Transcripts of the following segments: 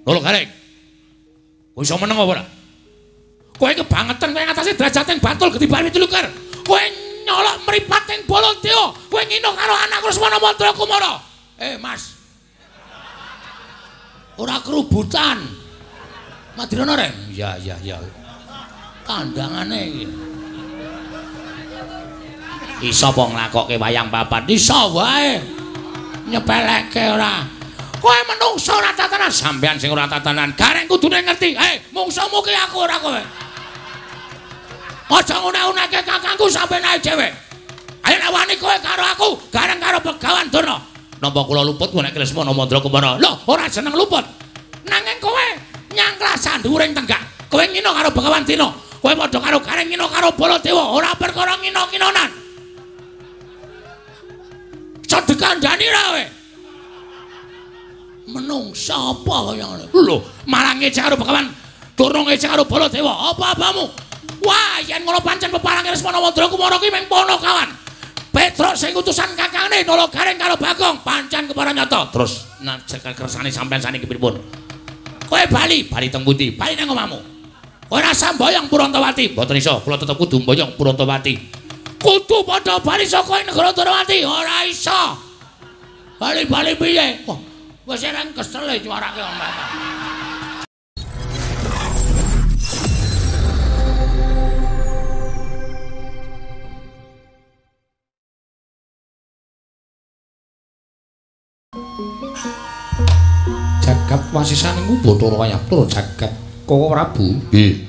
Nolo Gareng. Kowe iso meneng apa ora? Kowe kebangetan kowe ngatasi derajat ing Batul Gedhi Lukar. Kowe nyolok mripat ing Baladewa. Kowe ngino karo anak Lesmana Mantra Kumara. Mas. Ora kerubutan. Madirana Reng. Iya. Kandhangane iki. Iso apa nglakokke wayang papat? Iso wae. Nyepelekke ora. Kowe menungso ora tatanan, sampean sing ora tatanan. Gareng kudune ngerti. Mungsuhmu ki aku ora kowe. Aja ngune-uneke kakangku sampeyan ae dhewe. Ayo nek wani kowe karo aku, Gareng karo Begawan Durna. Napa kula luput nek Lesmana Mandra Kumara? Lho, ora seneng luput. Nanging kowe nyangklas sanduring tenggak. Kowe ngino karo Begawan Dina. Kowe padha karo Gareng ngino karo Baladewa, ora perkara ngino-nginonan. Sedekandani ra kowe. Menungsa apa kaya ngene? Lho, malah ngece karo Begawan Durna ngece karo Baladewa. Apa-apamu? Wah, yen ngono pancen peparange Lesmana Mandra Kumara kuwi mung Ponokawan. Petruk sing utusan kakangne Nolo Gareng karo Bagong pancen kepara nyata. Terus kersane sampean saniki pripun? Kowe bali teng pundi? Bali nang omahmu. Kowe rasa mboyong Purantawati? Mboten iso, kula tetep kudu mboyong Purantawati. Kudu padha bali saka negara Durawati, ora iso. Bali piye? Wah, wis ora kesel e nyuarake omah. Jagat wasisan iku Bathara Wayapura jagat Koko Prabu. Nggih.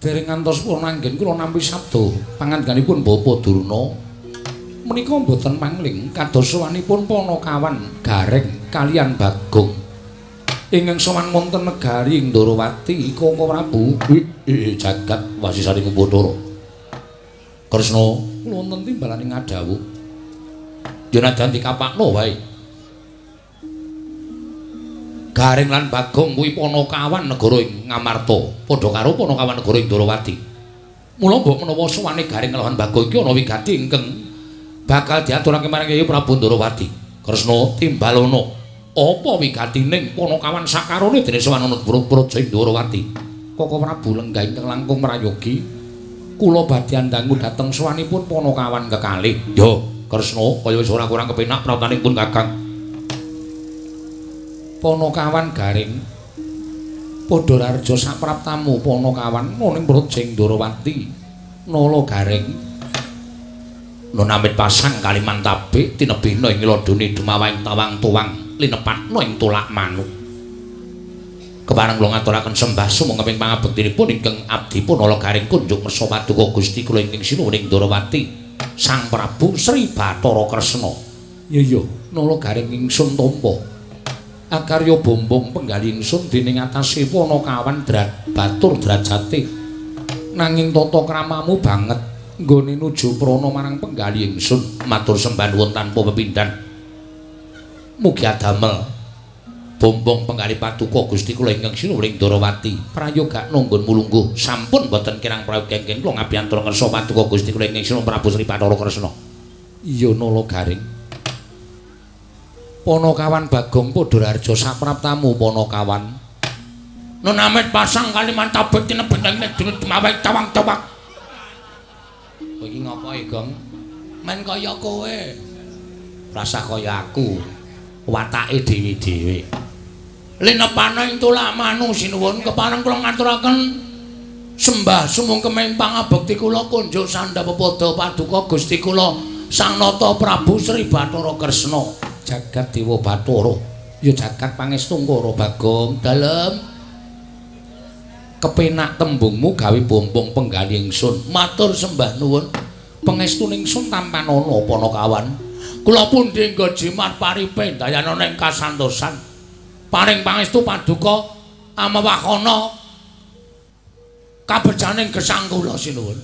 Dereng ngantos purna anggen kula nampi sabda pangandhanipun Bapak Durna menika mboten mangling kados sowanipun Ponokawan Gareng kaliyan Bagong ingkang sowan wonten negari Ndarawati Koko Prabu. Jagat wasisan iku Bathara Kresna kula wonten timbalan ing Ngadawuh yen najan dikapakno wae. Gareng lan Bagong kuwi Ponokawan negara ing Ngamarta, padha karo Ponokawan negara ing Ndarawati. Mula mbok menawa suwane Gareng lan Bagong iki ana wigati ingkang bakal diaturake marang Kyai Prabu Ndarawati. Kresna timbalana apa wigatining Ponokawan sakarone dene sowan Praja ing Ndarawati. Koko Prabu lenggah ingkang langkung mrayogi kula badhe andangu dhateng sowanipun Ponokawan kekalih. Ya, Kresna kaya wis ora kurang kepenak prawatanipun Kakang. Ponokawan Gareng padha rarja sapraptamu Ponokawan ning Praja Ndarawati. Nala Gareng nonamit pasang kaliman tabik tinebihna ing ladone dumawahing tawang tuwang linepatna ing tulak manuk. Kepareng kula ngaturaken sembah sumangga ping pangabektinipun ingkang abdi Nala Gareng kunjuk mersa paduka Gusti kula ingkang sinuwuning Ndarawati Sang Prabu Sri Bathara Kresna. Ya Nala Gareng ingsun tampa akarya bombong penggali ingsun dening atase Ponokawan batur derajate nanging tata kramamu banget nggone nuju prana marang penggali ingsun matur sembah nuwun tanpa pepindhan mugi adamel bombong penggali paduka Gusti kula ingkang sinuwuning Ndarawati prayoga nunggun mulungguh sampun boten kirang prayoga kenging kula ngabiyantura ngersa paduka Gusti kula ingkang sinuwun Prabu Sri Bathara Kresna. Iya Nala Gareng Ponokawan Bagong padha rarja sapraptamu Ponokawan. Nonamit pasang kaliman tabik tinebih ing dumawahing tawang-tawang. Kowe iki ngopo e, Gong? Men kaya kowe. Rasa kaya aku. Watake dhewe-dhewe. Linepana ing tulak manung sinuwun kepareng kula ngaturaken sembah sumungkeming pangabekti kula kunjuk sandhap pepada paduka Gusti kula Sang Nata Prabu Sri Bathara Kresna. Jagat Dewa Bathara ya jagat pangestu karo Bagong dalem kepenak tembungmu gawe bombong penggali ingsun matur sembah nuwun pangestuning ingsun tampan ana Ponokawan kula pundi nggo jimat paripe dayana ing kasantosan paring pangestu paduka amawahana kabejaning gesang kula sinuwun.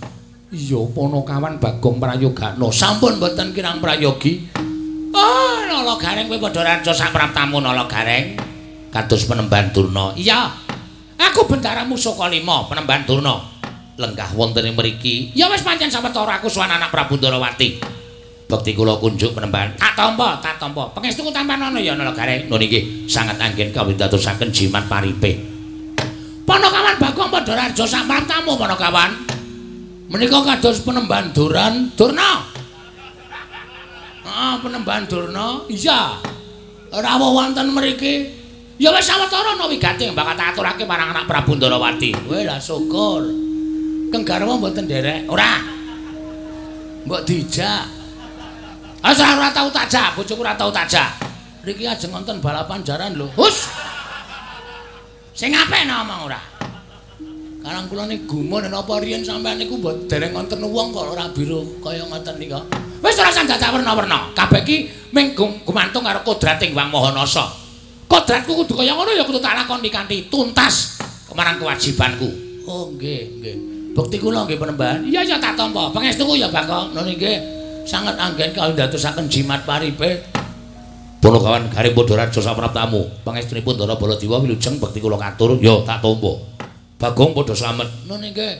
Iya Ponokawan Bagong prayogana sampun mboten kirang prayogi. Oh, Nala Gareng kowe padha rarja sapraptamu Nala Gareng kados Penemban Durna. Iya. Aku bendaramu Saka Lima Penemban Durna. Lenggah wonten ing mriki. Ya wis pancen sawetara aku sowan anak Prabu Ndarawati. bekti kula kunjuk penembahan. Tak tampa. Pangestuku Tampanono ya Nalagare. Nun inggih sanget anggen kawidatosaken jimat paripe. Panakawan Bagong Padhararja sak martamu Panakawan. Menika kados penembahan Durna. Penembahan Durna. Iya. Rawuh wonten mriki. Ya wis sawetara ana wigati bakal tak aturake marang anak Prabu Ndarawati. Weh lah syukur. Keng garwa mboten nderek. Ora. Mbok dijak. Ora tau takjak, bojoku ora tau takjak. Niki ajeng wonten balapan jaran lho. Hus. Sing apik ngomong ora. Karang kula niki gumun napa riyen sampean niku mbok dereng wonten wong kok ora biru kaya ngoten nika. Wis ora sanjak werna-werna. Kabeh iki mung gumantung karo kodrating Wang Mahanasa. Kodratku kudu kaya ngono ya kudu tak lakoni kanthi tuntas marang kewajibanku. Oh nggih. Bukti kula nggih penembahan. Iya tak tampa. Pangestuku ya Bakong. Nun nggih sanget anggen kawindatosaken jimat paripe. Punakawan Garing Padhararja sapraptamu. Pangestunipun Ndara Baladewa wilujeng bekti kula katur ya tak tampa. Bagong padha slamet. Nun nggih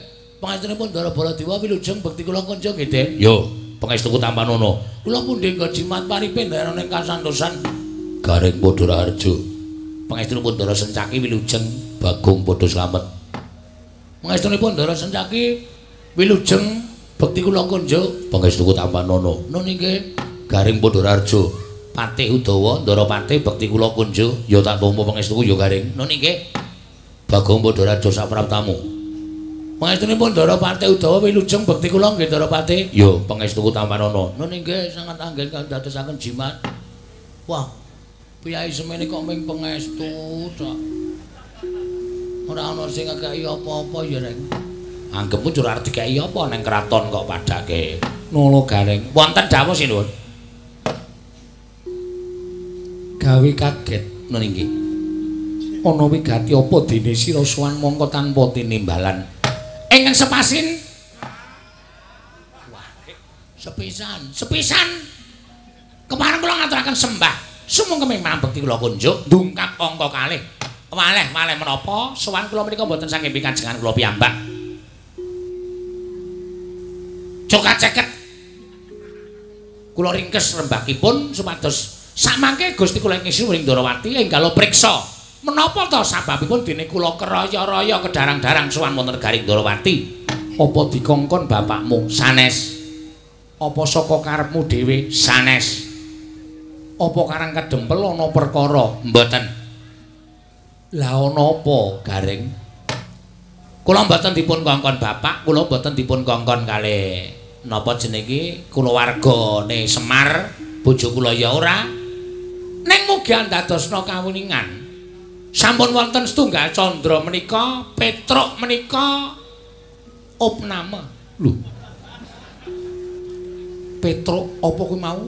pangestunipun Ndara Baladewa wilujeng bekti kula kunjuk nggih, Den. Ya, pangestuku Tampanono. Kula pundhe nggo jimat paripe nderene kasantosan Garing Padhararja. Pangestunipun Ndara Sencaki wilujeng Bagong padha slamet. Pangestunipun Ndara Sencaki wilujeng bekti kula kunjuk pangestuku Tampanono. Nun nggih Garing Padhararja. Patih Udawa Ndara Patih bekti kula kunjuk ya tak tampa pangestuku ya Garing. Nun nggih Bagong Padhararja sapraptamu. Pangestunipun Ndara Patih Udawa wilujeng bekti kula nggih Ndara Patih. Ya pangestuku Tampanono. Nun nggih sanget anggen kadadosaken jimat. Wah, piyai semene kok ming pangestu tok. Ora ana sing ngekeki apa-apa ya, Reng. Anggepmu curah dikeki apa nang kraton kok padake. Ngono Garing. Wonten dawuh sinuwun. Gawe kaget nun inggih. Ana wigati apa dene sira sowan mongko tanpa tinimbalan. Ingkang sepasin. Wah, sepisan. Kemarin kula ngaturaken sembah. Sumangga mimang bekti kula kunjuk ndungkap angka kalih. Malih menapa sowan kula menika mboten saking pikajengan kula piyambak. Coka ceket. Kula ringkes rembakipun supados samangke Gusti kula ingkang Sri Ndarawati enggal priksa menapa to sababipun dene kula keraya-raya kedarang-darang sowan wonten Garing Ndarawati. Apa dikongkon bapakmu sanes? Apa saka karepmu dhewe sanes? Apa karang kedempel ana perkara? Mboten. Lah ana apa, Garing? Kula mboten dipun kongkon bapak, kula mboten dipun kongkon kalih napa jenenge kulawargane Semar, bojo kula ya ora. Ning mugi andadosna kawuningan. Sampun wonten setunggal candra menika, Petruk menika opname. Lho. Petruk apa kuwi mau?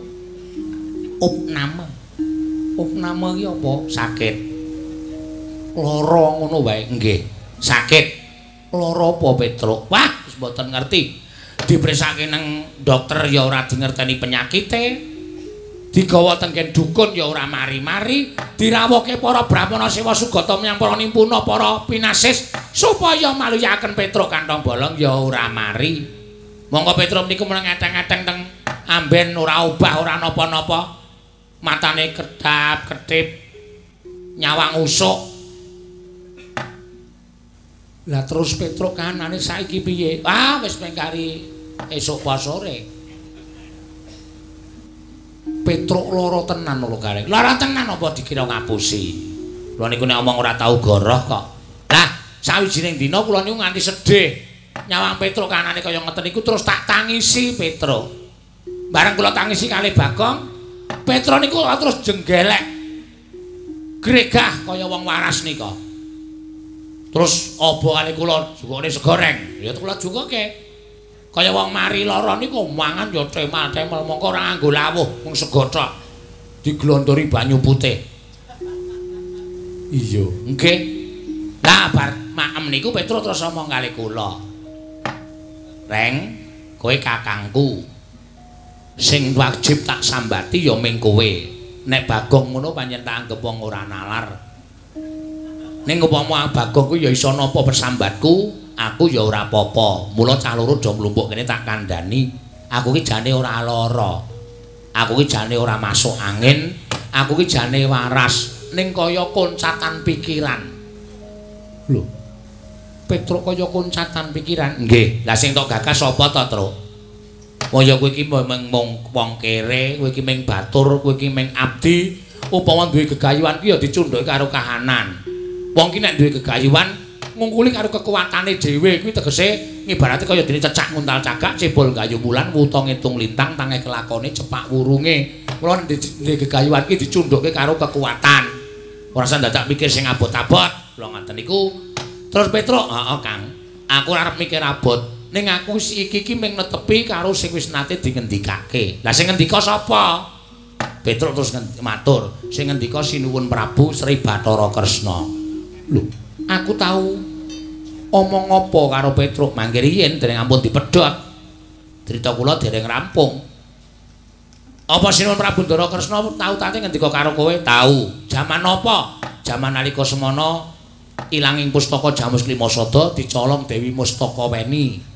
Opname. Opname iki apa? Sakit. Lara ngono wae. Nggih. Sakit. Lara apa Petruk? Wah, wis mboten ngerti. Dipresake nang dokter ya ora dingerteni penyakite. Digawa tenggen dukun ya ora mari-mari. Dirawuhke para Brahmana Sewa Sugata menyang para nimpuna para pinasis supaya maluyaken Petruk kantong bolong ya ora mari. Monggo Petruk niku meneng ngeteng-ngeteng teng amben ora obah ora napa-napa. Matane kedap-kedip nyawang usuk. Lah terus Petruk kanane saiki piye? Ah wis mengkari esuk sore. Petruk lara tenan lho Garing. Lara tenan apa dikira ngapusi? Kula niku nek omong ora tau goroh kok. Lah sawijining dina kula niku nganti sedih. Nyawang Petruk kanane kaya ngeten niku terus tak tangisi Petruk. Bareng kula tangisi kalih Bagong, Petruk niku terus jenggelek. Gregah kaya wong waras nika. Terus apa kali kula jukane segoreng? Ya kula jukake. Kaya wong mari lara niku mangan ya temal-temel mongko ora nganggo lawuh, mung sego tok. Diglondori banyu putih. Iya, nggih. Lah bar maem niku Petruk terus ngomong kali kula. Reng, kowe kakangku. Sing wajib tak sambati ya ming kowe. Nek Bagong ngono pancen tak anggap wong ora nalar. Ning upama Bagong ku ya iso napa persambatku, aku ya ora apa-apa. Mula cah loro do mlumpuk kene tak kandhani. Aku ki jane ora lara. Aku ki jane ora masuk angin, aku ki jane waras ning kaya koncatan pikiran. Lho. Petruk kaya koncatan pikiran. Nggih, lah sing tok gagas sapa to, Truk? Wong ya kowe iki mung wong kere, kowe iki mung batur, kowe iki mung abdi, upama duwe gegayuhan ki ya dicundhuke karo kahanan. Wong ki nek duwe gegayuhan ngungkuli karo kekuatane dhewe kuwi tegese ngibarate kaya dene cecak nguntal cagak, cebol gayu bulan, wuta ngitung lintang, tange kelakone cepak wurunge. Mula nek gegayuhan ki dicundhuke karo kekuatan. Ora usah dadak mikir sing abot-abot. Lha ngoten niku. Terus Petruk, heeh Kang. Aku arep mikir abot. Ning aku iki mung netepi karo sing wis nate dingendikake. Lah sing ngendika sapa? Petruk terus matur, sing ngendika Sinuwun Prabu Sri Bathara Kresna. Lho, aku tahu omong apa karo Petruk mangke riyen dereng ampun dipedhot. Crita kula dereng rampung. Apa Sinuwun Prabu Ndara Kresna tahu tate ngendika karo kowe? Tahu. Jaman apa? Jaman nalika semana ilanging pustaka Jamus Klimasada dicolong Dewi Mustakaweni.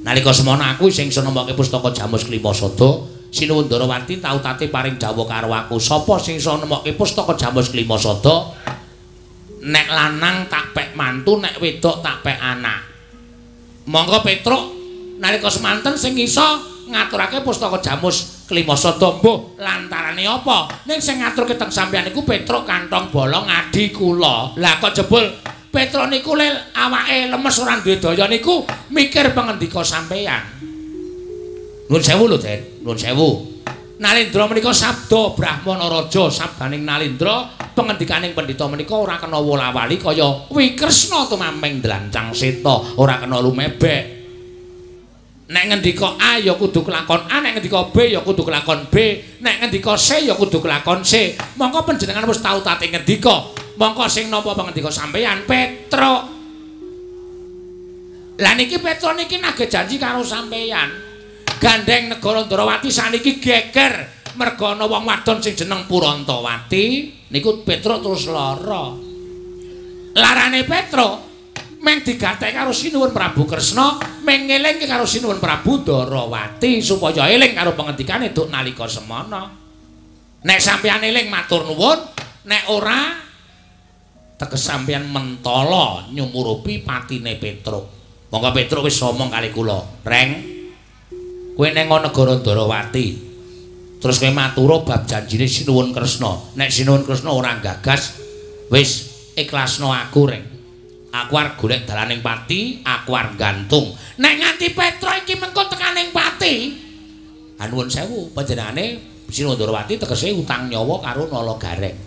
Nalika semana aku sing iso nemokake pustaka Jamus Klimasada, Sinuwun Ndarawati tau tate paring dawuh karo aku, sapa sing iso nemokake pustaka Jamus Klimasada? Nek lanang tak pek mantu, nek wedok tak pek anak. Monggo Petruk nalika semanten sing iso ngaturake pustaka Jamus Klimasada mbuh lantarane apa? Ning sing ngaturke teng sampeyan niku Petruk Kantong Bolong adi kula. Lah kok jebul Petruk niku lil awake lemes ora duwe daya niku mikir pangendika sampeyan. Nuwun sewu lho, Den. Nuwun sewu. Nalindra menika sabda Brahmana Raja, sabdaning Nalindra pengendikaning pendhita menika ora kena wola-wali kaya Wikresna tumameng dlancang seta, ora kena lumebek. Nek ngendika A ya kudu kelakon A, nek ngendika B ya kudu kelakon B, nek ngendika C ya kudu kelakon C. Mongko panjenengan wis tau tate ngendika. Mongko sing napa pangendika sampeyan Petruk. Lah niki Petruk niki nagih janji karo sampeyan. Gandeng negara Ndarawati saniki geger merga ana wong wadon sing jeneng Purantawati. Niku Petruk terus lara. Larane Petruk meng digatek karo Sinuwun Prabu Kresna, meng ngelingke karo Sinuwun Prabu Ndarawati supaya eling karo pengendikane duk nalika semana. Nek sampeyan eling matur nuwun, nek ora teges sampeyan mentala nyumurupi patine Petruk. Monggo Petruk wis omong kali kula, "Reng, kowe ning negara Ndarawati, terus kowe matura bab janjine Sinuwun Kresna. Nek Sinuwun Kresna ora gagas, wis ikhlasno aku, Reng. Aku arep golek dalaning pati, aku arep gantung. Nek nganti Petruk iki mengko tekaning pati, nuwun sewu panjenengane Sinuwun Ndarawati tegese utang nyawa karo Nalagareng.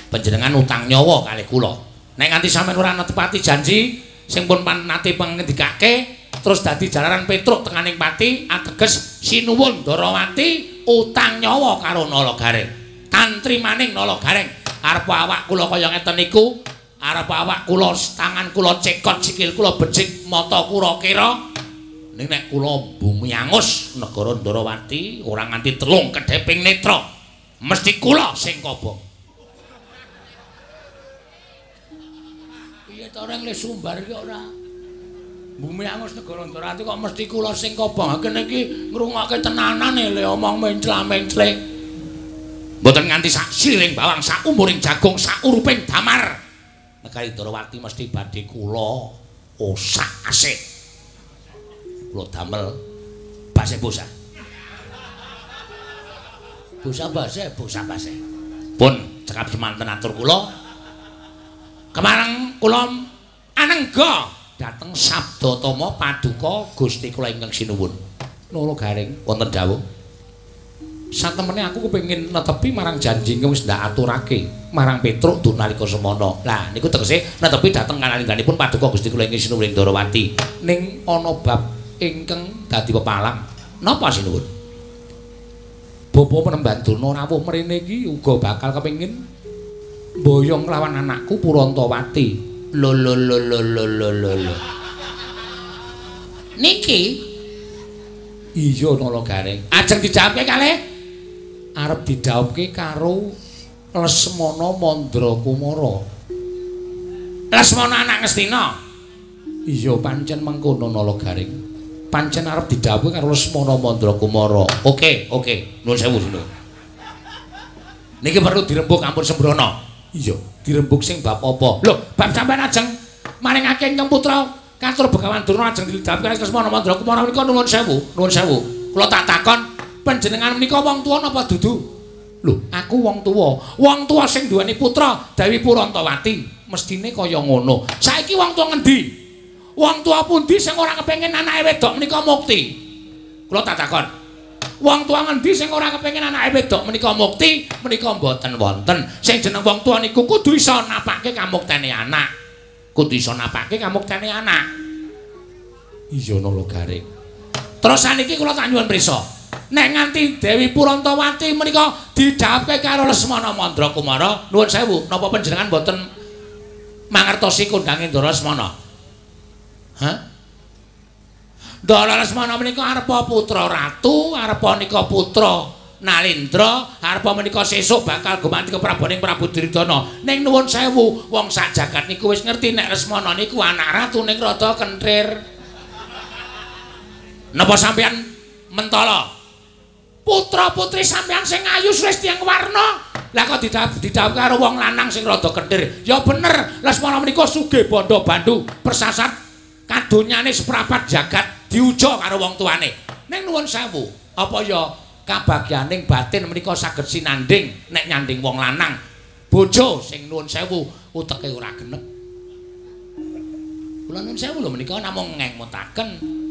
Panjenengan utang nyawa kalih kula. Nek nganti sampeyan ora netepati janji sing pun nate pangendikake, terus dadi jalaran Petruk tekaning pati, ateges Sinuwun Ndarawati utang nyawa karo Nalagareng. Tantri maning Nalagareng arep awak kula kaya ngeten niku. Arep awak kula tangan kula cekot sikil kula becik mata kula kira ning nek kula bumi angus negara Ndarawati ora nganti telung kedheping netra mesti kula sing kobong. Piye to reng le sumbar iki ora bumi angus negara Ndarawati kok mesti kula sing kobong. Kene iki ngrungokke tenanan le omong mencla-mencle. Mboten nganti sak siring bawang, sak umuring jagung, sak uruping damar. Negari Ndarawati mesti badhe kula osak asik. Kula damel base bosa. Bosa base. Pun cekap semanten atur kula. Kemareng kula anengga dhateng Sabdatama Paduka Gusti kula ingkang sinuwun. Nalagareng wonten dawuh. Satemene aku kepengin netepi marang janji wis ndak aturake marang Petruk dun nalika semana. Lah niku tegese netepi dhateng kanalingganipun Paduka Gusti kula ingkang sinuwun Ndarawati. Ning ana bab ingkang dadi pepalang. Napa sinuwun? Bapa Penembanduna rawuh mrene iki uga bakal kepengin mboyong lawan anakku Purantawati. Lho. Niki iya Nalagareng. Ajeng dijawabke kalih arep didhawuhke karo Lesmana Mandrakumara. Lesmana anak Ngastina. Iya pancen mengkono Nalagareng. pancen arep didhawuhi karo Lesmana Mandrakumara. Oke, nuwun sewu Sindhu. Niki perlu dirembuk ampun Sembrono. Iya, dirembuk sing bab apa? Lho, bab sampean ajeng maringake Nyeng Putra Katur Begawan Durna ajeng didhawuhi karo Lesmana Mandrakumara menika nuwun sewu. Kula tak takon, panjenengan menika wong tuwa napa dudu? Lho, aku wong tuwa. Wong tuwa sing duweni putra Dewi Purantawati. Mestine kaya ngono. Saiki wong tuwa ngendi? Wong tuwa pundi sing ora kepengin anake wedok menika mukti? Kula tak takon. Wong tuwa ngendi sing ora kepengin anake wedok menika mukti? Menika mboten wonten. Sing jeneng wong tuwa niku kudu iso napake kamuktene anak. Iya nolo garing. Terus saniki kula tak nyuwun prisa. Nek nganti Dewi Purantawati menika didhawuhke karo Lesmana Mandrakumara, nuwun sewu, napa panjenengan mboten mangertosi kondange Ndara Lesmana? Hah? Ndara Lesmana menika arepa putra ratu, arepa nika putra Nalindra, arepa menika sesuk bakal gumanti keprabaning Prabu Duryudana. Ning nuwun sewu, wong sak jagat niku wis ngerti nek Lesmana niku anak ratu ning rada kentrir. Napa sampeyan mentala? Putra-putri sampeyan sing ayu wis tiyang warna. Lah kok didhawuhi karo wong lanang sing rada kenthir. Ya bener, Lesmana menika sugih bondo bandu, persasat kadonyane seprapat jagat diuja karo wong tuane. Ning nuwun sewu, apa ya kabagyaning batin menika saged sinanding nek nyanding wong lanang. Bojo sing nuwun sewu uteke ora genep. Kula nuwun sewu lho menika namung ngemutaken.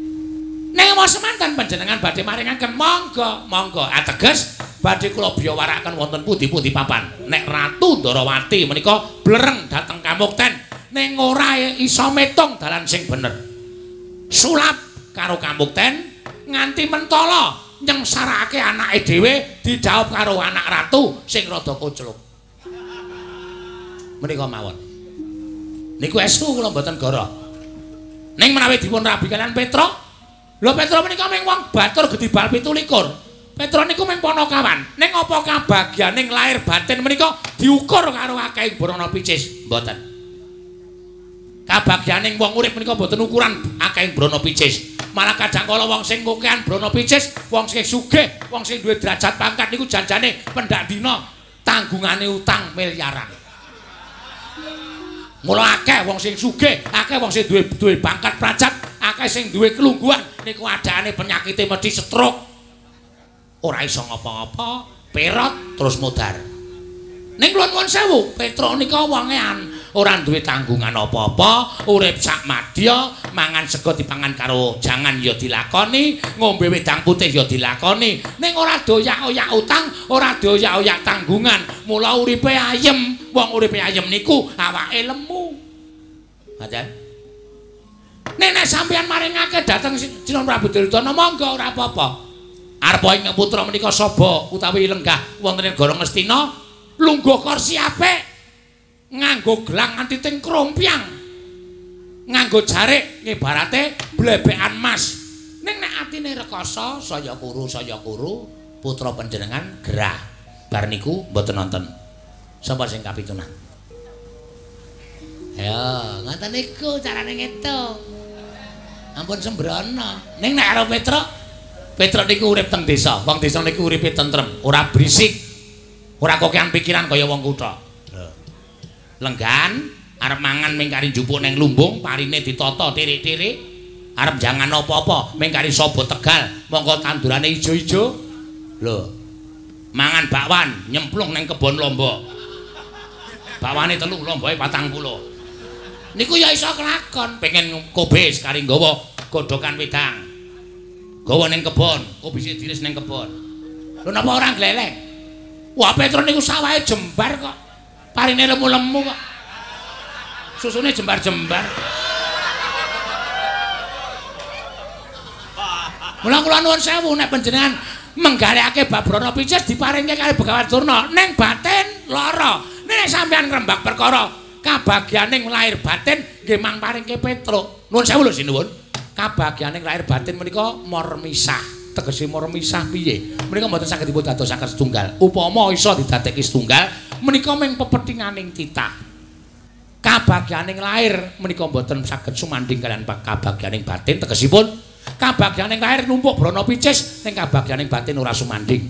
Ning mau semanten panjenengan badhe maringaken monggo ateges badhe kula biawaraken wonten pundi-pundi papan. Nek Ratu Ndarawati menika blereng dhateng Kamukten ning ora iso metung dalan sing bener. Sulap karo Kamukten nganti mentala nyengsarake anake dhewe didhawuh karo anak ratu sing rada kocluk. Menika mawon. Niku estu kula mboten goro. Ning menawi dipun rabi kalian Petra, lho Petra menika mung wong batur gedibal 17. Petra niku mung Panakawan. Ning apa kabagyaning lair batin menika diukur karo akehing Brana Picis? Mboten. Kabagyaning wong urip menika mboten ukuran akehing Brana Picis. Malah kadang kala wong sing ngokehan Brana Picis, wong sing sugih, wong sing duwe derajat pangkat niku janjane pendak dina tanggungane utang miliaran. Mula akeh wong sing sugih, akeh wong sing duwe pangkat prajat, akeh sing duwe kelungguhan niku adane penyakite mesti stroke. Ora iso ngapa-ngapa, perot terus mudar. Ning kula nuwun sewu, Petra nika wongean, ora duwe tanggungan apa-apa, urip sak madya, mangan sego dipangan karo jangan ya dilakoni, ngombe wedang putih ya dilakoni. Ning ora doyak-oyak utang, ora doyak-oyak tanggungan. Mula uripe ayem. Wong uripe ayem niku awake lemu. Ngaten. Nek sampeyan maringake dhateng Sinon Prabu Duryudana monggo ora apa-apa. Arepa ing putra menika Saba utawi lenggah wonten ing Goro Ngastina, lungguh kursi apik, nganggo gelang nganti ting krompiang. Nganggo jarik ngibarate blebekan mas. Ning nek atine rekoso saya kuru putra panjenengan gerah. Bar niku mboten nonton. Sapa sing kapitunan? Ya, ngoten niku carane ngitung. Ampun sembrono. Ning nek karo Petra niku urip teng desa. Wong desa niku uripe tentrem, ora berisik. Ora kokean pikiran kaya wong kutha. Lenggan arep mangan ming kari njupuk ning lumbung, parine ditata tirik-tirik. Arep jangan apa-apa, ming kari Saba Tegal, mongko tandurane ijo-ijo. Lho. Mangan bakwan, nyemplung ning kebon lombok. Bakwane 3, lomboke 40. Niku ya iso kelakon, pengen kobis kari nggawa godhokan wedang. Gawa ning kebon, kobise diris ning kebon. Lho napa ora gleleng? Wah, Petra niku sawahe jembar kok. Parine lemu-lemu kok. Susune jembar-jembar. Mula kula nuwun sewu nek panjenengan menggalekake bab Brana Picis diparingke kali Begawan Durna ning batin lara. Nek sampeyan ngrembak perkara kabagyaning lair batin nggih mang paringke Petra. Nuwun sewu lho sinuwun. Kabagyaning lair batin menika mor misah. Tegese mor misah piye? Menika mboten saged dipun dadosaken setunggal. Upama iso didadekke setunggal, menika mung pepetinganing titah. Kabagyaning lair menika mboten saged sumanding kalian kabagyaning batin tegesipun Kabagyaning lahir numpuk brana picis, ning kabagyaning batin ora sumanding.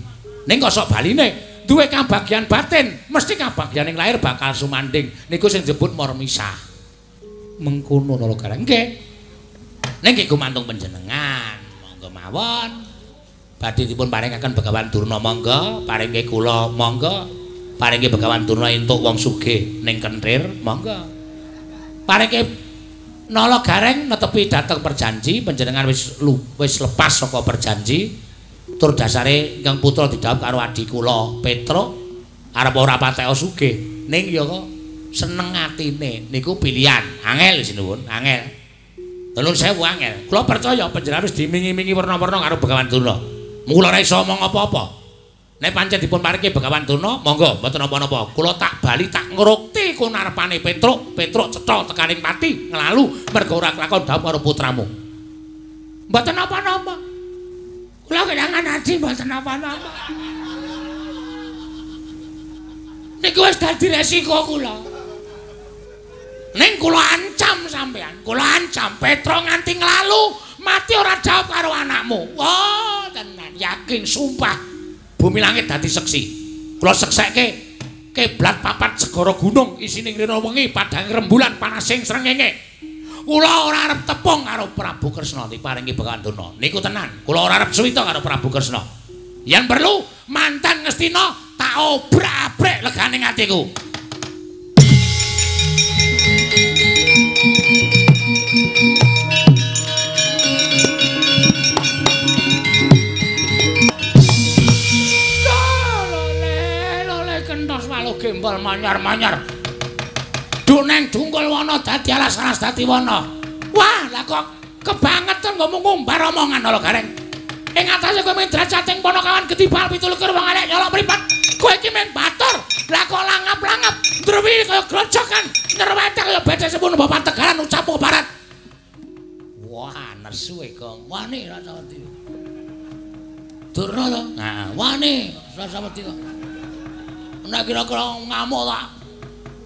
Ning kok sok baline duwe kabagyan batin, mesti kabagyaning lahir bakal sumanding. Niku sing disebut marmisah. Mengkono Nalagareng. Nggih. Ning nggih gumantung panjenengan. Monggo mawon. Badhe dipun paringaken Begawan Durna monggo, paringke kula monggo. Paringke Begawan Durna entuk wong sugih ning Kentir monggo. Paringke Nalagareng netepi dhateng perjanji panjenengan wis lepas saka perjanji. Tur dasare ingkang putra didhawuh karo adhi kula Petruk arep ora patek sugih ning ya kok seneng atine niku pilihan angel sinuwun angel nuwun sewu angel kula percaya panjenengan wis dimingi-mingi werna-werna karo Begawan Durna mula ora iso omong apa-apa nek pancen dipun paringi Begawan Durna monggo mboten napa-napa kula tak bali tak ngrukti kunarepane Petruk cetha tekaning mati nglalu mergo ora kelakon dawuh karo putramu mboten napa-napa. Kula kelangan ati mboten apa-apa. Niku wis dadi resiko kula. Ning kula ancam sampean, kula ancam Petro nganti nglalu mati ora jawab karo anakmu. Wah, tenan yakin sumpah. Bumi langit dadi seksi. Kula seksekke kiblat papat segara gunung isine ngrina wengi padang rembulan panasing srengenge. Kula ora arep tepung karo Prabu Kresna diparingi Begawan Durna. Niku tenan, kula ora arep suwita karo Prabu Kresna. Yen perlu mantan Ngastina tak obrak-abrik leganing atiku. Lole kentos waluh gembol manyar-manyar. Neng dungkul wana dadi alas-alas dadi wana. Wah, lah kok kebangetan ngomong ngumbar omongan Nalagareng. Ing atase kowe men drajating Panakawan Gedibal 17 wong elek nyolok mripat. Kowe iki men batur. Lah kok langap-langap ndrewi kaya grojokan, nyerwetek kaya becek sepun bapak tegalan ucap barat. Wah, nesu e kok. Wani Rasawati. Durna to? Nah, wani Rasawati kok. Nek kira-kira ngamuk tak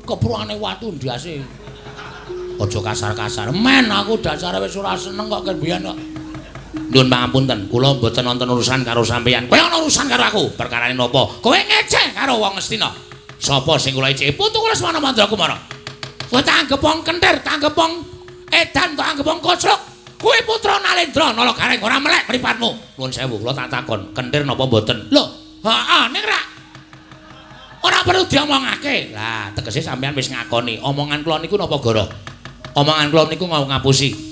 kepruane watu ndase. Aja kasar-kasar. Men aku dasare wis ora seneng kok kebiyen kok. Nuwun pangapunten, kula mboten wonten urusan karo sampeyan. Kowe ana urusan karo aku. Perkarane napa? Kowe ngeceh karo wong Ngastina. Sapa sing kula eceh? Putu kula Semana Mandrakumara. Kowe tak anggap wong Kentir, tak anggap wong Edan, tak anggap wong Kocluk. Kowe putra Nalendra, Nalagareng ora melek mripatmu. Nuwun sewu, kula tak takon, Kentir napa mboten? Lho, heeh, ning ra ora perlu diomongake. Lah, tegese sampean wis ngakoni. Omongan kula niku napa gara? Omongan kula niku mau ngapusi.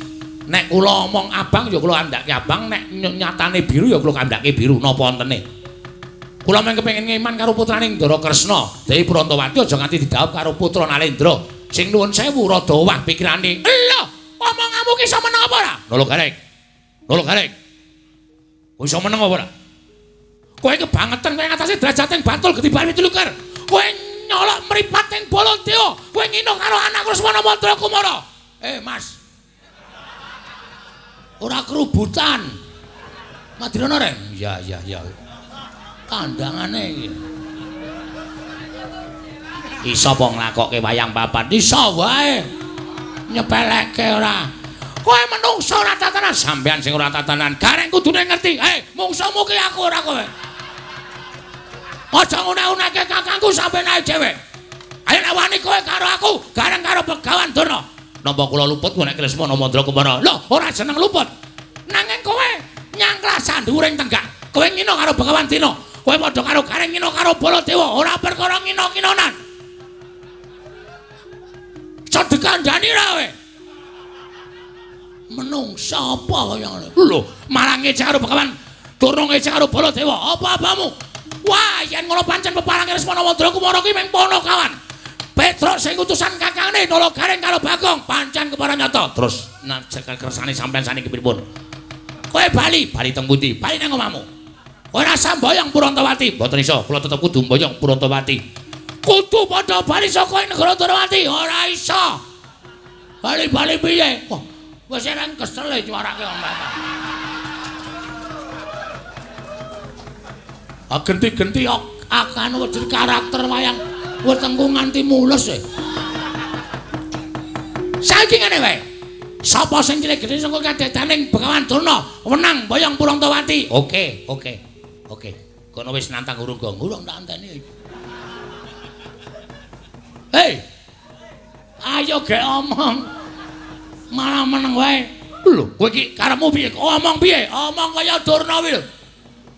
Nek kula omong abang ya kula andhake abang, nek nyatane biru ya kula kandhake biru. Napa wontene? Kula men kepengin ngeman karo putrane Ndara Kresna, Dewi Brantawati aja nganti didhawuh karo putra Nalendra. Sing nuwun sewu rada owah pikirane. Lho, omonganmu ki iso meneng apa ora? Nalagareng. Nalagareng. Kowe iso meneng apa ora? Kowe kebangetan kowe ngatasi drajating Batul Gedibal 17. Kowe nyolok mripating Baladewa. Kowe ngino karo anakku Semana Mandrakumara. Mas. Ora kerubutan. Madirana Reng? Iya. Kandhangane iki. Iso apa nglakokke wayang papat? Iso wae. Nyepelekke ora. Kowe menungso ora tatanan, sampean sing ora tatanan. Gareng kudune ngerti. Mungsuhmu ki aku ora kowe. Aja ngune-uneke kakangku sampeyan ae dhewe. Ayo nek wani kowe karo aku, gareng karo Begawan Durna. Napa kula luput nek Lesmana Mandrakumara? Lho, ora seneng luput. Nanging kowe nyangklasan dhuwuring tenggak. Kowe ngino karo Begawan Durna. Kowe padha karo Gareng ngino karo Baladewa, ora perkara ngino-kinonan. Aja dikandhani ra kowe. Menungsa apa kaya ngene? Lho, malah ngecek karo Begawan Durna ngecek karo Baladewa. Apa-apamu? Wah, yen ngono pancen peparange Lesmana Mandrakumara ki mung Panakawan. Petruk sing utusan kakangne Nalagareng karo Bagong pancen kepara nyata. Terus kersane sampean saniki pripun? Kowe bali teng pundi? Bali nang omahmu. Kowe ora samboyong Purantawati. Mboten iso, kula tetep kudu mboyong Purantawati. Kudu padha bali saka negara Durawati. Ora iso. Bali piye? Wah, wis eren kesel e cuarake omah. Genti-genti akan wedi karakter wayang wetengku nganti mulus e. Saiki ngene wae. Sapa sing cilik gedhe saka kadedaning Begawan Durna wenang boyong Purontowati. Oke. Kono wis nantang urung tak anteni. Hei. Ayo gek omong. Malah meneng wae. Lho, kowe iki karepmu piye? Omong piye? Omong kaya Durna kuwi lho.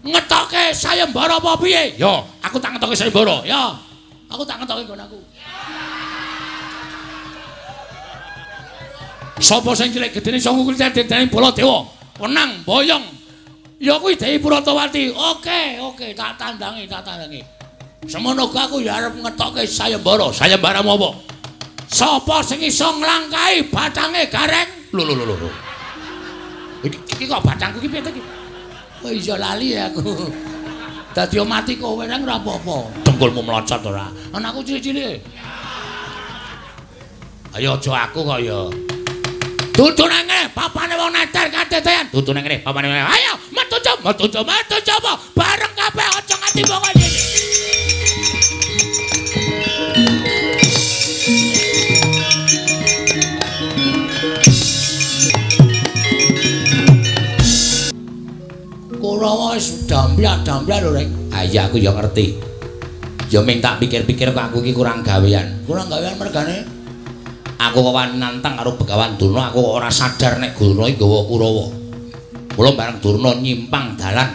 Ngetokke sayembara apa piye? Yo, aku tak ngetokke sayembara. Ya. Aku tak ngetokke nggon aku. Sapa sing cilik gedene sanga kulit dening Baladewa? Wenang boyong. Ya kuwi Dewi Purontowati. Oke, tak tandangi. Semono aku ya arep ngetokke sayembara. Sayembaramu apa? Sapa sing iso nglangkahi bathange gareng? Lho. Iki kok bathangku iki piye to iki? Oh iya lali aku. Dadi mati kowe nang ora apa-apa. Dengkulmu mlocot ora. Anakku cilik-cilik. Ayo aja aku kok ya. Dudu nang ngene, papane wong neter kadedayan. Dudu nang ngene, papane. Ayo, metu coba. Bareng kabeh aja nganti mongko iki. Kurawa wis dambyat lho, Rek. Ah iya aku ya ngerti. Ya ming tak pikir-pikir kok aku iki kurang gawean. Kurang gawean mergane. Aku kok nantang karo Begawan Durna, aku kok ora sadar nek Durna iki nggawa Kurawa. Mula bareng Durna nyimpang dalan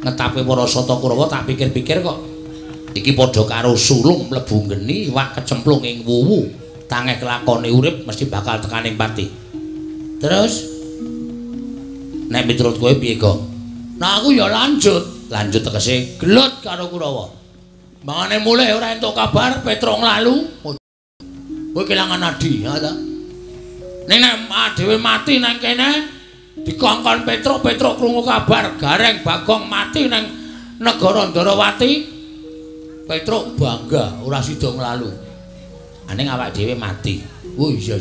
ngetapi para sata Kurawa tak pikir-pikir kok iki padha karo sulung mlebu geni iwak kecemplung ing wuwu. Tangeh kelakone urip mesti bakal tekaning pati. Terus nek miturut kowe piye, Kok? Nah aku ya lanjut tegese gelut karo Kurawa. Mangane mulih ora entuk kabar Petro nglalu. Kowe kelangan adi, ya ta? Ning nek dhewe mati nang kene dikongkon Petro krungu kabar Gareng Bagong mati nang negara Ndarawati. Petro bangga ora sida nglalu. Aning awak dhewe mati. Oh iya.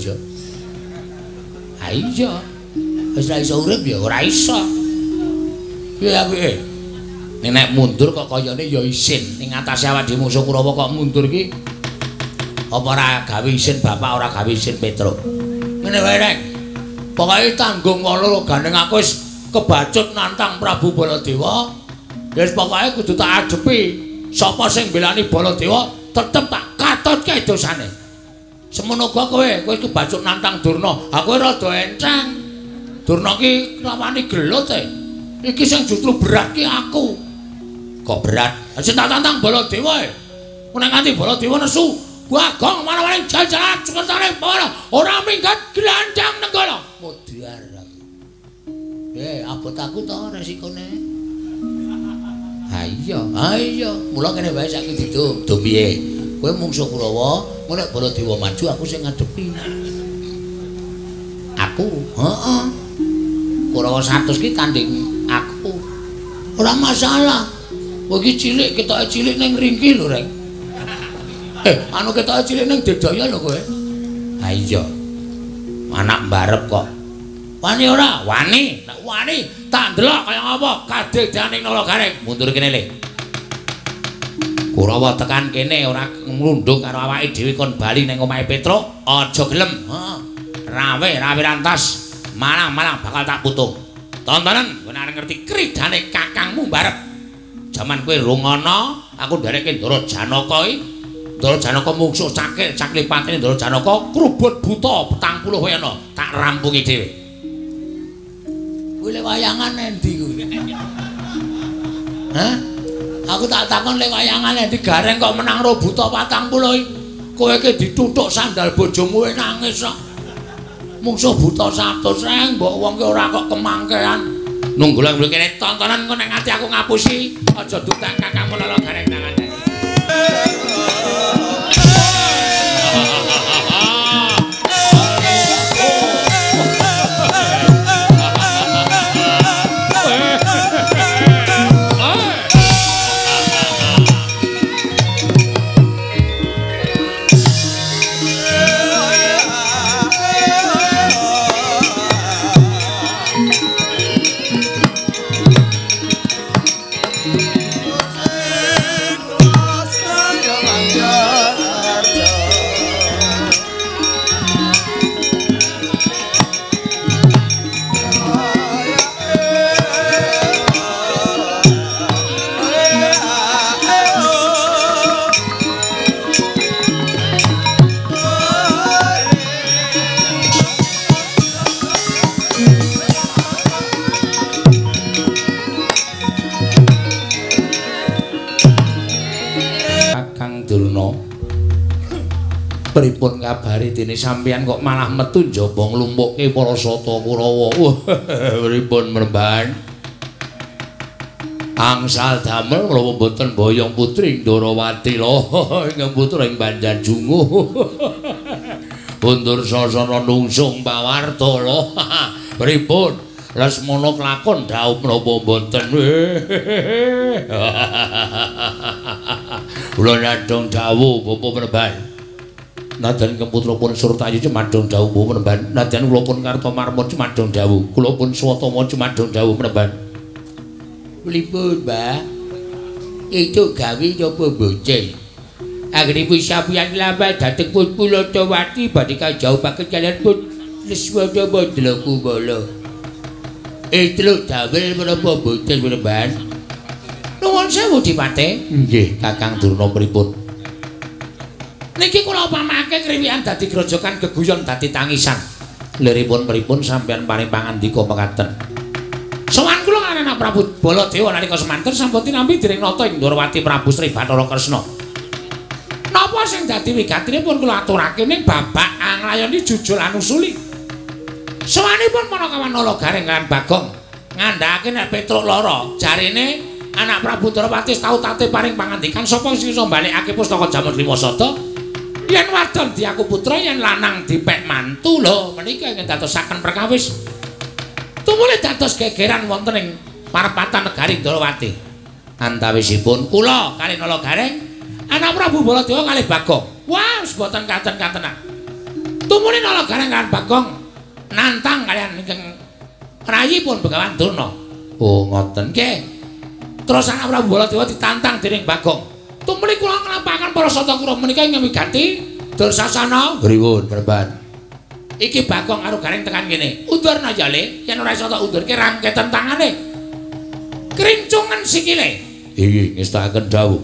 Ha iya. Wis ra iso urip ya ora iso. Piye apike? Nek mundur kok kayane ya isin ning atase awak dhewe musuh Kurawa kok mundur iki. Apa ora gawe isin bapak ora gawe isin Petro. Ngene wae Rek. Pokoke tanggung ngono gandeng aku wis kebacut nantang Prabu Baladewa. Ya wis pokoke kudu tak adepi. Sapa sing belani Baladewa tetep tak katutke dosane. Semono kowe kebacut nantang Durna. Aku rada enceng. Durna ki rawani gelut e. Iki sing justru berat ki aku. Kok berat? Sing tak tantang Baladewa e. Nek nganti Baladewa nesu Bagong mana-mana jajaran sekretare para ora minggat glandang nenggala. Mudyar. Abot aku to resikone. Ha iya. Mula kene wae saiki didum. Do piye? Kowe mungsuh Kurawa, nek Baladewa maju aku sing ngadepi. Aku? Heeh. Kurawa 100 ki tanding aku. Ora masalah. Kowe iki cilik, ketoke cilik ning ringki lho, Rek. Anu ketoke cilik ning Dedaya lho kowe. Ha iya. Anak mbarep kok. Wani ora? Wani. Nek wani tak ndelok kaya apa kadedaning Nalagareng. Mundur kene le. Kurawa tekan kene ora nglundung karo awake dhewe kon bali ning omahe Petro. Aja gelem. Heeh. Rawe rantas. Malang bakal tak putung. Tontonan kowe arep ngerti kridane kakangmu mbarep. Jaman kowe rungono, aku ndereke Ndara Janaka iki. Ndara Janaka mungsuh cakil patine Ndara Janaka krubut buta 40 wena tak rampungi dhewe. Kuwi le wayangan endi kuwi? Hah? Aku tak takon le wayangan endi Gareng kok menang ro buta 40 iki. Kowe iki dituthuk sandal bojomu nangis kok. Mungsuh buta 100 reng mbok wong ki ora kok kemangkean. Nunggulang mrene tontonan kok nek ngati aku ngapusi aja dutang kakangmu Nalagareng tangan. Krasnaya Pripun kabari dene sampeyan kok malah metu njaba nglumpukke para sata Kurawa. Pripun Mremban? Angsal damel kula mboten boyong putri Ndarawati lho. Ingkang putra ing Banjarjungu. Bundur sasana nungsung pawarta lho. Pripun? Lesmana kelakon dhaup menapa mboten? Kula nadhong dawuh Bapak Mremban. Nadyan keputra pun Surtayu cumadhong dawuh Mremban. Nadyan kula pun Kartomarma cumadhong dawuh. Kula pun Swatama cumadhong dawuh Mremban. Pripun, Mbah? Itu gawe napa bocah? Anggenipun sampeyan lambat dhateng pun Pulatawati badhe kajauhaken kaliyan pun Lesmana Mandala Kumala. Itu damel menapa bocah Mremban? Nuwun sewu Dipate. Nggih, Kakang Durna pripun? Niki kula upamake kriwikan dadi grojokan geguyon dadi tangisan. Liripun pripun sampeyan paring pangandika mekaten? Sowan kula kaliyan Anak Prabu Baladewa nalika semanten sampun tinampi dening nata ing Ndarawati Prabu Sri Bathara Kresna. Napa sing dadi wigatinipun kula aturake ning babak anglayani jujul anusuli. Sowanipun Manakawan Nalagareng kan Bagong ngandhakake nek Petruk lara, jarine Anak Prabu Ndarawati tau tate paring pangandikan sapa sing iso mbalekake pustaka jaman Rimasada. Yen wadon diaku putra, yen lanang dipek mantu lho, menika ingkang dadosaken perkawis. Tumuli dados gegeran wonten ing parepatan negari Ndarawati. Antawisipun kula kalih Nalagareng, Anak Prabu Baladewa kalih Bagong. Wah, wis boten katen-katenan. Tumuli Nalagareng kan Bagong nantang kalian ingkang rayipun Begawan Durna. Oh, ngoten nggih. Terus Anak Prabu Baladewa ditantang dening Bagong. Tumuli kula nglampahaken para sata kura menika ing wiganti Dursasana. Pripun, Mremban? Iki Bagong karo Gareng tekan kene. Undurna ya Le, yen ora iso tak undurke rangketen tangane. Krincungen sikile. Iki ngestakaken dawuh.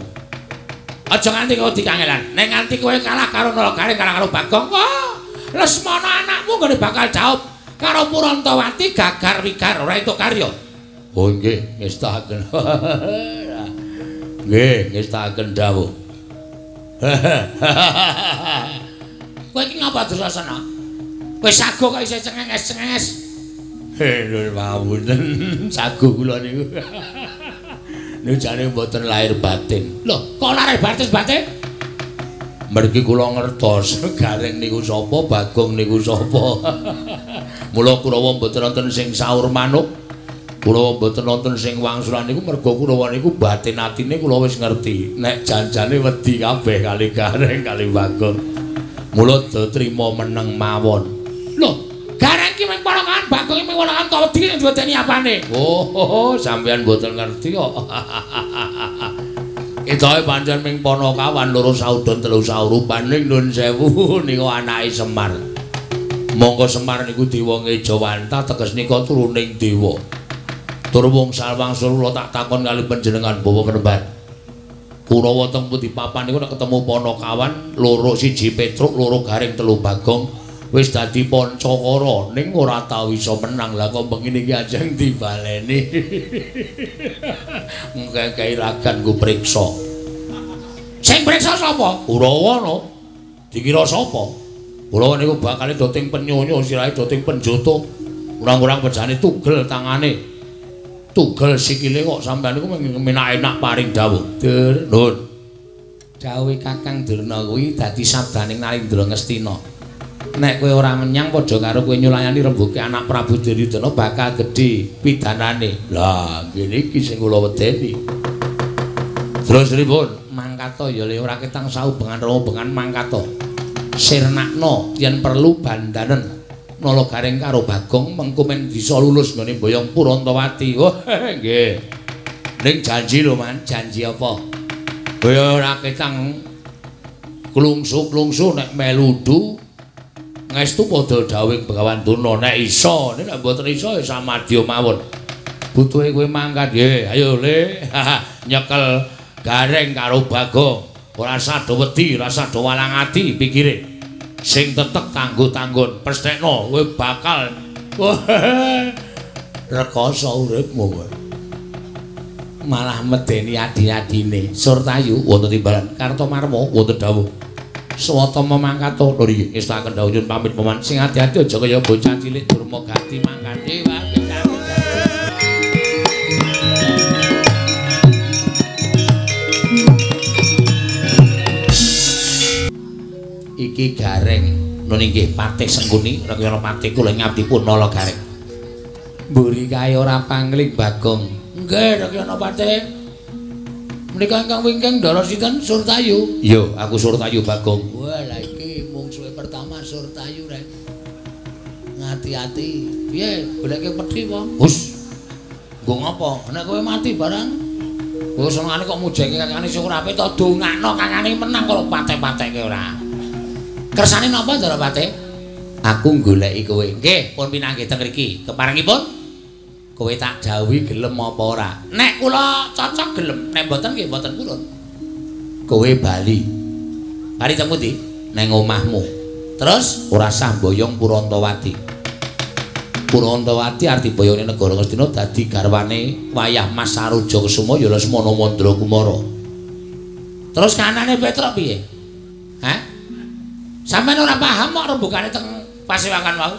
Aja nganti kowe dikangelan. Nek nganti kowe kalah karo Nalagareng kalah karo Bagong, wah, Lesmana anakmu gone bakal jawab karo Purantawati gagar wigar ora entuk karya. Oh nggih, ngestakaken. Nggih, ngestakaken dawuh. Kowe iki ngapa Dursasana? Kowe sago kok isih cengenges-cengenges. Lho mawon. Sago kula niku. Niku jane mboten lahir batin. Lho, kok lahir batin? Mergi kula ngertos Gareng niku sapa, Bagong niku sapa. Mula Kurawa mboten wonten sing saur manuk. Kula mboten wonten sing wangsulan niku merga Kurawa niku batin atine kula wis ngerti. Nek janjane wedi kabeh kali Gareng kali Bagong. Mula do trima meneng mawon. Lho, Gareng ki mung ponakan, Bagong ki mung ponakan kok wedi nek diwedeni apane? Oh, sampeyan mboten ngerti kok. Itoe pancen ming Panakawan loro saudon telu saurupan ning nuwun sewu niku anake Semar. Monggo Semar niku dewa Ngejawanta teges nika turuning dewa. Tur wangsul kula tak takon kali panjenengan Bapak Mremban. Kurawa teng pundi papan niku nek ketemu Panakawan loro siji Petruk, loro Gareng, telu Bagong wis dadi Pancakara ning ora tau iso menang. Lah kok begini iki ajeng dibaleni. Engke kairagan ku priksa. Sing priksa sapa? Kurawa no. Dikira sapa? Kurawa niku bakale doting penyonyo, sirahe doting penjoto. Urang-urang bejane tugel tangane. Tugel sikile kok sampean niku enak paring dawuh. Nun. Dawuhe Kakang Durna kuwi dadi sabdaning Narendra Ngastina. Nek kowe ora menyang padha karo kowe nyulayani rembuke Anak Prabu Duryudana bakal gedhe pidanane. Lah, ngene iki sing kula wedeni. Terus pripun? Mangkata ya le ora ketang saubengan robengan mangkata. Sirnakna yen perlu bandanen Nalagareng karo Bagong mengko men bisa lulus nggone Boyong Purantawati. Oh, nggih. Ning janji lho, Man. Janji apa? Kowe ora ketang klungsu-klungsu nek meludu ngestu padha dawuh Begawan Durna nek iso, nek mboten iso ya samadya mawon. Butuhe kowe mangkat nggih. Ayo Le. Nyekel Gareng karo Bagong. Ora sada wedi, ora sada walang ati pikire. Sing tetek kanggo tanggon. Pesthekno kowe bakal rekoso uripmu kowe. Malah medeni adi-adine. Surtayu wonten timbalan Kartomarma wonten dawuh. Swatama mangkato lho iki ngestaken dawuh pamit paman sing ati-ati aja kaya bocah cilik durma ganti mangkate wae. Iki gareng nun inggih Patih Sengkuni Rakyana Patih kula ngabdipun nala gareng. Mburi kae ora pangling Bagong. Nggih Rakyana Patih. Menika ingkang wingking Ndara sinten Surtayu? Iya, aku Surtayu Bagong. Wah, la iki mung suwe pertama Surtayu rek. Ngati-ati. Piye, goleke pedhi apa? Hus. Nggo ngopo? Nek kowe mati barang. Kowe senengane kok mujenge kakane sing ora apik to dongakno kakane menang karo patek-pateke ora. Kersane napa Ndara Patih? Aku goleki kowe. Nggih, pun pinanggih teng mriki. Keparengipun kowe tak jawuhi gelem apa ora? Nek kula cocok gelem, nek mboten nggih mboten purun. Kowe bali. Bali teng pundi? Neng omahmu. Terus ora sah mboyong Purantawati. Purantawati arti boyone negara Ngastina dadi garwane wayah Mas Saroja Kusuma ya Lesmana Mandrakumara. Terus kanane Petruk piye? Hah? Sampeyan ora paham kok rembugane teng Pasewakan wau.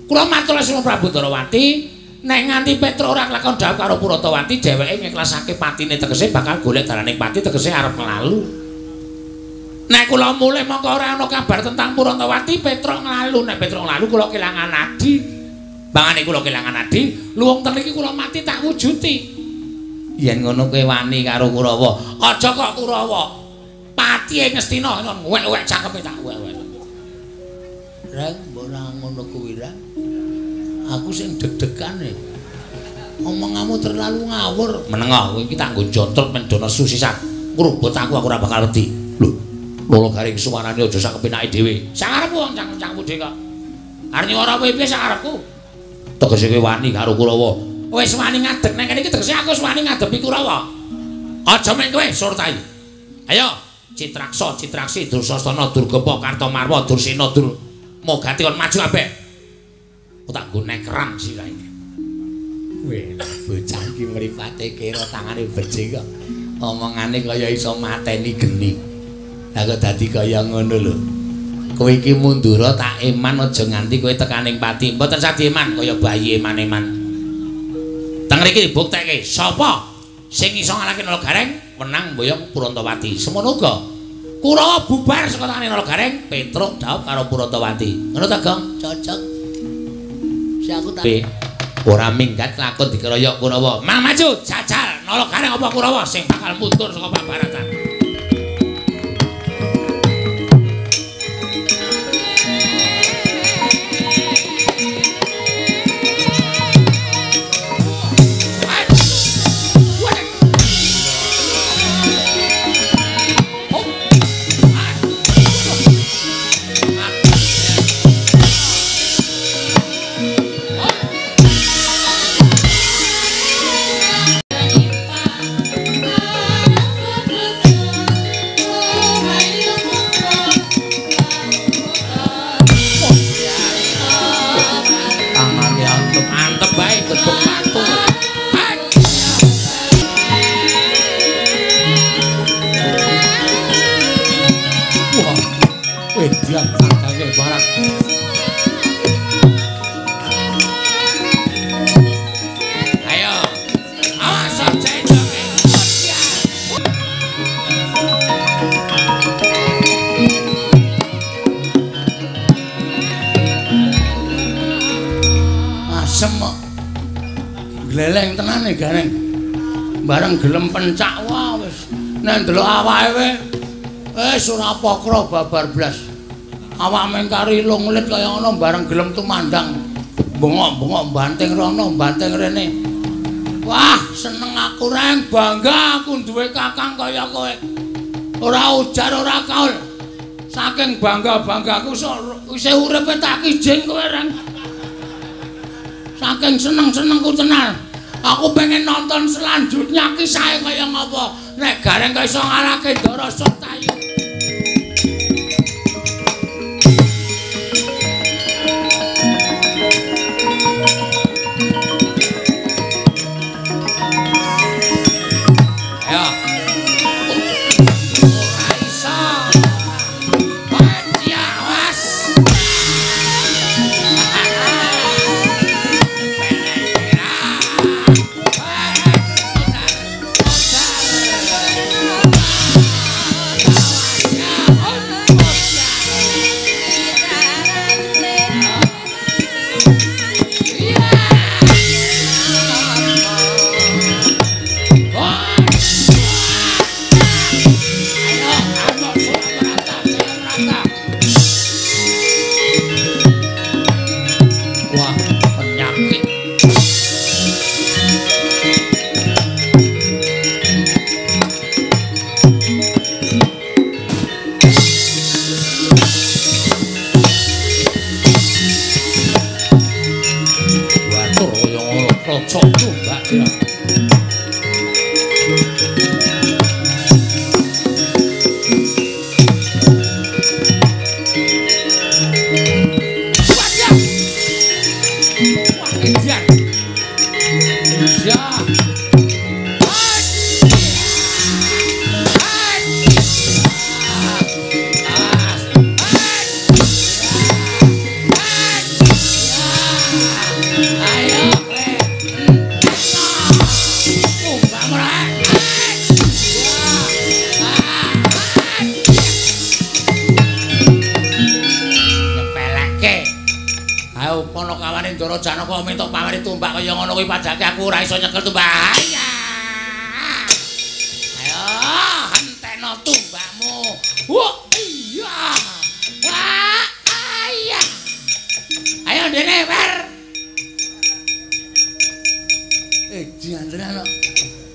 Kula matur Lesmana Prabu Darawati nek nganti Petruk ora kelakon dawuh karo Purantawati dheweke ngiklasake patine tegese bakal golek dalaning pati tegese arep nglalu. Nek kula mulih mongko ora ana kabar tentang Purantawati Petruk nglalu. Nek Petruk nglalu kula kelangan adi. Bangane kula kelangan adi, luwung ten iki kula mati tak wujuti. Yen ngono kowe wani karo Kurawa, aja kok Kurawa. Patihe Ngastina wek-wek cangkeme tak wek-wek. Reng, mbok ora ngono kuwi ra. Aku sing deg-degan e. Omonganmu terlalu ngawur. Menengo kowe iki tak nggo jontrot mendono susisan. Ngrubut aku ora bakal wedi. Lho, lolo garing suwarane aja sak kepenake dhewe. Sakarepku wong cangkem-cangkemmu dhewe kok. Arep nyuwara kowe piye sakarepku? Tegese kowe wani karo Kurawa. Wis wani ngadeg nang kene iki tegese aku wis wani ngadepi Kurawa. Aja men kowe Surtayu. Ayo Citraksa, Citraksi, Dursasana, Durgapa, Kartamarwa, Dursena, Mogati kon maju kabeh. Aku tak nggo nekeran sirahe. Weh, bocah iki mripate kira tangane beje kok. Omongane kaya iso mateni geni. Lah kok dadi kaya ngono lho. Kowe iki mundura tak eman aja nganti kowe tekaning pati. Mboten sadieman kaya bayi eman-eman. Teng mriki dibuktekke sapa sing iso ngalahke Nalagareng menang mboyong Purantawati. Semono uga Kurawa bubar saka tangane Nalagareng, Petruk dhaup karo Purantawati. Ngono ta, Gong? Cocok. Si aku tak ora minggat lakon dikeroyok Kurawa. Mang maju jajal Nalagareng apa Kurawa sing bakal mundur saka pabaratan. Gleleng tenane gareng. Bareng gelem pencak wah wis. Nek ndelok awake wis ora pokro babar blas. Awak meng kari lunglit kaya ngono bareng gelem tumandang. Bengok-bengok banting rono, banting rene. Wah, seneng aku reng, bangga aku duwe kakang kaya kowe. Ora ujar ora kaul. Saking bangga-banggaku isih uripe tak kijing kowe reng. Saking seneng-senengku tenan. Aku pengen nonton selanjutnya kisahnya kaya ngapa. Nek Gareng kaya iso ngalahke Ndara Surtayu. Ayo. Ora iso. ojo tumbak ya. Janaka minta pamrih tumbak kaya ngono kuwi padake aku ora iso nyekel tumbak. Ayo, henteno tumbakmu. Wah, iya. Iya. Ayo dene, Wer. Diandran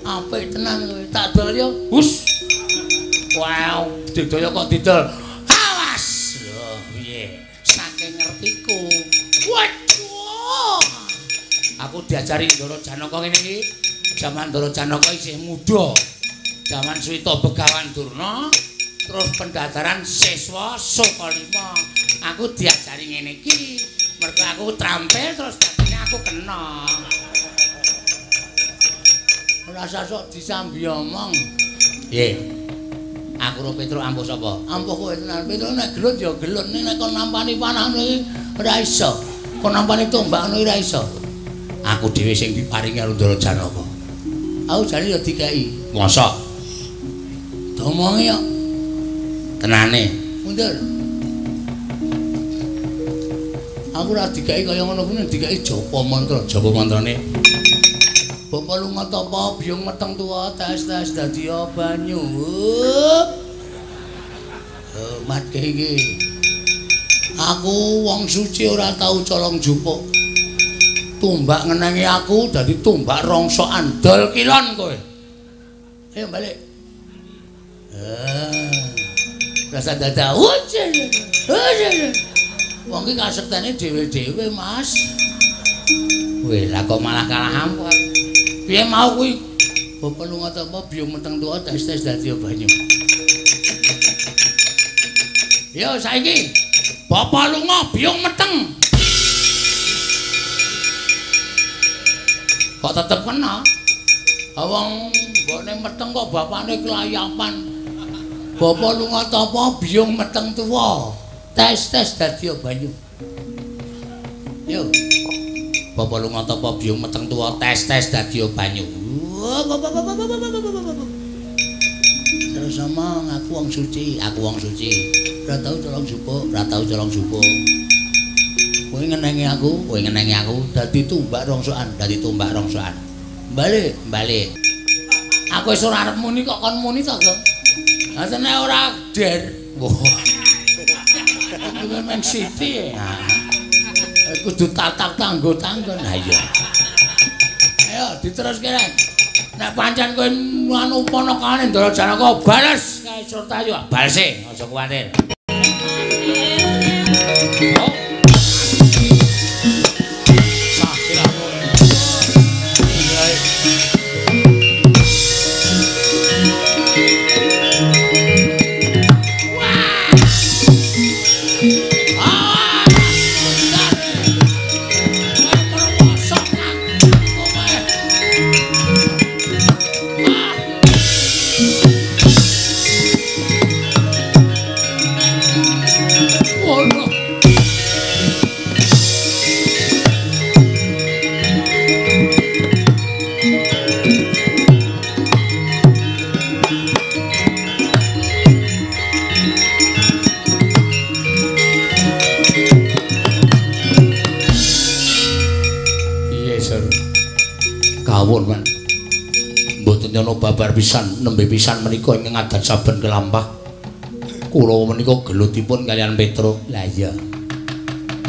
apik tenan kowe. Tak dol yo. Hus. Wow, didol kok didol. Awas. Lho, piye? Saking ngertiku. Waduh. Aku diajari Ndara Janaka ngene iki. Jaman Ndara Janaka isih muda. Jaman Suwita Begawan Durna, terus pendadaran siswa Sokalima. Aku diajari ngene iki. Mergo aku trampil terus dadine aku kena. Ora sok disambi omong. Piye? Aku ro Petruk ampuh sapa? Ampuh kowe tenan. Petruk nek gelut ya gelut, nek kon nampani panah iki ora iso. Kon nampani tombak ngono ora iso. Aku dhewe sing diparingi karo Ndara Janaka. Aku jane ya dikeki. Mosok. Domongi yo. Tenane. Mundur. Aku ora dikeki kaya ngono kuwi dikeki japa mantra. Japa mantrane. Bapak lunga tapa biyung meteng tuwa tes-tes dadi banyu. Matke iki. Aku wong suci ora tau colong jupuk. Tumbak ngenengi aku dadi tumbak rongsokan dol kilon kowe. Ayo balik. Rasa dadak. Wong iki kasektene dhewe-dhewe, Mas. Weh, lah kok malah kalah ampun. Piye mau kuwi? Bapak lunga tapa biyung meteng tuwa tes-tes dadi banyu. Yo saiki. Bapak lunga biyung meteng. Kok tetep kena? Wong mbokne meteng kok bapakne kelayapan. Bapak lunga tapa biyung meteng tuwa. Tes-tes dadi banyu. Yo. Bapak lunga tapa biyung meteng tuwa tes-tes dadi banyu. Terus omong aku wong suci, aku wong suci. Ora tau colong jupuk, ora tau colong jupuk. Kowe ngenengi aku dadi tumbak rongsokan, Balik, balik. Aku wis ora arep muni kok kon muni to, Gong. Asane ora der. Wah. Kuwi men siti. Kudu tatak tanggo-tanggon. Ha iya. Ayo diteruske rek. Nek pancen kowe anu panakane Ndara Janaka bales kae Surtayu, balese aja kuwatir. Kawon man. Mboten nyono babar pisan nembe pisan menika ing ngadat saben kelampah. Kula menika gelutipun kalian Petruk. Lah iya.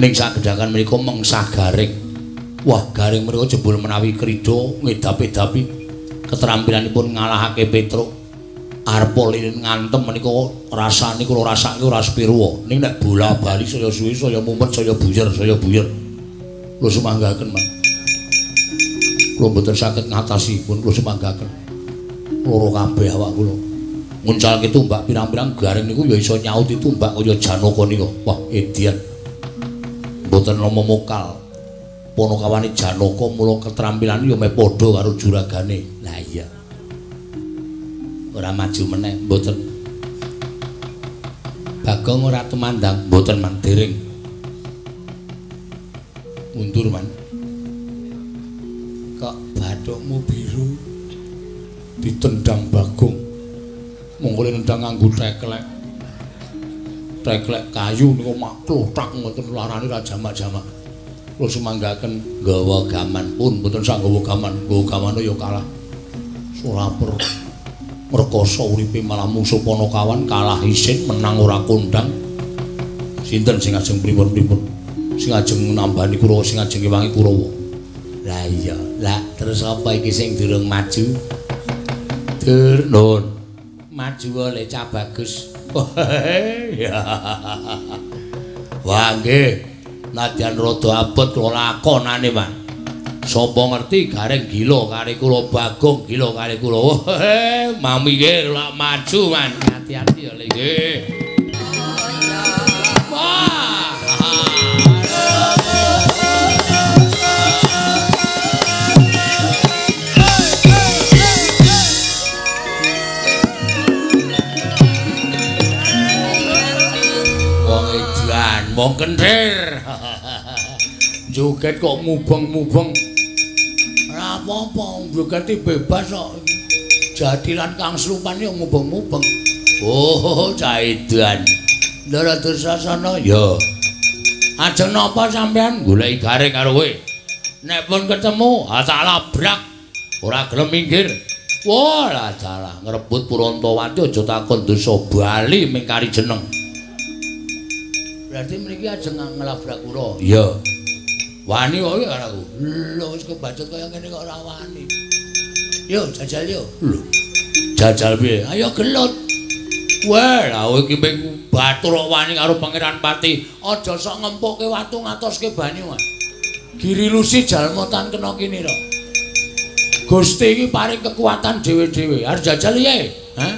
Ning sagedhakan menika mengsah garing. Wah, garing menika jebul menawi krida ngedapi-dapi keterampilanipun ngalahake Petruk. Arep lilin ngantem menika rasane kula rasake ora sepiro. Ning nek bola-bali saya suwi, saya mumet, saya buyer. Lho sumanggaken, Mas. kula mboten saged ngatasipun kula semanggaken. Loro kabeh awak kula. Nguncalke tumbak pirang-pirang garing niku ya iso nyauti tumbak kaya Janaka nika. Wah, edian. Mboten nama mokal. Ponokawane Janaka mula ketrampilan ya meh padha karo juragane. Lah iya. Ora maju meneh, mboten. Bagong ora temandang, mboten man dereng. Mundur man. Kok bathukmu biru ditendang Bagong. Monggo nendang nganggo teklek. Teklek kayu niku makluh tak ngoten larane ra jamak-jamak. Kula sumanggaken nggawa gaman pun mboten sak nggawa gaman, nggawa gamane ya kalah. Suraper ngrekoso uripe malah musuh Ponokawan kalah isin menang ora kondang. Sinten sing ajeng pripun-pripun? Sing ajeng nambani Kurawa, sing ajeng ngewangi Kurawa. Lah iya, lah terus apa iki sing durung maju? Dur nun. Maju oleh Cah Bagus. Wah nggih, nadyan rada abot kula lakonane, Mas. Sapa ngerti gareng gila kali kula Bagong gila kali kula. Mami nggih lak maju, Man. Hati-hati ya nggih. Wah. Wong kentir. Joget kok mubeng-mubeng. Ora apa-apa, jogeti bebas kok. Jadilan Kang Slupan yo mubeng-mubeng. Oh, cah edan. Ndara Dursasana ya. Ajeng napa sampean goleki garing karo kowe? Nek pun ketemu, tak labrak. Ora gelem minggir. Wah, lah dalah ngrebut Purantawati aja takon dosa bali ming kari jeneng. Berarti mriki ajeng ngelabrak kula. Iya. Wani kok karo aku. Lho wis kebacut kaya ngene kok ora wani. Yo jajal yo. Lho. Jajal piye? Ayo gelut. Wah, lha kowe iki ping batur kok wani karo Pangeran Pati. Aja sok ngempukke watu ngatoske banyu. Giri lusi jalmotan kena kini ro. Gusti iki paring kekuatan dhewe-dhewe. Arep jajal piye? Hah?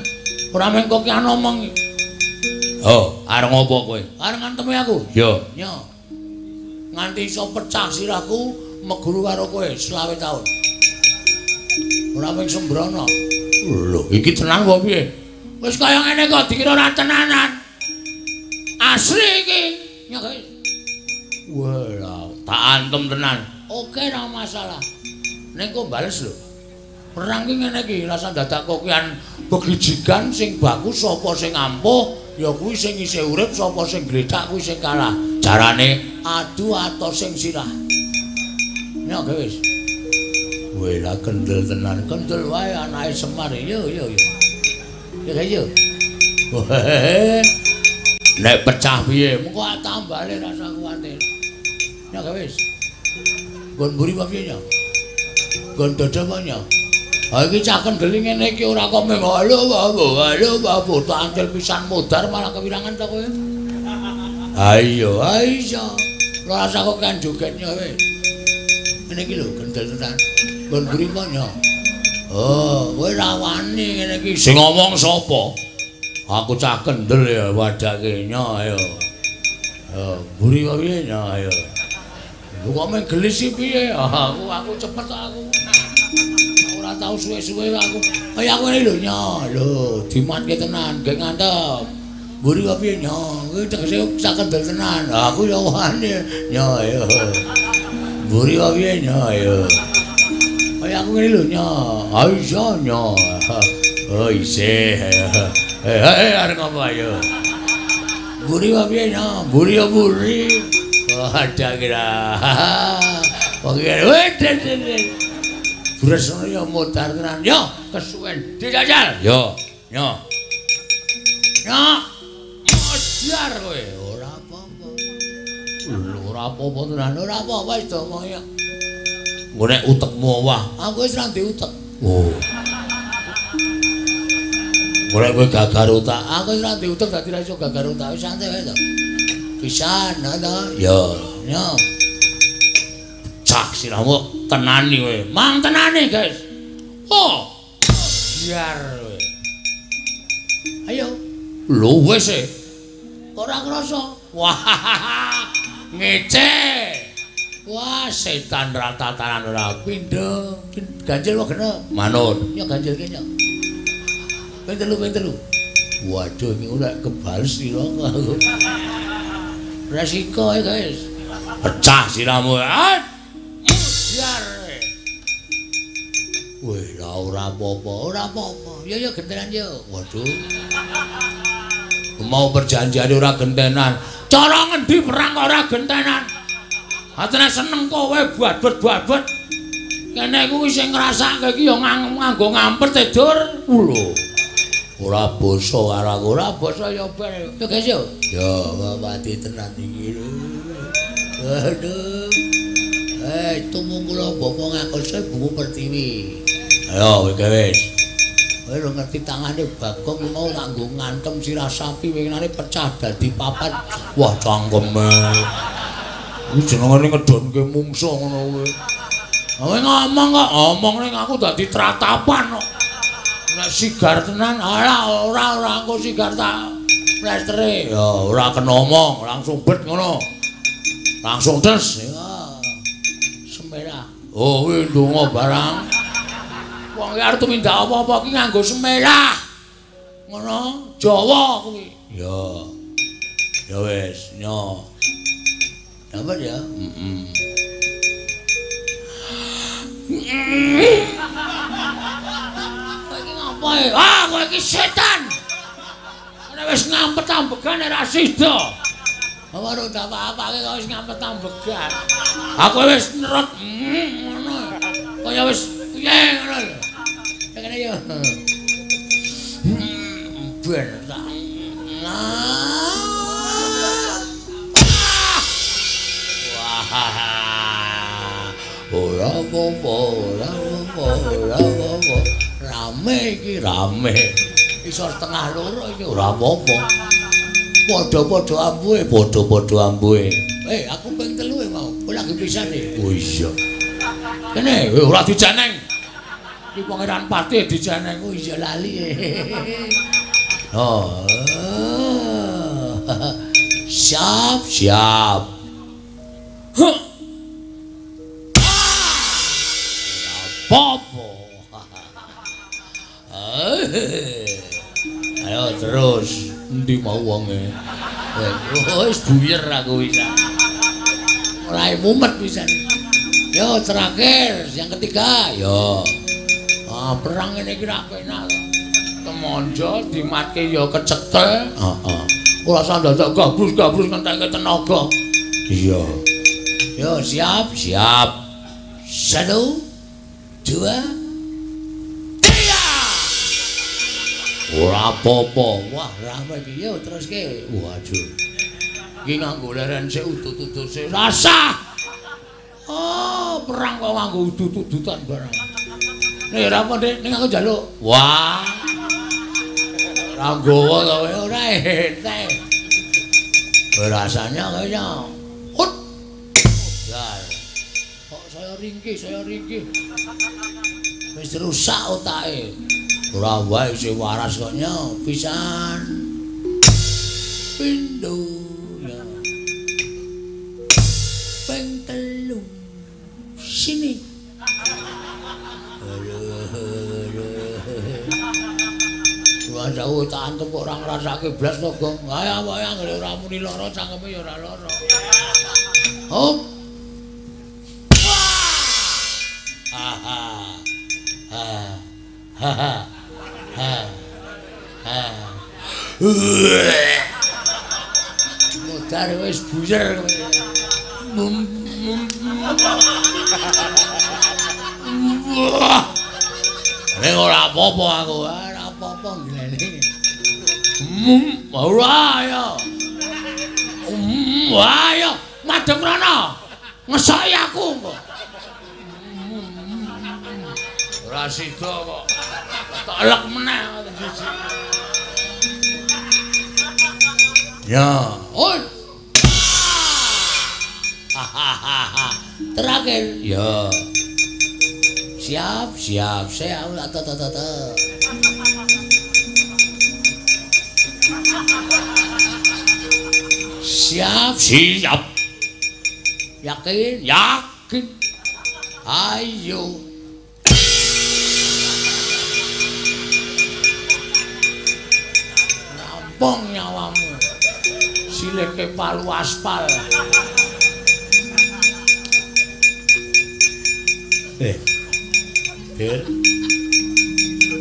Ora mengko ki ana omong. Oh, areng apa kowe? Areng ngantemi aku. Yo. Yo. Nganti iso pecah sirahku meguru karo kowe 20 taun. Ora mung sembrono. Lho, iki tenan apa piye? Wis kaya ngene kok dikira ora tenanan. Asli iki. Ya guys. Wah, tak antem tenan. Oke, ora masalah. Ning kok bales lho. Perang ki ngene iki, rasa dadak kokian begijigan sing bagus sapa sing ampuh. Ya kuwi sing isih urip sapa sing gledak kuwi sing kalah. Jarane adu atos sing sirah. Ya wis. Wela kendel tenan, kendel wae anake Semar. Yo. Ya yo. Nek pecah piye? Mengko tambale rasa kuwatir. Ya wis. Gon mburi apa piye ya? Gon dodo apa ya? Ha iki cah kendeli ngene iki ora kok meng halo babu tak angel pisan modar malah kewirangan to kowe. Ayo. Rasa kok kan jogetnya wis. Ngene iki lho kendel tenan. Gon mburi apa ya? Oh, kowe ra wani ngene iki. Sing ngomong sapa? Aku cah kendel ya wadake nyo ayo. Mburi apa piye nyo ayo. Lu kok meng gelis iki piye? Aku cepet aku. Ora tau suwe-suwe aku. Kaya aku ngene lho nyo, lho dimatke tenan, gek ngantem. Mburi kok piye nyo? Kuwi tegese sak kendel tenan. Aku ya wani nyo ayo. Mburi kok piye nyo ayo. Kaya aku ngene lho nyo. Ayo nyo. Oh isih. Areng apa ayo. Mburi kok piye nyo? Mburi ya mburi. Oh ada kira. Oke, wes. Bresno ya modar tenan. Yo, kesuwen dijajal. Yo. Modar kowe. Ora apa-apa. Lho, ora apa-apa tenan. Ora apa-apa wis to omong ya. Nggo nek utekmu wah, aku wis ra ndek utek. Oh. Ora kowe gagar utak. Aku wis ra ndek utek dadi ra iso gagar utak. Wis santai wae to. Pisan to. Yo. Cak sirahmu. tenani kowe. Mang tenani, guys. Oh. Biar kowe. Ayo. Lho wis e. Ora krasa. Wah. Ngece. Wah, setan ratatanan ora Pindho. Ganjil wae genep. manut. Ya ganjil kene. Ping telu. Waduh, iki ora kebales sira aku. Resiko ya, guys. Pecah siramu. Biar. Weh, ora apa-apa. Ya gentenan ya. Waduh. Mau perjanjian ora gentenan. Cara ngendi perang kok ora gentenan? Atene seneng kowe buat-buat. Kene kuwi sing ngrasake iki ya nganggo ngampet tidur. Lho. Ora basa karo aku, ora basa ya ben. Ya guys yo. Ya mati tenan iki. Aduh. Tumung kula bapa ngakon saya buku pertiwi. Ayo kowe wis. Kowe lho ngerti tangane Bagong mau nganggo ngantem sirah sapi winginane pecah dadi papat. Wah cangkeme. Iki jenengane ngedonke mungsuh ngono kowe. Kowe ngomong kok omong ning aku dadi tratapan kok. Nek sigar tenan ora engko sigar tak plestere. Ya ora kena omong, langsung bet ngono. Langsung des. Ya. Semerah. Oh kuwi ndonga barang. Wong iki arep tumindak apa-apa ki nganggo semerah. Ngono, Jawa kuwi. Ya. Ya wis, nyo. Dapat ya? Kowe iki ngapa e? Kowe iki setan. Nek wis ngampet ambegan ora sida. Ora apa-apa kowe wis ngampet ambegan. Aku wis nerot ngono. Kaya wis piye ngono lho. Kene yo. Ben tak. Ora apa-apa. Rame iki rame. Iso setengah loro iki ora apa-apa. Padha-padha ambuhe. Aku ping 3 mau. Kowe lagi pisan iki. Oh iya. Kene ora dijaneng. Iki Pangeran Pati dijaneng. Oh iya lali. Siap. Popo. Ayo terus. Endi mau wonge? Wis buyer aku bisa. Mulai mumet pisan. Yo terakhir, yang ketiga. Yo. Perang ini kira penak. Temonjo dimatke ya kecekel. Heeh. Ora usah dadak gabrus ngenteke tenaga. Iya. Yo siap. 1 2 3. Ora apa-apa. Wah, rame iki yo teruske. Waduh. Iki nganggo leren sik udut-udut sik. Rasah. Perang kok nganggo udut-udutan barang. Nek ora apa Dik, ning aku njaluk. Wah. Ora gowo to ora ente. Rasanya kayaknya. Hut. Ya. Kok saya ringkih. Wis rusak otake. Ora wae sing waras koknya pisan. Pindho ya. Ping 3. Sini. Wah, jauh tak antuk kok ora ngrasake blas to, Gong. Ayo anggere ora muni lara cangkeme ya ora lara. Hop. Modar wis buyer. Nek ora apa-apa aku, ora apa-apa ngene. Ora ya. Wah ya, madhep rono. Ngesoki aku kok. Ora sida kok. Tak elek meneh siji. Ya, oi. Terakhir. Ya. Siap. Saya Siap. Yakin. Ayo. Nampung nyawamu. Sileke palu aspal. Bir.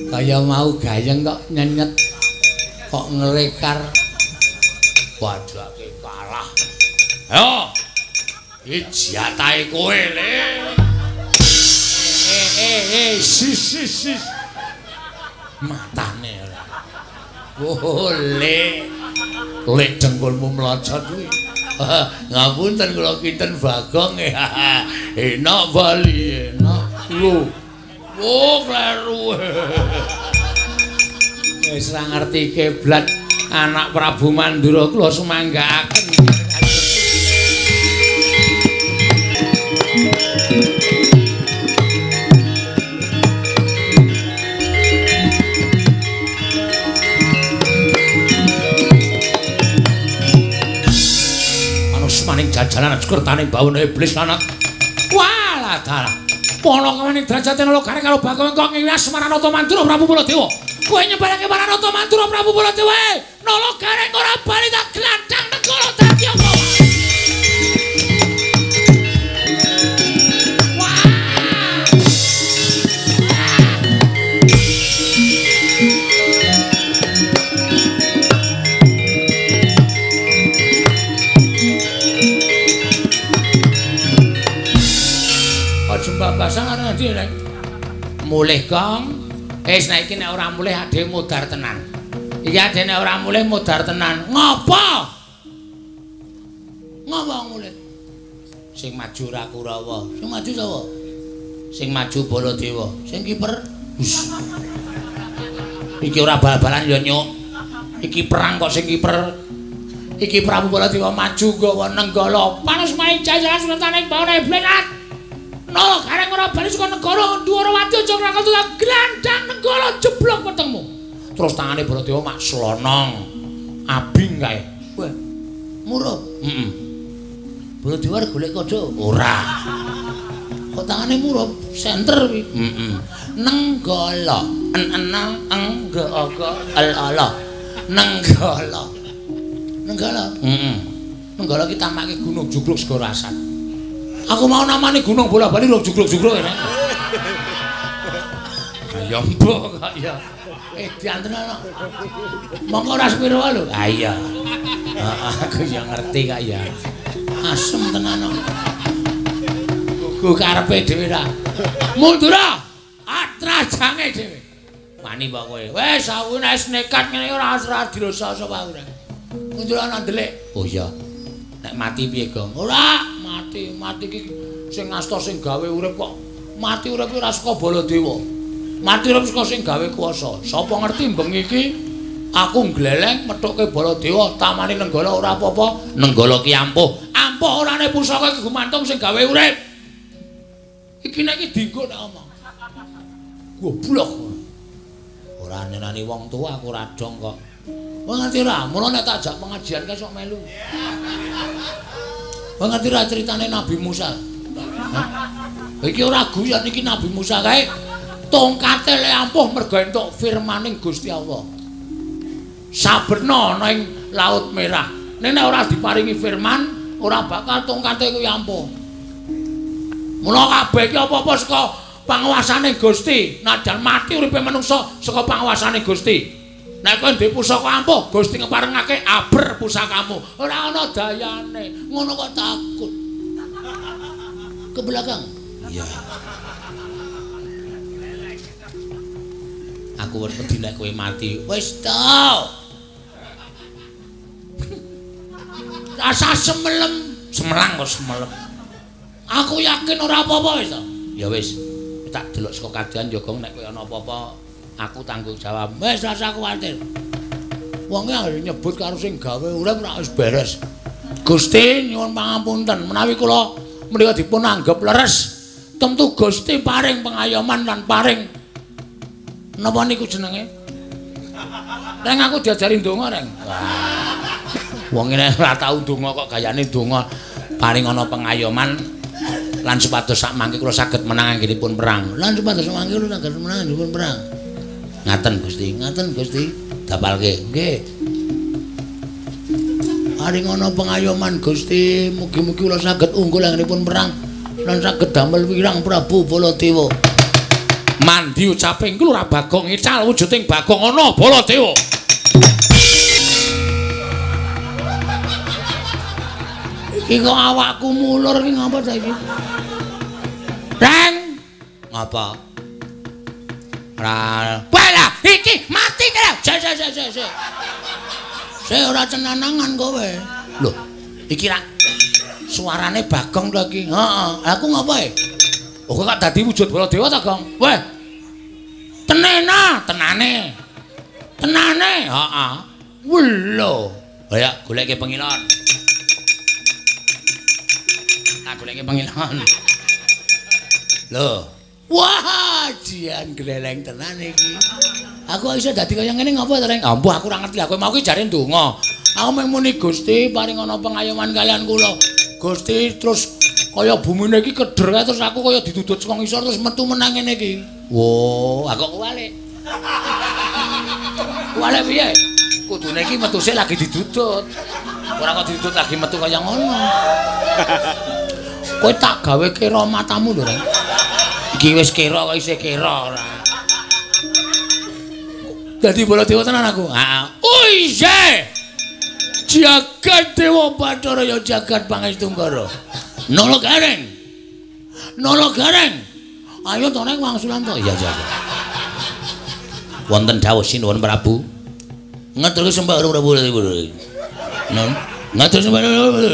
Kaya mau gayeng kok nyenyet. Kok ngelekar. Wajake kalah. Ayo. Iki jatahe kowe, Le. Sis. Matane. Le dengkulmu mlocot kuwi. Ngapunten kula kinten Bagong. Enak Bali, enak. Lho. Oh, kleru. Wis ra ngerti kiblat anak Prabu Mandura kula sumanggaaken. Maning jajalan skurtaning bawana iblis lanang. Walah dalah. Pola kawaning derajate nalogare karo Bagong kok ngiwas Maranata Mandura Prabu Baladewa. Kowe nyebarake Maranata Mandura Prabu Baladewa. Nalogare ora bali tak glandang negara dadi apa? Babasan arep ndi rek? Mulih Kong. Nek iki nek ora mulih ade modar tenan. Iki ade nek ora mulih modar tenan. Ngopo? Ngopo mulih? Sing maju ora Kurawa. Sing maju sapa? Sing maju Baladewa. Sing kiper. Iki ora bal-balan ya nyuk. Iki perang kok sing kiper. Iki Prabu Baladewa maju gawa nenggala. Panas main jajalan sultaning bawana iblis. No, kareng ora bali saka negara Dwarawati aja ngrakon glandang negara jeblok wetengmu. Terus tangane Baladewa mak slonong. Abing kae. Wah. Murup. Heeh. Baladewa golek kaca ora. Kok tangane murup, senter kuwi. Heeh. Nenggala. Enal engga ala. Nenggala. Heeh. Nenggala ki tamake gunung jugluk segara asat. Aku mau namane gunung bola-bali lho jugluk-jugluk rek. Ya mbok kok ya. Diantena. Mongko ora sepiro lho. Ha iya. Aku ya ngerti kak ya. Asem tenan. Ku karepe dhewe ra. Mundura. Atrajange dhewe. Wani apa kowe? Wes sawune wis nekat ngene ora dilosa sapa ora. Mundura ana ndelik. Oh iya. Nek mati piye, Gong? Ora mati iki sing ngasta sing gawe urip kok mati urip ora saka Baladewa. Mati urip saka sing gawe kuwasa. Sapa ngerti bengi iki aku gleleng methuke Baladewa tamani nenggala ora apa-apa. Nenggala ki ampuh. Ampuh orane pusaka iki gumantung sing gawe urip. Iki nek iki dienggo nek omong. Goblok. Ora nenani wong tuwa aku radong kok. Wong ngerti ra, mula nek tak ajak pengajian kae sok melu. Wong ngerti ra critane Nabi Musa? Iki ora guyon iki Nabi Musa kae tongkate le ampuh mergo entuk firmaning Gusti Allah. Saberna ana ing Laut Merah. Nek ora diparingi firman, ora bakal tongkate kuwi ampuh. Mula kabeh iki apa-apa saka panguwasane Gusti. Najan mati uripe manungsa saka panguwasane Gusti. Nek kowe ndek pusaka ampuh, Gusti ngeparengake aber pusakamu. Ora ana dayane. Ngono kok takut. Ke belakang. Iya. Aku wedi nek kowe mati. Wis to. Rasa semelang kok semelem. Aku yakin ora apa-apa wis to. Ya wis. Tak delok saka kadean ya Gong nek kowe ana apa-apa aku tanggung jawab. Wis rasa kuwatir. Wonge anggere nyebut karo sing gawe urip ora wis beres. Gusti nyuwun pangapunten menawi kula menika dipun anggap leres Tentu Gusti paring pengayoman lan paring napa niku jenenge? Reng aku diajari ndonga, Reng. Wong ngene ora tau ndonga kok gayane ndonga paring ana pengayoman lan supados sak mangke kula saged menang anggenipun perang. Lan supados sak mangke kula saged menang anggenipun perang. Ngaten Gusti, dapalke. Nggih. Paring ana pengayoman Gusti, mugi-mugi kula saged unggul anggenipun perang lan saged damel wirang Prabu Baladewa. Mandi ucape Lurah Bagong ical wujuding Bagong ana Baladewa. Iki kok awakku mulur iki ngapa saiki? Reng. Ngapa? Wala, iki mati ta. Sik ora cenanangan kowe. Lho, iki ra suarane Bagong to iki. Heeh, aku ngapae? Oh kok dadi wujud Baladewa ta, Gong? Weh. Tenane. Heeh. Lho. Ayo goleke pengilon. Goleke pangilon. Lho. Wah, jian gleleng tenan iki. Aku iso dadi kaya ngene ngapa to, Reng? Ampuh aku ora ngerti. Aku mau ki jare ndonga. Aku mung muni Gusti paring ana pengayoman kalian kula. Gusti terus kaya bumine iki keder kae terus aku kaya ditudut saka ngisor terus metu menang ngene iki. Wo, aku kuwalik. Kuwalik piye? Kudune iki metuse lagi didudut. Ora kok didudut lagi metu kaya ngono. Kowe tak gawe kira matamu lho, Reng. Iki wis kira kok isih kira ora. Dadi Baladewa tenan aku. Heeh. Oise. Jagat Dewa Bathara ya jagat Pangestu-Nggara. Nala Gareng. Ayo to Reng wangsulan to. Iya. Wonten dawuh sinuwun Prabu. Ngaturke sembah Prabu. Non. Ngatur sembah Prabu.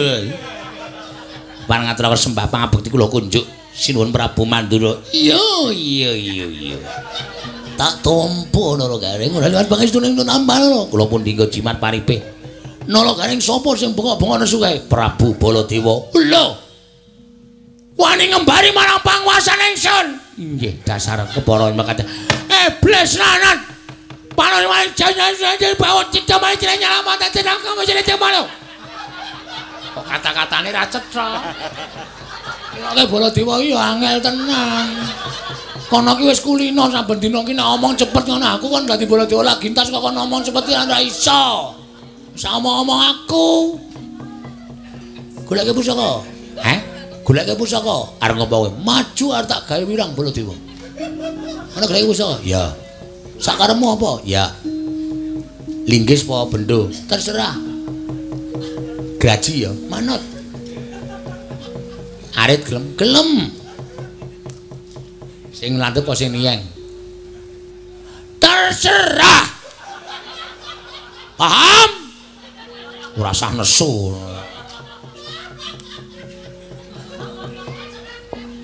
Pan ngaturaken sembah pangabekti kula kunjuk sinuwun Prabu Mandura. Iya. Tak tampa Nala Gareng ora liwat pangestune Nun Ambal. Kula pun dinggo jimat paripe. Nala Gareng sapa sing bengok-bengok nesu kae? Prabu Baladewa. Lho. Wani ngembari marang panguwasane ingsun. Nggih, dasar kepara makate. Iblis lanat. Panjenengan janji bawa cipta mari nyelamat tenang kamu jeneng malu. Kok kata-katane ra cetha. Nek Baladewa iki angel tenan. Kono ki wis kulino saben dina ki nek omong cepet ngono aku kan dadi Baladewa lagi entas kok kono omong cepet ora iso. Wis omong aku. Goleke pusaka. Goleke pusaka. Arep ngopo kowe? Maju arep tak gawe wirang Baladewa. Ana goleke pusaka? Ya. Sakarepmu apa? Ya. Linggis apa bendo? Terserah. Graji ya, manut. Arit gelem. Sing landhep apa sing niyeng? Terserah. Paham? Ora usah nesu.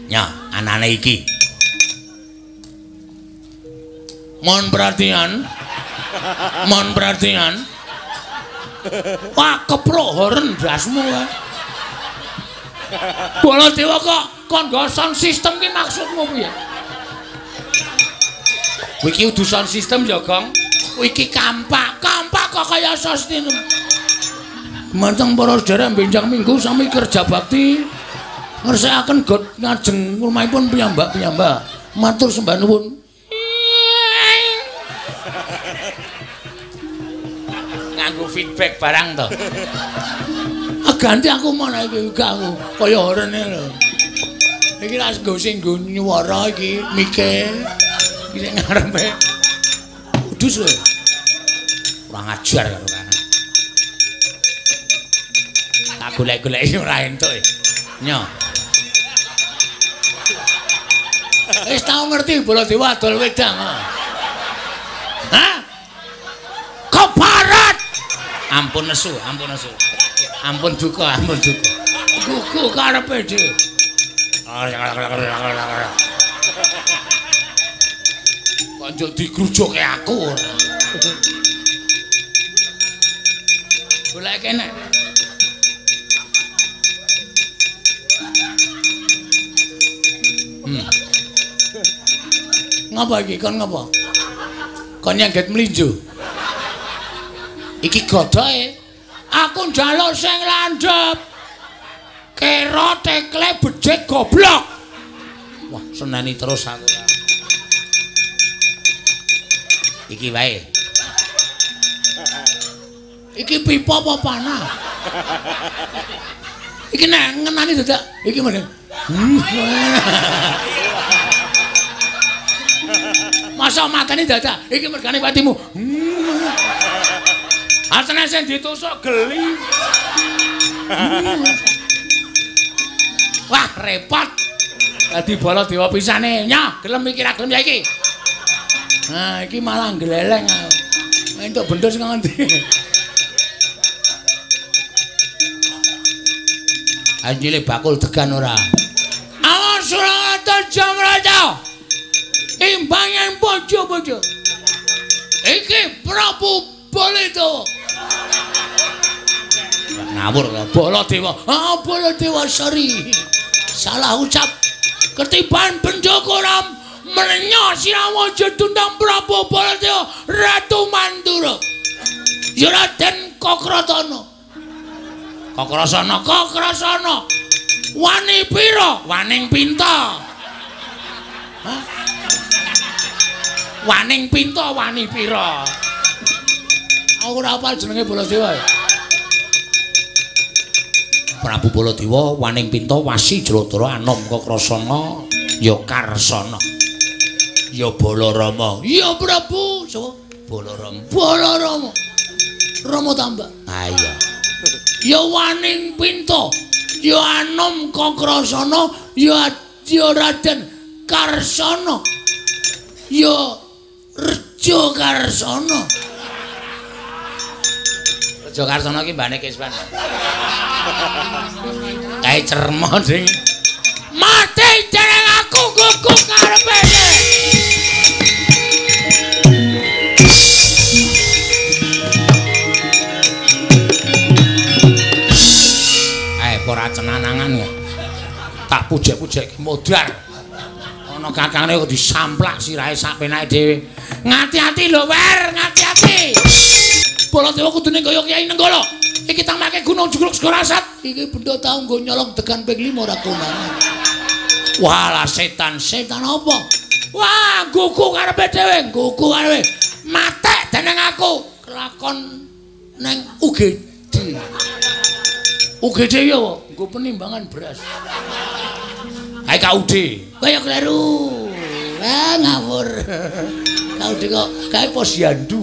Nya, anane iki. Mohon perhatian. Wah, keprohoren dasmu kowe. Baladewa kok kon nggo sound system ki maksudmu piye? Kowe iki udu sound system ya, Gong. Kowe iki kampak kok kaya sostin. Manteng para sedherek benjang minggu sami kerja bakti ngersakaken god ngajeng rumahipun piyambak-piyambak. Matur sembah nuwun. Nganggo feedback barang to. Ganti aku mana iki gak aku kaya orene lho. Iki ra nggo sing nggo nyuwara iki mikir. Iki sing ngarepe. Udus lho. Kurang ajar karo kan. Tak golek-goleki ora entuk. Nyo. Wis tau ngerti Baladewa adol wedang. Hah? Keparat. Ampun nesu. Ampun duka. Gugu karepe dhewe. Kok njuk digrujuke aku. Golek kene. Ngapa iki? Kon ngapa? Kon nyengget mlinjo. Iki godoke. Aku njaluk sing landhep. Kira tekle becik goblok. Wah, seneni terus aku. Iki wae. Iki pipa apa panah? Iki nek ngenani dadak iki mending. Masa matane dadak iki mergane patimu. Asane sing ditusuk geli. Wah, repot. Dadi bala dewa pisane. Nyah, gelem iki ra gelem ya iki. Nah, iki malah gleleng aku. Entuk bendhos ngendi. Anjile bakul degan ora. Awas Surakarta Jamrata. Imbangan bojo-bojo. Iki Prabu Baladewa. Ngawur Baladewa. Ah, Baladewa Sari. Salah ucap. Ketiban Penjokoram menyang Sirawaja tundang Prabu Baladewa Ratu Mandura. Raden Kokrasana. Kokrasana. Wani pira? Waning pinta. Hah? Waning pinta wani pira? Aku ora hafal jenenge Baladewa. Prabu Baladewa waning pinta wasi Jladara anom Kokrasana ya Karsana. Ya Balarama. Ya Prabu sapa? Balarama. Rama tambah. Ah iya. Ya waning pinta, ya anom Kokrasana, ya Raden Karsana, ya Reja Karsana. Reja Karsana ki mbane Kiswan. Kae cermo ding. Mati jeneng aku guguk karepe. Ora cenanangan ya. Tak pujek-pujek modar. Ana kakangne kok disamplak sirahe sak penake dhewe. Ngati-ati lho, Wer, ngati-ati. Baladewa kudune kaya Kyai Nenggala. Iki tamake Gunung Jugruk Segarasat. Iki benda tau nggo nyolong degan ping 5 ora konangan. Walah setan apa? Wah, gugu karepe dhewe, gugu karepe. Matek dening aku. Kelakon neng UGD. UGD ya, nggo penimbangan beras. Kae KUD. Kaya kleru. Ah, ngawur. KUD kok kae posyandu.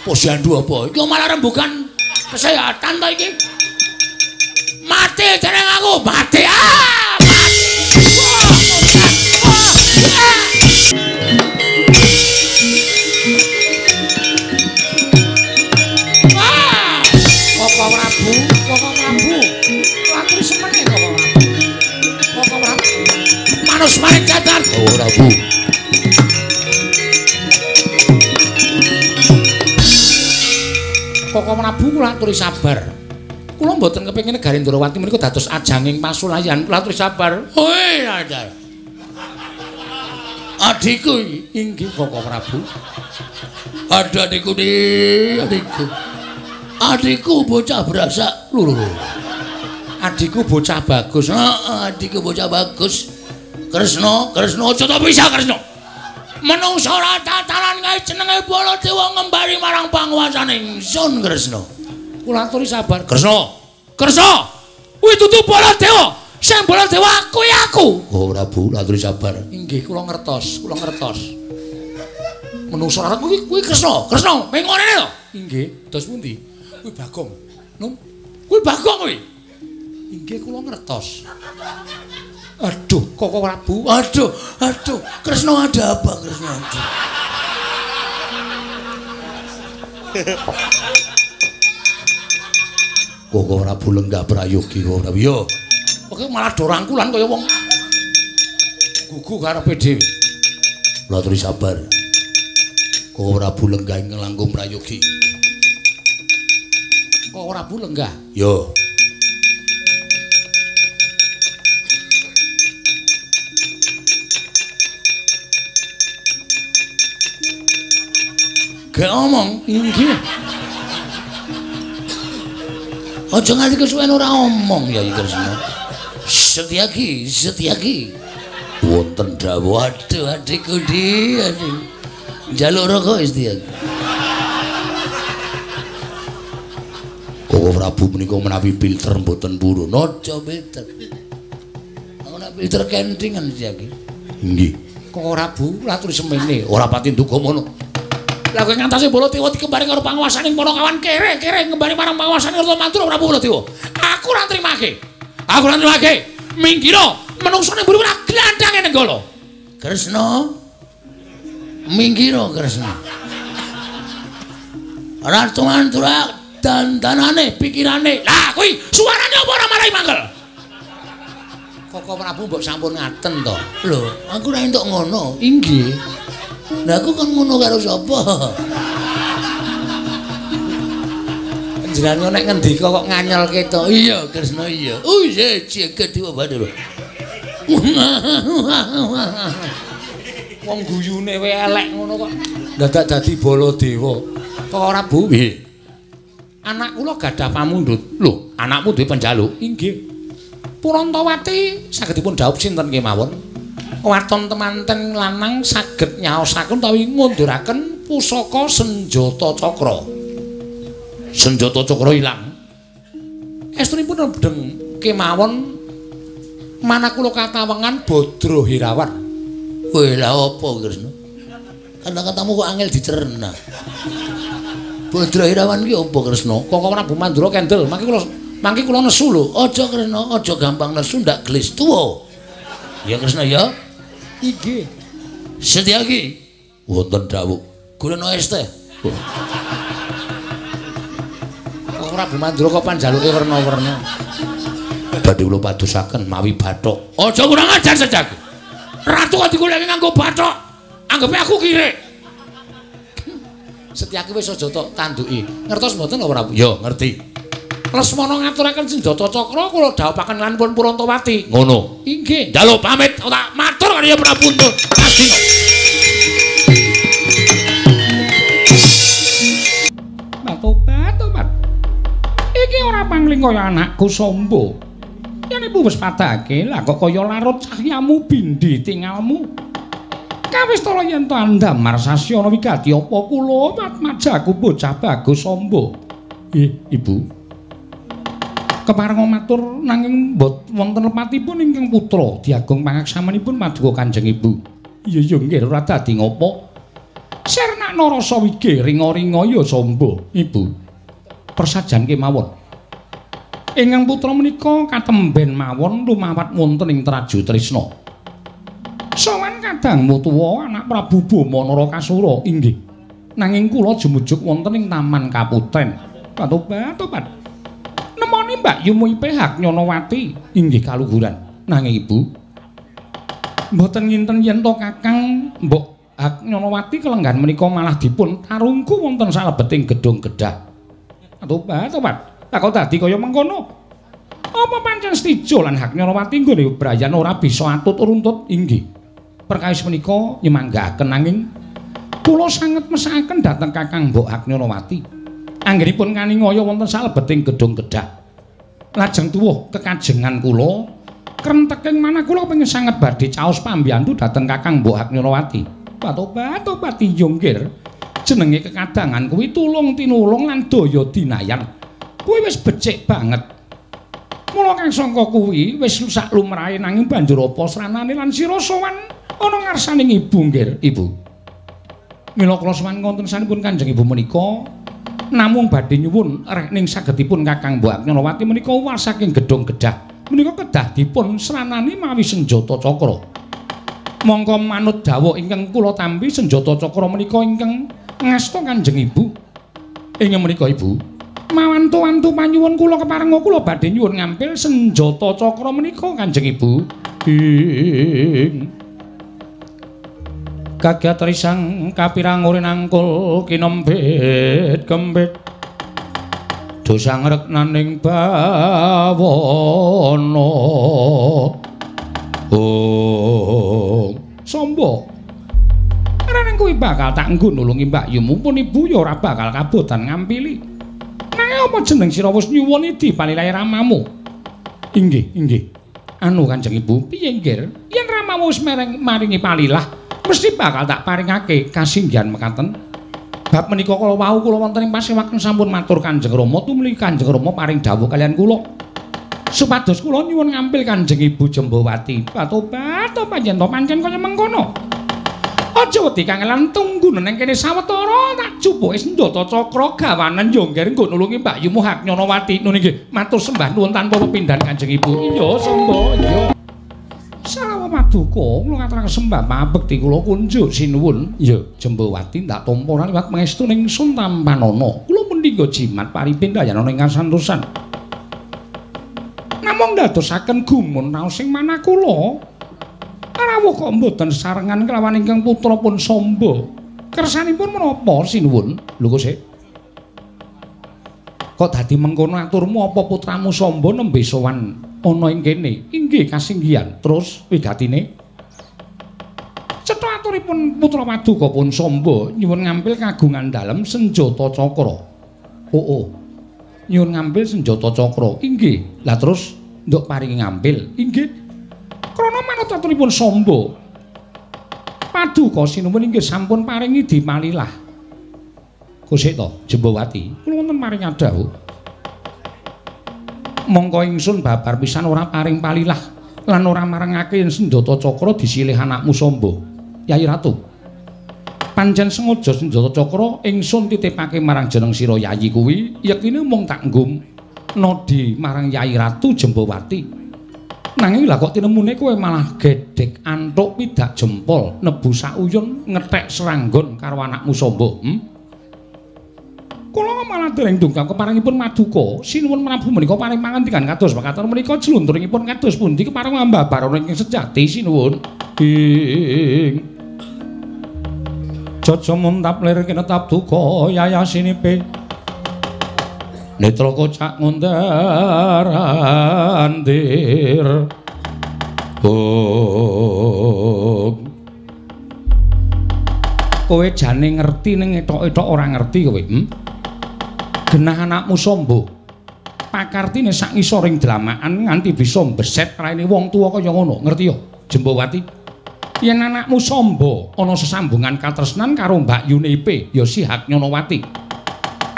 Posyandu apa? Iki malah rembugan kesehatan ta iki. Mati jeneng aku, mati. Ah, mati. Wah. Koko Prabu. Latri semene Koko Prabu. Koko Prabu. Manus maring cadan. Koko Prabu. Koko Prabu kula aturi sabar. Kula mboten kepengin negari Ndrawati menika dados ajanging pasulayan. Kula aturi sabar. Hoi, Radar. Adikku inggih Koko Prabu. Adikku adikku. Adikku bocah brasak. Lho. Adikku bocah bagus. Heeh, adikku bocah bagus. Kresna aja ta bisa Kresna. Menungsa ora tatanan kae jenenge Baladewa ngembari marang panguwasane ingsun Kresna. Kula aturi sabar. Kresna. Kuwi dudu Baladewa. Sing Baladewa kuwi aku. Oh, Prabu, aturi sabar. Inggih, kula ngertos. Menungsa ora kuwi Kresna. Ming ngene to? Inggih, dos pundi? Kuwi Bagong. Nom. Kuwi Bagong kuwi. Inggih kula ngertos. Aduh, Koko Prabu. Aduh. Kresna ada apa Kresna? Koko Prabu lenggah prayogi Koko Prabu. Yo. Oke malah do rangkulan kaya wong gugu karepe dhewe. Kula aturi sabar. Koko Prabu lenggah ngelangkung prayogi. Kok Prabu lenggah? Yo. Gek omong. Inggih. Aja nganti kesuwen ora omong ya Kresna. Setyaki. Wonten dawuh aduh adikku di. Njaluk rokok Setyaki. Koko Prabu menika menawi filter mboten purun. Aja filter. Ana filter kentingan Setyaki. Nggih. Koko Prabu laturi semene ora pati nduga mono. Lah kowe ngantasi Baladewa dikembari karo panguwasaning para kawan kere ngembari marang panguwasaning Wertamantra Prabu Baladewa. Aku ora nrimake. Minggira menungsane mburi ora glandhange nenggala. Kresna. Minggira Kresna. Ratu Mantura dandanane pikirane. Lah kuwi suarane apa ora marai mangkel? Koko Prabu mbok sampun ngaten to. Lho, aku ora entuk ngono. Inggih. Lah aku kan ngono karo sapa? Jenengan nek ngendika kok nganyelke to. Iya, Kresna iya. Oh iya, jagat diwabane lho. Wong guyune wae elek ngono kok. Dadak dadi Baladewa. Kok ora Bu? Nggih. Anak kula gadah pamundhut. Lho, anakmu duwe penjaluk? Inggih. Purantawati sagedipun dhaup sinten kemawon? Waton temanten lanang saged nyaosaken utawi ngunduraken pusaka senjata cakra. Senjata cakra ilang. Estunipun nedeng kemawon manakula katawengan Badra Hirawan. Kowe lha apa Kresna? Kata-katamu kok angel dicerna. Badra Hirawan ki apa Kresna? Kok Prabu Mandura kendel, mangke kula nesu lho. Aja Kresna, aja gampang nesu ndak gelis tuwa. Ya Kresna ya. Iki Setyaki wonten dawuh golekno es teh. Kok Prabu Mandura kok panjaluke werna-werna. Badhe kula padosaken mawi bathok. Aja kurang ajar Setyaki. Ratu kok digoleki nganggo bathok. Anggepe aku kirik. Setyaki wis aja tok tanduki. Ngertos mboten apa Prabu? Ya, ngerti. Lesmana ngaturaken senjata cakra kula dhaupaken lan pun Purantawati. Ngono. Inggih. Njaluk pamit tak matur karo Prabu Astina. Tobat. Iki ora pangling kaya anakku Samba. Yen ibu wis padake, lah kok kaya larut cahyamu bindi tingalmu. Kawis tara yen to andamar sasyana wigati apa kula majaku bocah bagus Samba. Ibu. Kepareng matur nanging wonten lepatipun ingkang putra diagung pangaksamanipun maduka Kanjeng Ibu. Iya nggih ora dadi ngopo. Sernakna rasa wigih ringa-ringa ya Samba, Ibu. Persajan kemawon. Ingkang putra menika katemben mawon lumawat wonten ing Traju Trisna. Sowan kadangmu tuwa anak Prabu Bama Narakasura inggih. Nanging kula jumujuk wonten ing Taman Kaputen. Tobat. Nemoni Mbak Yumi Hak Nyonowati inggih kaluhuran. Nanging Ibu mboten nginten yen to Kakang Mbok Hak Nyonowati kelenggan menika malah dipun tarungku wonten salebeting gedung kedah. Tobat. Lah kok dadi kaya mengkono? Apa pancen Stijo lan Hak Nyonowati nggone bebrayan ora bisa atut runtut inggih. Perkawis menika nyemanggaken nanging kula sanget mesakaken dhateng Kakang Mbok Hak Nyonowati. Anggenipun kaningaya wonten salebeting gedung kedah. Lajeng tuwuh kekajengan kula krenteking manah kula pengin sanget badhe caos pambiyantu dhateng Kakang Mbok Hak Nyonowati. Tobat inggih. Jenenge kekadangan kuwi tulung tinulung lan daya dinayan. Kuwi wis becik banget. Mula kang sangka kuwi wis sak lumrahe nanging banjur apa sranane lan sira sowan ana ngarsaning ibu nggih, Ibu. Mila kula sowan wonten sanipun Kanjeng Ibu menika namung badhe nyuwun rekning sagedipun Kakang Mbok Nyonowati menika uwal saking gedung kedah. Menika kedah dipun sranani mawi senjata cakra. Mongko manut dawuh ingkang kula tampi senjata cakra menika ingkang ngasta Kanjeng Ibu. Ing menika Ibu, mawantu-wantu panyuwun kula keparenga kula badhe nyuwun ngampil senjata cakra menika Kanjeng Ibu. Kagat risang kapirang uri nangkul kinembet kembet dosang reknaning bawono Samba reneng kuwi bakal tak nggo nulungi Mbak Yu mumpun ibu ya ora bakal kabotan ngampili. Nanging apa jeneng sira wis nyuwun idi palilahe ramamu? Inggih. Anu Kanjeng Ibu, piye nggih? Yen ramamu wis maringi palilah, mesti bakal tak paringake kasinggihan mekaten. Bab menika kala wau kula wonten ing pasewaken sampun matur Kanjeng Rama tumuli Kanjeng Rama paring dawuh kalian kula. Supados kula nyuwun ngampil Kanjeng Ibu Jembawati. Patobat to pancen kaya mengkono. Aja wedi kangelan tunggu neng kene sawetara tak jupuke senjata cakra gawanen yo ngger nggo nulungi Mbak Yu Haknyanawati. Nun nggih matur sembah nuwun tanpa pepindhan Kanjeng Ibu. Iya samba iya. Sawa paduka kula ngaturaken sembah mabekti kula kunjuk sinuwun. Ya Jembawati ndak tampa liwat pangestu ning Sun Tampanana. Kula mendika jimat paripindayana ing kasantosan. Namung dadosaken gumun raos ing manah kula. Rawuh kok mboten sarengan kelawan ingkang putra pun Samba. Kersanipun menapa sinuwun? Lho kok sik. Kok dadi mengkono aturmu apa putramu Samba nembe sowan ana ing kene? Inggih kasinggihan. Terus wigatine? Cetha aturipun putra Paduka pun Samba nyuwun ngampil kagungan dalem senjata cakra. Oh. Nyuwun ngampil senjata cakra. Inggih. Lah terus nduk paringi ngampil. Inggih. Krana manut aturipun Samba. Paduka sinuwun inggih sampun paringi dipalilah. Kosik to, Jembawati. Kula wonten maring dawuh. Mongko ingsun babar pisan ora paring palilah lan ora marengake yen senjata cakra disilih anakmu Samba. Yayi Ratu. Pancen sengaja senjata cakra ingsun titipake marang jeneng sira Yayi kuwi, yektine mung tak nggo nodi marang Yayi Ratu Jembawati. Nanging lha kok tinemune kowe malah gedhek antuk pidak jempol nebu sakuyun ngethek seranggon karo anakmu Samba. Kula malah dereng dungkap keparingipun Maduka sinuwun Prabu menika paring pangandikan kados makaten menika jlunturingipun kados pundi keparing mbabar ing sejati sinuwun. Ing Jaja muntap lir kinetap duka yayasinipe Netra kocak ngundar andir. Kowe jane ngerti ning etok-etok ora ngerti kowe. Genah anakmu Samba. Pakartine sak ngisoring dlamakan nganti bisa mbeset raine wong tuwa kaya ngono. Ngerti ya, Jembawati? Yen anakmu Samba ana sesambungan katresnan karo Mbak Yunepe ya si Haknyanawati.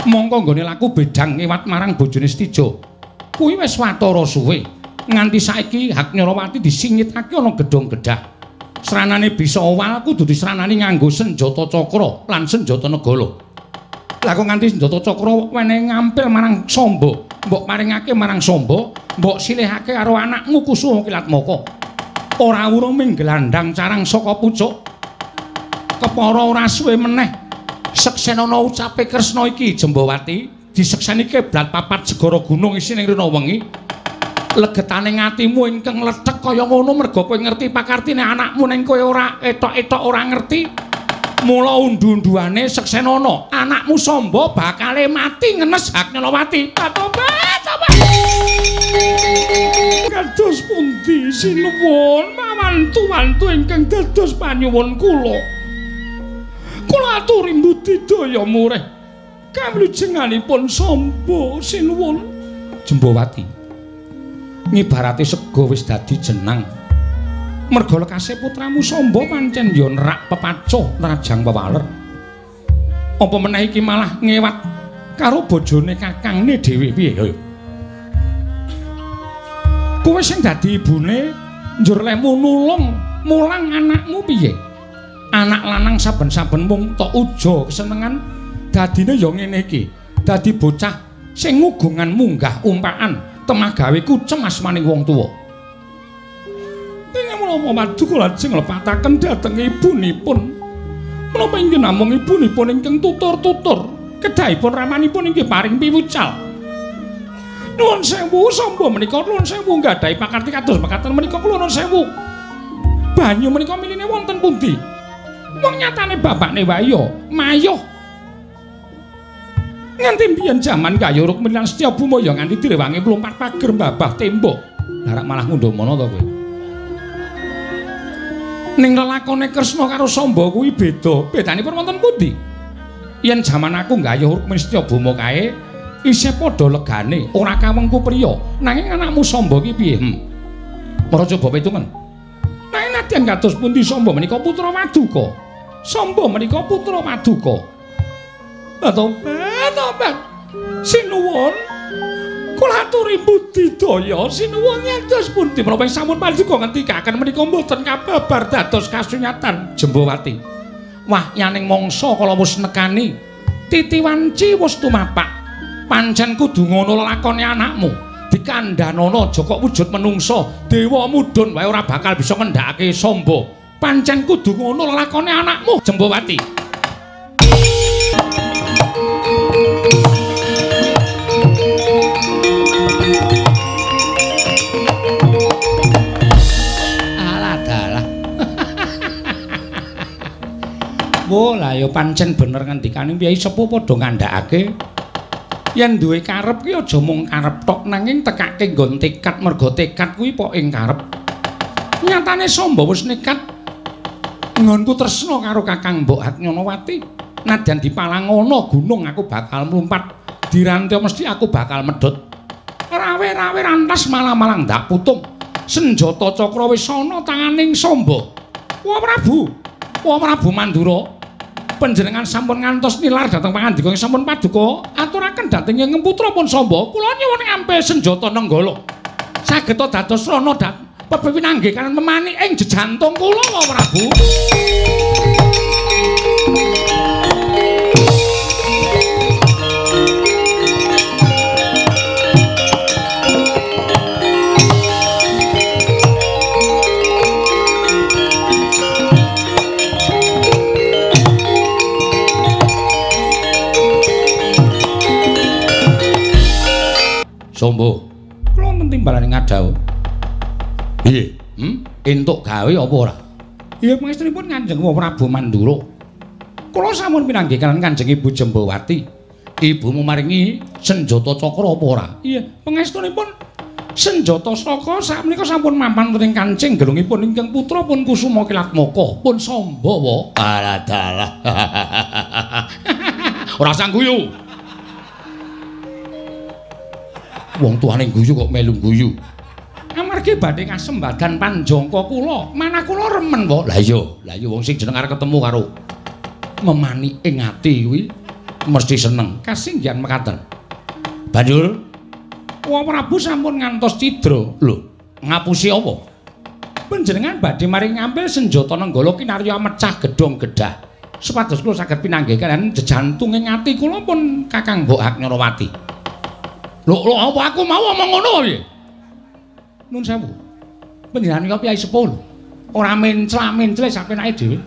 Mongko nggone laku bedang liwat marang bojone Stijo. Kuwi wis watara suwe. Nganti saiki Haknyanawati disingitake ana gedhong gedhah. Sranane bisa owal kudu disranani nganggo senjata cakra lan senjata negala. Lah kok nganti senjata cakra wenehi ngampil marang Samba, mbok paringake marang Samba, mbok silihake karo anakmu Kusuma Kilatmaka. Ora urung ming gelandang carang saka pucuk. Kepara ora suwe meneh seksenana ucape Kresna iki Jembawati disekseni keblat papat segara gunung isine rina wengi. Legetane atimu ingkang lethek kaya ngono merga kowe ngerti pakartine anakmu ning kowe ora etok-etok ora ngerti. Mula undu-unduane seksenana anakmu Samba bakale mati ngenes Haknyanawati. Patobat. Kados pundi sinuwun mawantu-wantu ingkang dados panyuwun kula. Kula aturi mbudidaya murih kawilujenganipun Samba sinuwun. Jembawati ngibarate sega wis dadi jenang. Merga lekase putramu Samba pancen ya nerak pepacuh Rajang Wewaler. Apa meneh iki malah ngewat karo bojone kakangne dhewe piye ya? Kowe sing dadi ibune njur lemu nulung mulang anakmu piye? Anak lanang saben-saben mung tok uja kesenengan dadine ya ngene iki. Dadi bocah sing ngugungan munggah umpakan temagawe kucem asmaning wong tuwa. Ing menapa Paduka lajeng lepataken dhateng ibunipun. Menapa inggih namung ibunipun ingkang tutur-tutur, kedahipun ramanipun inggih paring piwucal. Nuwun sewu Samba menika nuwun sewu nggadahi pakarti kados mekaten menika kula nuwun sewu. Banyu menika miline wonten pundi? Wong nyatane bapakne wae mayuh. Nganti mbiyen jaman Gaya Rukmini lan Setyabuma ya nganti direwangi mlumpat pager mbabah tembok. Lah rak malah ngundha mono to kowe. Ning lelakone Kresna karo Samba kuwi beda. Bedanipun wonten pundi? Yen jaman aku nggayuh Rukministya Boma kae isih padha legane, ora kawengku priya. Nanging anakmu Samba ki piye? Mara coba pitungan. Nanging nadyan kados pundi Samba menika putra Waduka? Samba menika putra Waduka. Tobat. Sinuwun kula aturi budidaya sinuwun nyentos pundi menapa sampun Paduka ngendikaken menika mboten kababar dados kasunyatan Jembawati. Wah, yaning mangsa kala wis nekani titiwanci wis tumapak. Pancen kudu ngono lakone anakmu. Dikandhanana aja kok wujud menungsa, dewa mudhun wae ora bakal bisa ngendhakake Samba. Pancen kudu ngono lakone anakmu Jembawati. Oh lah ya pancen bener ngendikane Kyai Sepuh padha ngandhakake yen duwe karep ki aja mung karep tok nanging tekake nggon tekad merga tekad kuwi pok ing karep. Nyatane Samba wis nekat ngonku tresna karo Kakang Mbok Hatnyanawati. Nadyan dipalangono gunung aku bakal mlumpat, diranti mesti aku bakal medhot. Rawe-rawe rantas malang-malang ndak putung. Senjata cakra wis ana tanganing Samba. Wah Prabu Mandura. Panjenengan sampun ngantos nilar dhateng pangandika sampun Paduka aturaken dhateng ing putra pun Samba kula nyuwun ngampe senjata nenggala saged dados rana pepinangge kan memani ing jejantung kula Prabu. Samba, kula wonten timbalane ngadhau. Piye? Entuk gawe apa ora? Ya pangestunipun Kanjeng Prabu Mandura. Kula sampun pinanggih kaliyan Kanjeng Ibu Jembawati. Ibumu maringi senjata cakra apa ora? Iya, pangestunipun senjata saka sakmenika sampun mapan wonten kancing gelungipun ingkang putra pun Kusuma Kilatmaka pun Samba wa. Alah dalah. Ora sangguyu. Wong tuane guyu kok melu guyu. Amargi badhe kasembadan panjangka kula, manah kula remen kok. Lah iya wong sing jeneng arep ketemu karo memani ing ati kuwi mesti seneng. Kasinggihan mekaten. Banjur Wong Prabu sampun ngantos cidra. Lho, ngapusi apa? Panjenengan badhe mari ngambil senjata nenggala kinarya mecah gedhong gedhah. Supados kula saged pinanggih kaliyan jejantung ing ati kula pun Kakang Mbok Hatnyanawati. Lho apa aku mau omong ngono piye? Nun sewu. Panjenengan kok Kyai Sepuh lho. Ora mencla-mencle sapenake dhewe.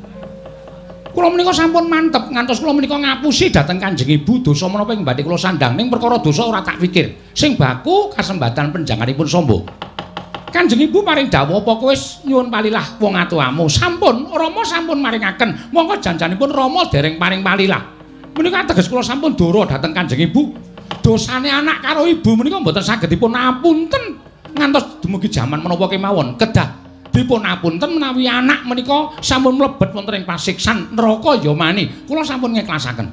Kula menika sampun mantep ngantos kula menika ngapusi dhateng Kanjeng Ibu dosa menapa ing badhe kula sandhang ning perkara dosa ora tak pikir. Sing baku kasembatan penjanganipun Samba. Kanjeng Ibu paring dawuh apa kowe wis nyuwun palilah wong atuhamu. Sampun, Rama sampun maringaken. Monggo janjanipun Rama dereng paring palilah. Menika ateges kula sampun dora dhateng Kanjeng Ibu. Dosane anak karo ibu menika mboten saged dipun apunten ngantos dumugi jaman menapa kemawon kedah dipun apunten menawi anak menika sampun mlebet wonten ing pasiksan neraka ya mani kula sampun ngiklasaken.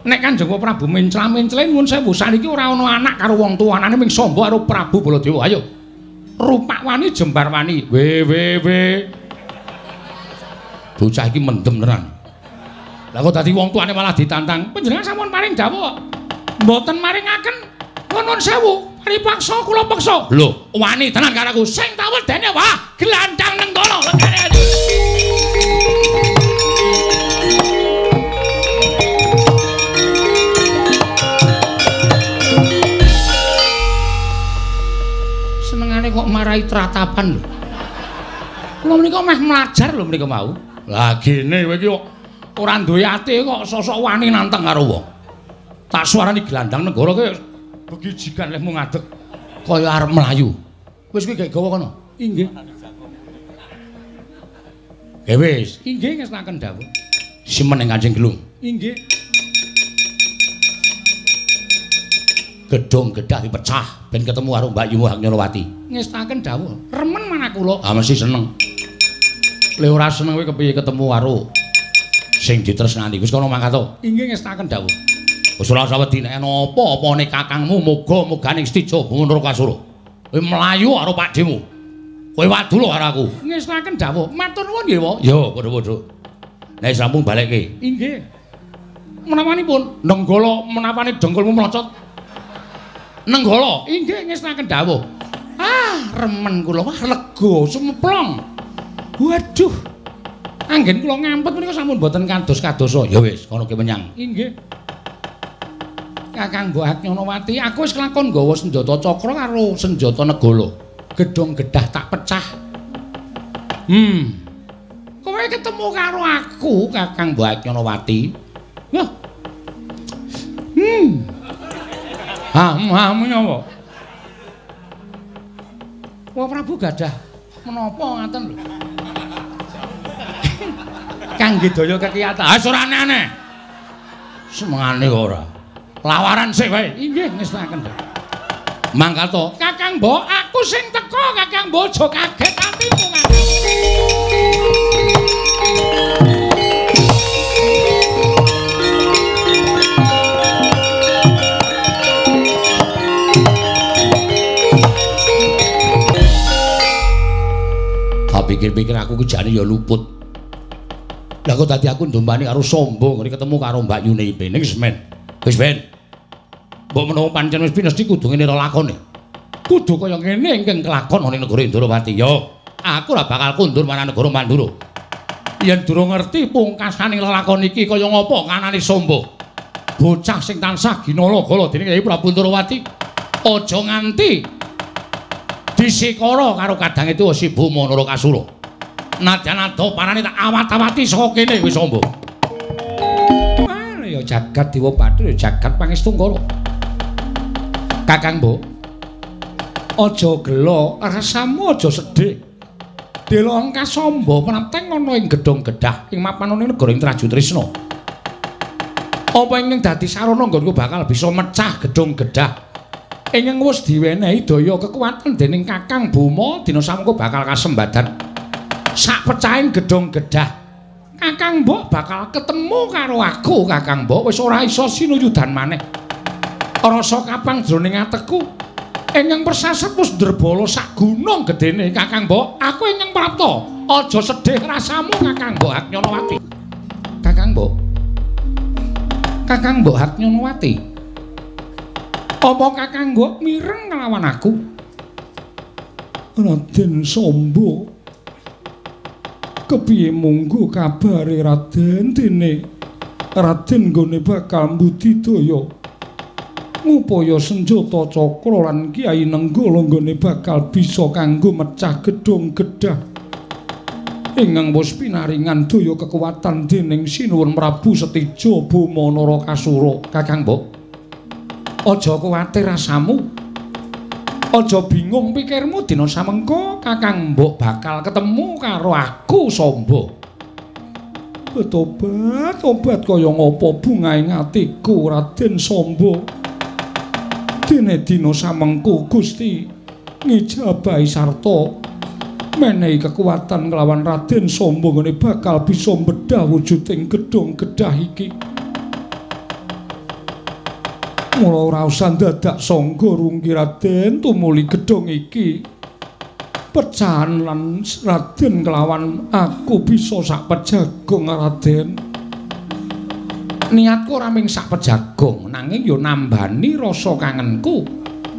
Nek Kanjeng Prabu mencla-mencle nuwun sewu saniki ora ana anak karo wong tuanane ming Samba karo Prabu Baladewa. Ayo. Rupak wani jembar wani. We. Bocah iki mendem tenan. Lah kok dadi wong tuane malah ditantang. Panjenengan sampun paring dawuh. Mboten maringaken nuwun sewu paripaksa kula peksa. Lho, wani tenan karo aku sing tak wedene wah glandang nenggala legane. Senengane kok marahi tratapan lho. Kula menika meh mlajar lho menika mau. Lah gene kowe iki ora duwe ati kok sosok wani nantang karo wong. Tak suarani glandang negara kowe begijikan lehmu ngadeg kaya arep mlayu. Wis kowe gek gawa kono. Inggih. Wis, inggih ngestaken dawuh. Simen ing Kanjeng Gelung. Inggih. Gedhong gedhah dipecah ben ketemu karo Mbak Yumu Hatnyanawati. Ngestaken dawuh. Remen manah kula. Ah mesti seneng. Le ora seneng kowe kepiye ketemu karo sing ditresnani. Wis kono mangkat to. Inggih ngestaken dawuh. Wis ora usah wedi nek ana apa-apane kakangmu muga-muga ning Stijo Bunur Kasura. Kowe mlayu karo pakdemu. Kowe wadu lho karo aku. Ngestaken dawuh. Matur nuwun nggih, Pak. Ya, padha-padha. Nek sampun balekke. Inggih. Menawanipun Nenggala menapane dengkulmu mlocot. Nenggala, inggih ngestaken dawuh. Ah, remen kula wah lega semplong. Waduh. Anggen kula ngampet menika sampun boten kados-kadosa. Ya wis, kono ki menyang. Inggih. Kakang Mbok Agnyanawati, aku wis kelakon nggawa senjata cakra karo senjata negala. Gedhong gedah tak pecah. Kowe ketemu karo aku, Kakang Mbok Agnyanawati. Wah. Menapa? Wah Prabu gadah menapa ngaten lho. Kangge daya kekiyatan. Ah ora aneh-aneh. Semengane ora. Lawaran sik wae. Inggih ngestaken. Mangkat to. Kakang Mbok, aku sing teko Kakang Mbok, aja kaget atimu. Pikir-pikir aku kejane ya luput. Lah kok dadi aku ndombani karo sombong ngene ketemu karo Mbak Yunipe ning wis men. Wis ben. Mbok menawa pancen wis pinesti kudu ngene lakone. Kudu kaya ngene ingkang kelakon ning negara Indrawati. Yo, aku ora bakal kundur marang negara Mandura. Yen durung ngerti pungkasaning lelakon iki kaya ngapa kanane sombong. Bocah sing tansah ginala-gala dening Kyai Prabu Indrawati. Aja nganti disikara karo kadang itu si Buma Narakasura. Nadyan ado parane tak awat-awati saka kene wis sombong. Ya jagat Dewa Bathara ya jagat Pangestu-Kara. Kakang Mbok, aja gelo, rasamu aja sedih. Dela angka samba penateng ana ing gedhong gedah ing mapan ning negara ing Traju Trisna. Apa ingkang dadi sarana nggonku bakal bisa mecah gedhong gedah. Ingkang wis diwenehi daya kekuatan dening Kakang Buma dina samengko bakal kasembadan sak pecahing gedhong gedah. Kakang Mbok bakal ketemu karo aku. Kakang Mbok wis ora iso sinuyudan maneh. Rasa kapang jroning ateku ingkang persasat wis ndrebala sak gunung gedene. Kakang Mbok, aku ingkang prapta aja sedih rasamu Kakang Mbok Agnyanawati. Kakang Mbok, Kakang Mbok Agnyanawati, apa Kakang Mbok mireng nglawan aku? Raden Samba, kepiye munggo kabare Raden? Dene Raden nggone bakal mbudidaya ngupaya senjata cakra lan Kyai Nenggala nggone bakal bisa kanggo mecah gedhong gedah ingkang wis pinaringan daya kekuatan dening Sinuwun Prabu Setija Buma Narakasura. Kakang Mbok, aja kuwatir rasamu, aja bingung pikirmu dina samengko Kakang Mbok bakal ketemu karo aku Samba. Tobat kaya ngapa bungaing atiku Raden Samba. Dene dina samengko Gusti ngijabahi sarta menehi kekuatan nglawan Raden Samba ngene bakal bisa mbedah wujuding gedhong gedah iki. Mula ora usah dadak sangga rungki Raden, tumuli gedhong iki pecahan lan Raden kelawan aku bisa sak pejagong Raden. Niatku ora mung sak pejagong nanging yo nambani rasa kangenku.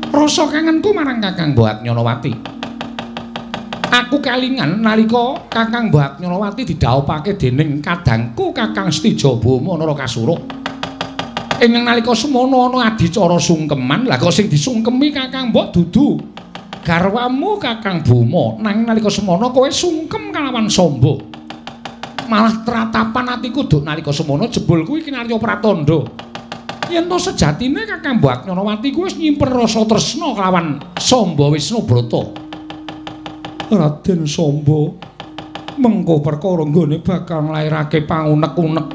Rasa kangenku marang Kakang Mbok Agnyanawati. Aku kelingan nalika Kakang Mbok Agnyanawati didhawuhake dening kadangku Kakang Setija Buma Narakasura. Ingkang nalika semono ana adicara sungkeman, lah kok sing disungkemi Kakang Mbok dudu garwamu Kakang Buma, nanging nalika semono kowe sungkem kalawan Samba. Malah tratapan atiku duk nalika semono jebul kuwi kinarya pratandha. Yen to sejatine Kakang Mbok Agnyanawati kuwi wis nyimpen rasa tresna kalawan Samba Wisnubrata. Raden Samba, mengko perkara nggone bakal nglairake pangunek-unek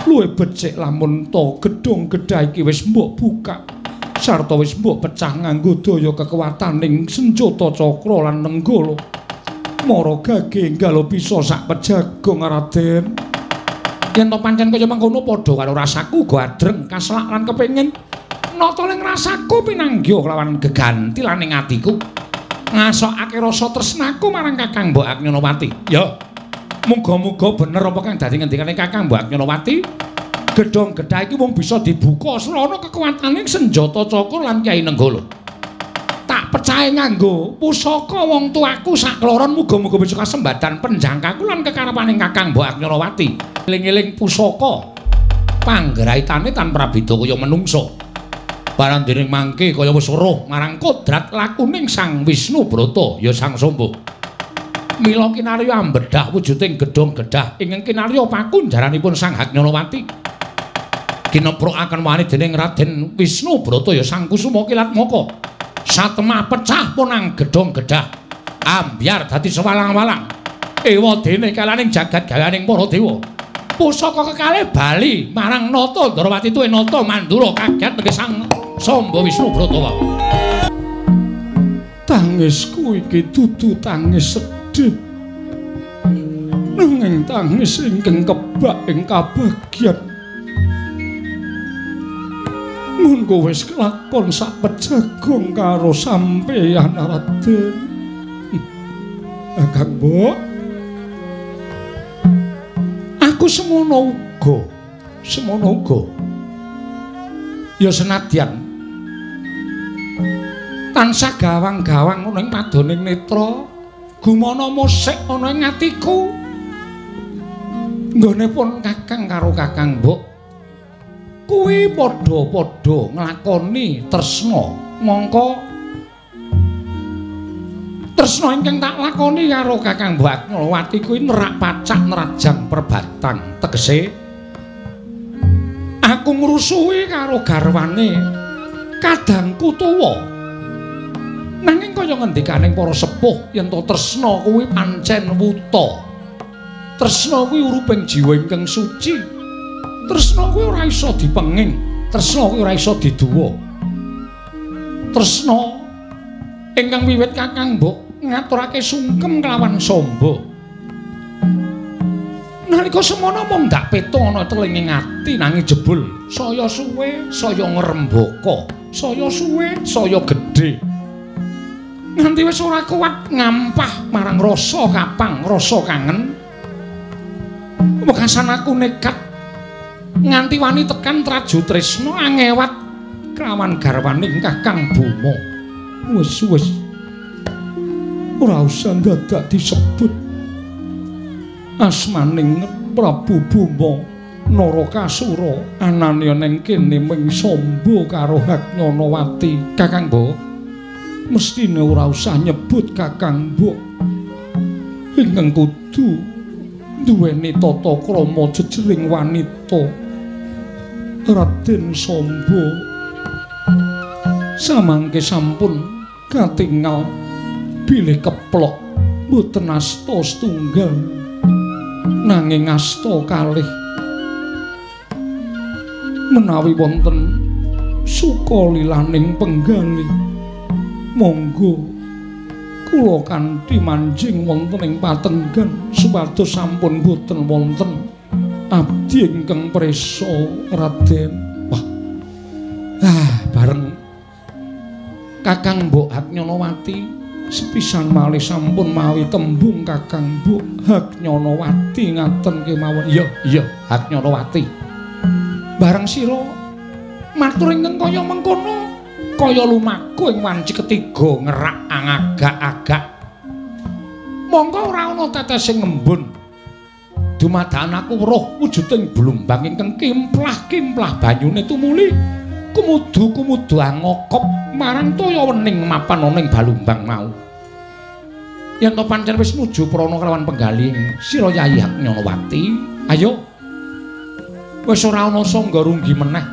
luwih becik lamun to gedhong gedah iki wis mbok buka sarta wis mbok pecah nganggo daya kekuwataning senjata cakra lan nenggala. Mara gage enggal bisa sak pejagong Raden. Yen to pancen kaya mengkono padha karo rasaku uga adreng kaselak lan kepengin nata ning rasaku pinanggih kelawan geganti lan ing atiku ngasokake rasa tresnaku marang Kakang Mbok Agnyonowati. Ya, muga-muga bener apa kang dadi ngendikane Kakang Mbok Agnyonowati. Gedhong gedha iki mung bisa dibuka srana kekuwataning senjata cakra lan Kyai Nenggala. Tak percaya nganggo pusaka wong tuaku sak kloron muga-muga bisa kasembadan penjangkaku lan kekarepaning Kakang Mbok Agnyonowati. Eling-eling pusaka panggraitane tanpa beda kaya menungsa. Barang dening mangke kaya wis weruh marang kodrat lakuning Sang Wisnu Brata ya Sang Samba. Mila kinarya ambedhah wujuding gedhong gedhah ingkang kinarya pakunjaranipun Sang Agnyonowati. Kineprokaken wani dening Raden Wisnu Brata ya Sang Kusuma Kilat Maka. Satemah pecah punang gedhong gedhah. Ambyar dadi sewalang-walang. Ewadene kalaning jagat gawaning para dewa. Pusaka kekalih bali marang Nata Ndrawati tuwe Nata Mandura kaget nggih Sang Samba Wisnu Brata. Tangisku iki dudu tangis sedih. Nanging tangis ingkang kebak ing kabagyan. Mun kowe wis kelakon sak pejagong karo sampeyan Raden. Kakang Mbok. Aku semono uga. Ya senadyan tansah gawang-gawang ana ing padoning netra, gumana musik ana ing atiku. Nggone pun Kakang karo Kakang Mbok kuwi padha-padha nglakoni tresna. Mongko tresna ingkang tak lakoni karo Kakang Mbok Agnyonowati kuwi nerak pacak nerajang perbatang. Tegese aku ngrusuhi karo garwane kadangku tuwa. Nanging kaya ngendikaning para sepuh yen to tresna kuwi pancen wuta. Tresna kuwi uruping jiwa ingkang suci. Tresna kuwi ora iso dipenging, tresna kuwi ora iso diduwa. Tresna ingkang wiwit Kakang Mbok ngaturake sungkem kelawan Samba. Nalika semana mung dak petung ana telinging ati nanging jebul saya suwe, saya ngrembaka, saya suwe, saya gedhe. Nganti wis ora kuat ngampah marang rasa kapang, rasa kangen. Wekasan aku nekat nganti wani tekan traju tresna angewat kelawan garwaning Kakang Bima. Wis ora usah dadak disebut asmaning Prabu Bima Narakasura anane ning kene ming Samba karo Agnyonowati. Kakang Mbok mestine ora usah nyebut Kakang Mbok. Ingkang kudu duweni tata krama jejering wanita. Raden Samba samangke sampun katingal bilih keplok boten asta setunggal nanging asta kalih. Menawi wonten sukalilaning penggali monggo kula kanthi manjing wonten ing patenggan supados sampun boten wonten abdi ingkang prisa Raden. Wah. Bareng Kakang Mbok Agnyonowati sepisan malih sampun mawi tembung Kakang Mbok Agnyonowati ngaten kemawon. Iya, Agnyonowati. Bareng sira matur ingkang kaya mengkono, kaya lumaku ing wanci ketiga ngerak angagak-agak. Monggo ora ana tetesing ngembun. Dumadakan aku weruh wujuding blumbang ingkang kimplah-kimplah banyune tumuli kumudu-kumudu angokop marang toya wening mapan ana ing balumbang mau. Yen to pancen wis nuju prana kelawan penggaling sira Yayi Agnyonowati, ayo. Wis ora ana sangga runggi meneh.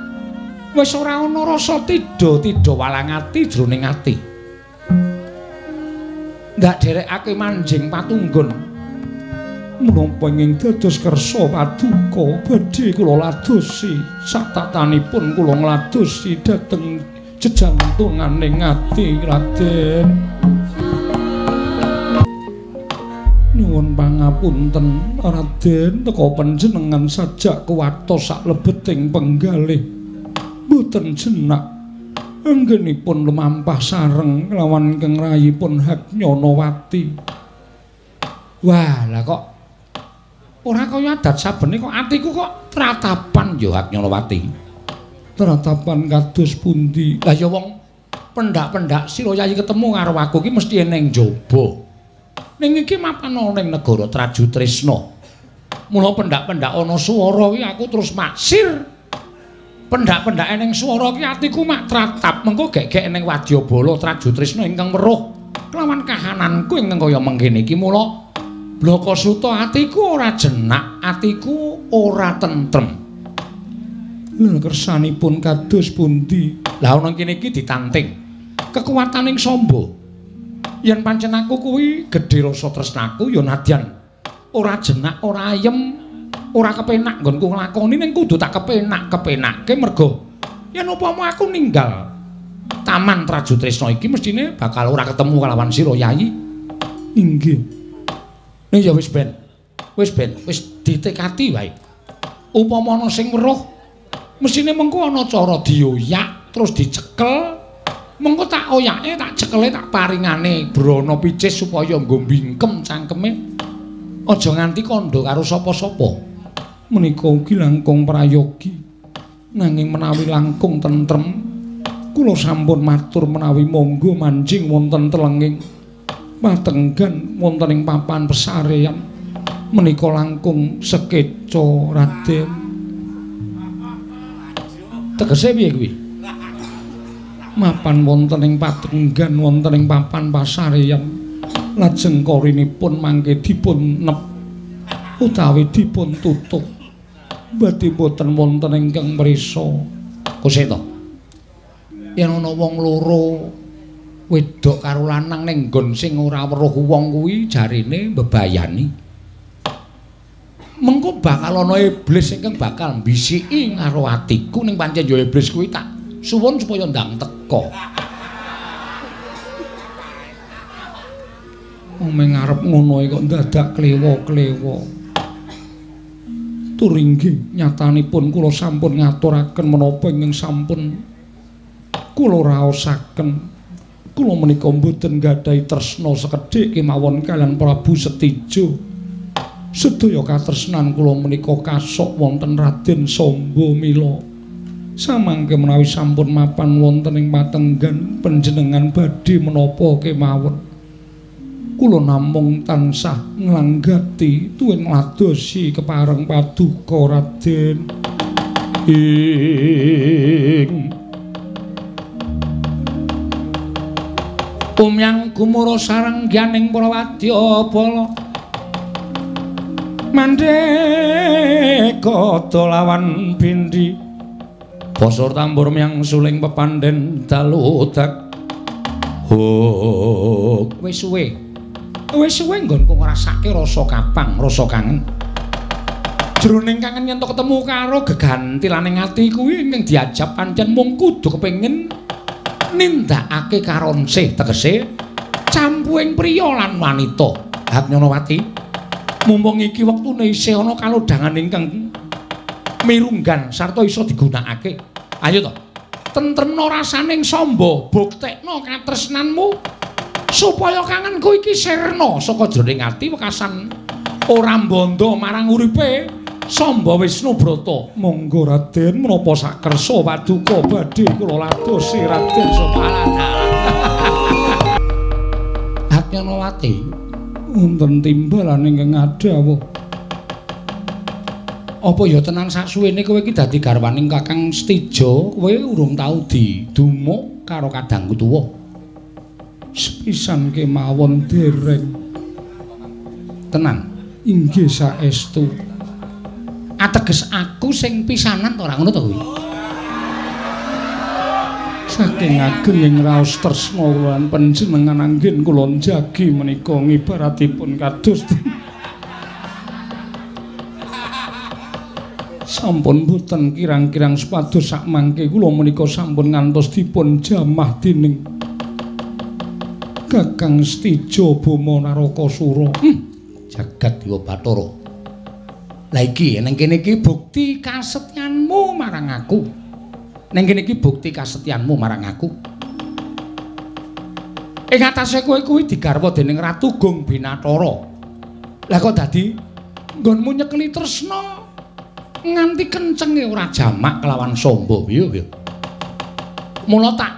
Wis ora ana rasa tida-tida walang ati jroning ati. Ndak derekake manjing patunggon. Menapa ingkang dados kersa paduka badhe kula ladosi saktatanipun kula ngladosi dhateng jejantunganing ati Raden. nyuwun pangapunten Raden teka panjenengan sajak kuwatos saklebeting penggalih mboten jenak anggenipun lumampah sareng lawan Kang Rayipun Hagnyanawati. Wah, lah kok ora kaya adat sabene kok atiku kok tratapan ya Hagnyanawati. Tratapan kados pundi? Lah ya wong pendak-pendak Sira Yayi ketemu karo aku iki mesti ning njaba. Ning iki mapan ana ning negara Trajutresna. Mula pendak-pendak ana swara kuwi aku terus maksir. Pendak-pendake ning swara ki atiku mak tratap mengko gek-gek ning Wadyabala Trajutresna ingkang weruh kelawan kahananku ingkang kaya mengkene iki mula Blakasuta atiku ora jenak, atiku ora tentrem. Lha kersanipun kados pundi? Lah ana kene iki ditanting kekuwataning Samba. Yen pancen aku kuwi gedhe rasa tresnaku ya nadyan ora jenak, ora ayem, ora kepenak nggonku nglakoni ning kudu tak kepenak-kepenake mergo yen upama aku ninggal Taman Trajutresna iki mestine bakal ora ketemu kalawan Sira Yayi. Inggih. Nih ya wis ben. Wis ditekati wae. Upama ana sing weruh mestine mengko ana cara dioyak terus dicekel. Mengko tak oyake tak cekele tak paringane brana picis supaya nggo bingkem cangkeme. Aja nganti kandha karo sapa-sapa. Menika ugi langkung prayogi. Nanging menawi langkung tentrem, kula sampun matur menawi monggo manjing wonten telenging patenggan wonten ing papan pesarean. Menika langkung sekeca Raden. Tegese piye kuwi? Mapan wonten ing patenggan wonten ing papan pasarean lajeng korinipun mangke dipun nep utawi dipun tutup badhe boten wonten ingkang mrisa. Kuseta yen ana wong loro wedok karo lanang ning nggon sing ora weruh wong kuwi jarine mbebayani mengko bakal ana iblis ingkang bakal mbisiki karo atiku ning pancen ya iblis kuwi tak suwun supaya ndang teka. Omeng arep ngono kok dadak klewo-klewo. Turinggih nyatanipun kula sampun ngaturaken menapa ingkang sampun kula raosaken. Kula menika mboten gadhahi tresna sekedhik kemawon kaliyan Prabu Setija. Sedaya katresnan kula menika kasok wonten Raden Samba Mila. Samangke menawi sampun mapan wonten ing patenggan panjenengan badhe menapa kemawon kula namung tansah nglanggati tuwin ngladosi kepareng paduka Raden ing umyang gumura sarengganing para wadyabala mandheka dolawan bindi Bosor tambur miang suling pepanden dalu udak. Wis suwe nggonku ngrasake rasa kapang, rasa kangen. Jroning kangen yen ketemu karo gegantilaning ati kuwi ning diajab pancen mung kudu kepengin nindakake karon sih tegese campuing priya lan wanita. Hagnyanawati, mumpung iki wektune isih ana kalodhangan ingkang mirunggan sarta iso digunakake. Ayo to. Tentremna rasaning Samba, buktekna katresnanmu supaya kangenku iki sirna saka jroning ati wekasan ora mbanda marang uripe Samba Wisnubrata. Monggo Raden menapa sakersa paduka badhe kula ladosi Raden Sopaladala. Hagnyanawati, wonten timbalan ingkang adhawuh. Apa ya tenan saksuwene kowe iki dadi garwaning Kakang Setija, kowe urung tau didumuk karo kadangku tuwa. Sepisan kemawon dereng. Tenan, inggih saestu. Ateges aku sing pisanan ora ngono to kuwi. Saking ageng raos tresna lan panjenengan anggen kula njagi menika ngibaratipun kados sampun boten kirang-kirang supados sak mangke kula menika sampun ngantos dipun jamah dening Kakang Setija Bama Narakasura. Jagat Dewa Bathara. Lah iki ning kene iki bukti kasetyanmu marang aku. Ning kene iki bukti kasetyanmu marang aku. Ing atase kowe kuwi digarwa dening Ratu Gung Binathara. Lah kok dadi nggonmu nyekeli tresna nganti kencenge ora jamak kelawan Samba piye ya. Mula tak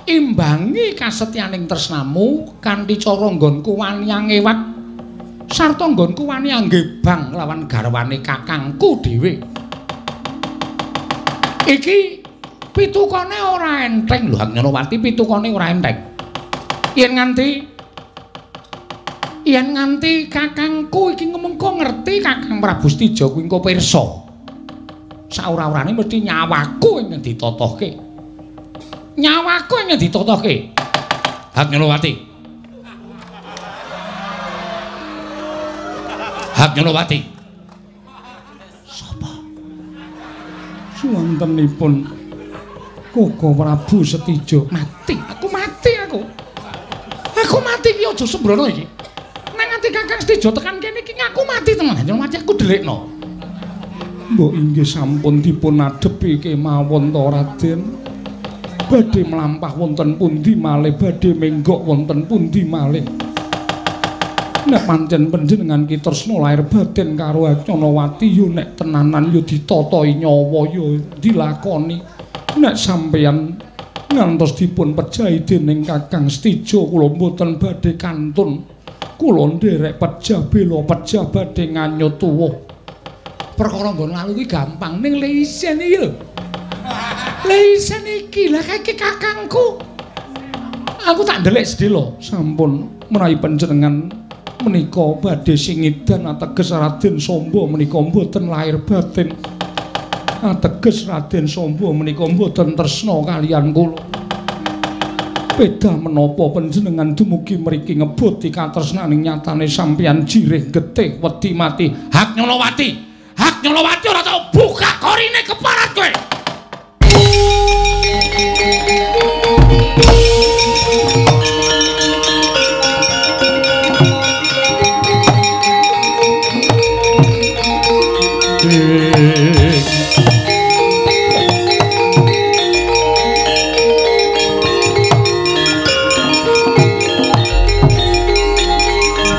imbangi kasetyaning tresnamu kanthi cara nggonku wani angewat sarta nggonku wani anggebang lawan garwane kakangku dhewe. Iki pitukane ora enteng lho Hagnyanawati, pitukane ora enteng. Yen nganti kakangku iki ngomongko ngerti Kakang Prabu Stijo kuwi engko pirsa. Saora-orane mesti nyawaku ing ditotohke. Nyawaku ing ditotohke. Hagnyanawati. Hagnyanawati. Sapa? Suwantenipun Koko Prabu Stijo mati. Aku mati aku. Aku mati iki aja sembrono iki. Nek nganti Kakang Stijo tekan kene iki aku mati tenan. Mati aku delikno. Mbok inggih sampun dipun adepi kemawon to Raden. Badhe mlampah wonten pundi malih, badhe menggok wonten pundi malih. Nek pancen panjenengan ki tresna lair batin karo Hagnyanawati yo nek tenanan yo ditatahi nyawa yo dilakoni. Nek sampeyan ngantos dipun pejahi dening Kakang Stijo kula mboten badhe kantun. Kula nderek pejah bela pejah badhe nganyut tuwuh. Perkara nggon lalu kuwi gampang ning leisen iki lho. Leisen iki lah kaki kakangku. Aku tak ndelik sedhela sampun menawi panjenengan menika badhe singidan ateges Raden Samba menika mboten lahir batin. Ateges Raden Samba menika mboten tresna kaliyan kula. Beda menapa panjenengan dumugi mriki ngebuti katresnaning nyatane sampeyan jirih getih wedi mati. Hagnyanawati. Hagnyanawati ora tau buka korine keparat kowe.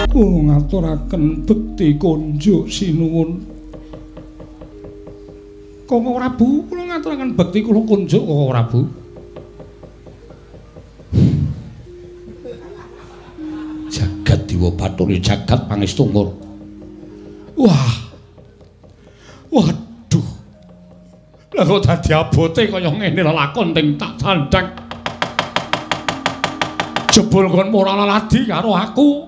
Kula ngaturaken bekti konjuk sinuwun. Koko Prabu, kula ngaturaken bekti kula konjuk Koko Prabu. Jagat Dewa Bathara, jagat Pangestungur. Wah. Waduh. Lah kok dadi abote kaya ngene lakon ting tak sandhang. Jebul kon ora ladi karo aku.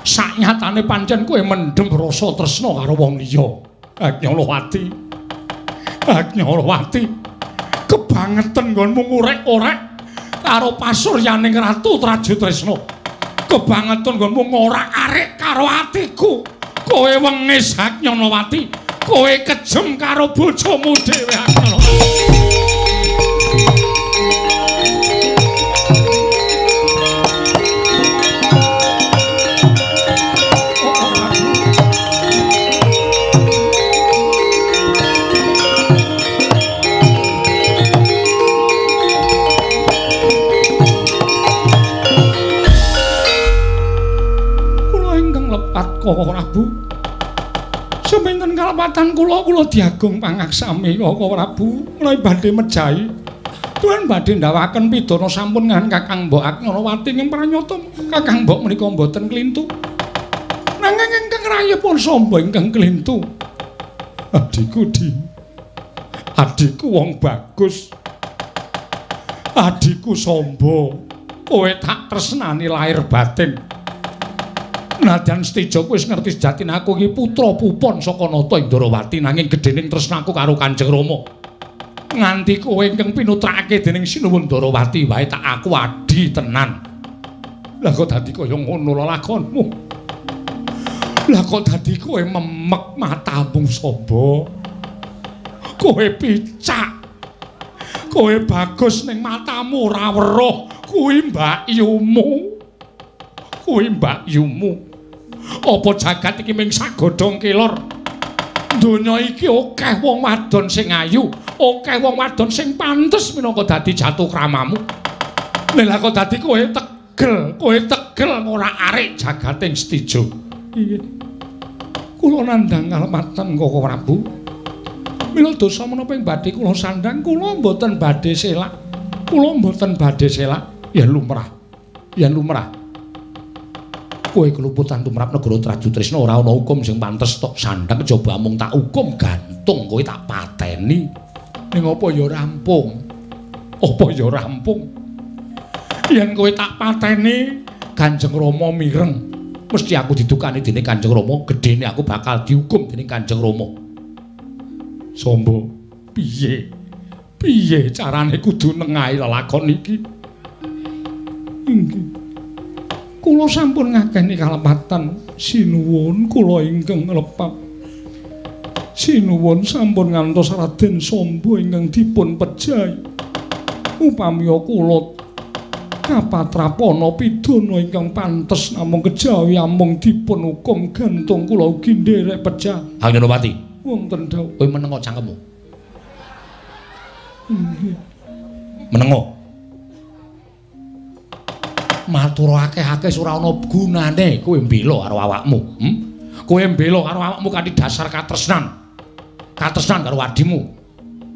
Saknyatane pancen kowe mendhem rasa tresna karo wong liya. Hagnyanawati. Hagnyanawati. Kebangetan nggonmu ngorek-orek karo pasuryaning Ratu Trajutresna. Kebangetan nggonmu ngorak-arik karo atiku. Kowe wengis Hagnyanawati. Kowe kejem karo bojomu dhewe Hagnyanawati. Koko Prabu. Seminten kalepatan kula diagung pangaksami Koko Prabu, menawi badhe mejahi. Tuhan badhe ndawaken pidana sampun ngahan Kakang Mbok Hagnyanawati ing pranyata Kakang Mbok menika mboten klintu. Nanging ingkang rayipun Samba ingkang klintu. Adikku Di. Adikku wong bagus. Adikku Samba. Kowe tak tresnani lahir batin. Nadyan Stijo wis ngerti sejatine aku iki putra pupon saka Nata Indrawati nanging gedhening tresnaku karo Kanjeng Rama. Nganti kowe ingkang pinutrakake dening Sinuwun Ndrawati wae tak aku adi tenan. Lah kok dadi kaya ngono lakonmu. Lah kok dadi kowe memek matamu Samba. Kowe picak. Kowe bagus ning matamu ora weruh kuwi Mbak Yumu. Kuwi Mbak Yumu. Apa jagat iki mung sagodhong kelor? Donya iki akeh wong wadon sing ayu, akeh wong wadon sing pantes minangka dadi jatuh kramamu. Nek lak dadi kowe tegel ora arek jagating Stijo. Iya. Kula nandhang kalematan Koko Prabu. Mila dosa menapa ing badhe kula sandhang, kula mboten badhe selak. Kula mboten badhe selak. Yen lumrah. Kowe keluputan tumrap negara Trajutrisna ora ana hukum sing pantes tok sandhang kejaba mung tak hukum gantung kowe tak pateni. Ning apa ya rampung? Apa ya rampung? Yen kowe tak pateni, Kanjeng Rama mireng. Mesti aku didukani dening Kanjeng Rama, gedene aku bakal dihukum dening Kanjeng Rama. Sombo, piye? Piye carane kudu nengahi lelakon iki? Inggih. Kula sampun ngakeni kalepatan sinuwun kula ingkang nglepap. Sinuwun sampun ngantos Raden Sombo ingkang dipun pejahi. Upami kula kapatrapana pidana ingkang pantes namung kejawi amung dipun hukum gantung kula ugi nderek pejah. Anyanowati, wonten dawuh. Kowe menengo cangkemmu. Nggih. Menengo. Matur akeh-akeh ora ana gunane kowe mbela karo awakmu. Kowe mbela karo awakmu kanthi dasar katresnan. Katresnan karo adimu.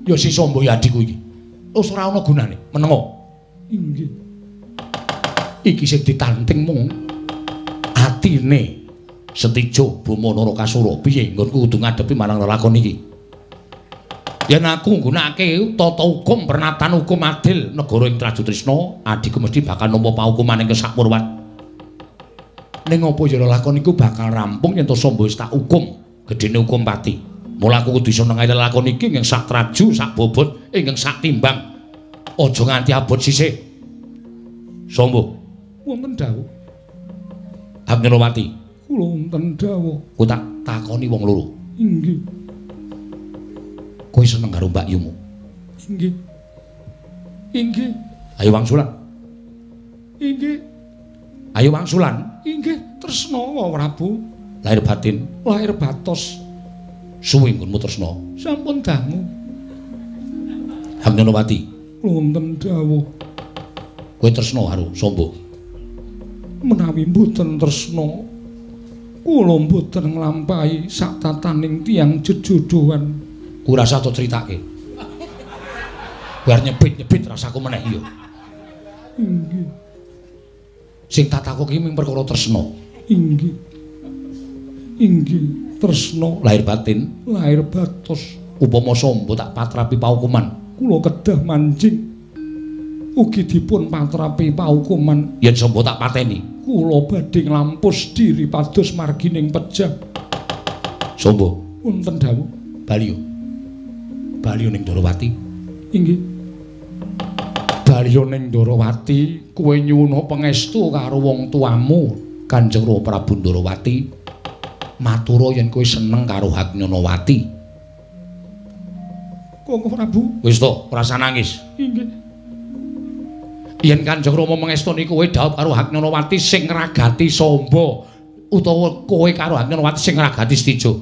Ya si Sombo ya adiku iki. Wis ora ana gunane. Menengo. Inggih. Iki sing ditanting mung atine Setijo Bomanara Kasura. Piye nggonku kudu ngadepi marang lelakon iki? Yen aku nggunakake tata hukum pernatan hukum adil negara ing Trajutrisna, adhiku mesti bakal nampa paukuman ing kesakmurwat. Ning apa ya lelakon iku bakal rampung yen to Sombo wis tak hukum gedene hukum pati. Mula aku kudu iso nengahi lelakon iki ing sak traju, sak bobot, ing sak timbang. Aja nganti abot sisih. Sombo, wonten dawuh. Anyanowati, Kula wonten dawuh. ku tak takoni wong loro. Inggih. Kowe seneng karo Mbak Yumu? Inggih. Inggih. Ayo wangsulan. Inggih. Ayo wangsulan. Inggih, tresna Prabu. Lahir batin, Lahir batos. suwi nggonmu tresna. Sampun dangu. Anyanowati, Wonten dawuh. kowe tresna karo Sombo? Menawi mboten tresna, kula mboten nglampahi sak tataning tiyang jejodhoan. Ku rasa to critake. Biar nyebit-nyebit rasaku meneh ya. Inggih. Sing tak takoki mung perkara tresna. Inggih. Inggih, tresna. Lahir batin, Lahir batos. upama Sombo tak patrapi paukuman. Kula kedah manjing. Ugi dipun patrapi paukuman. Yen Sombo tak pateni, Kula badhe nglampus diri pados margining pejah. Sombo, Wonten dawuh. Baliyo. Baliyo ning Darawati. Inggih. Baliyo ning Darawati, kowe nyuwuna pangestu karo wong tuamu, Kanjeng Prabu Darawati. Matura yen kowe seneng karo Anyanowati. Koko Prabu. Wis to, ora usah nangis. Inggih. Yen Kanjeng Rama mangestuni kowe dhaup karo Anyanowati sing ngragati Sombo utawa kowe karo Anyanowati sing ngragati Stijo.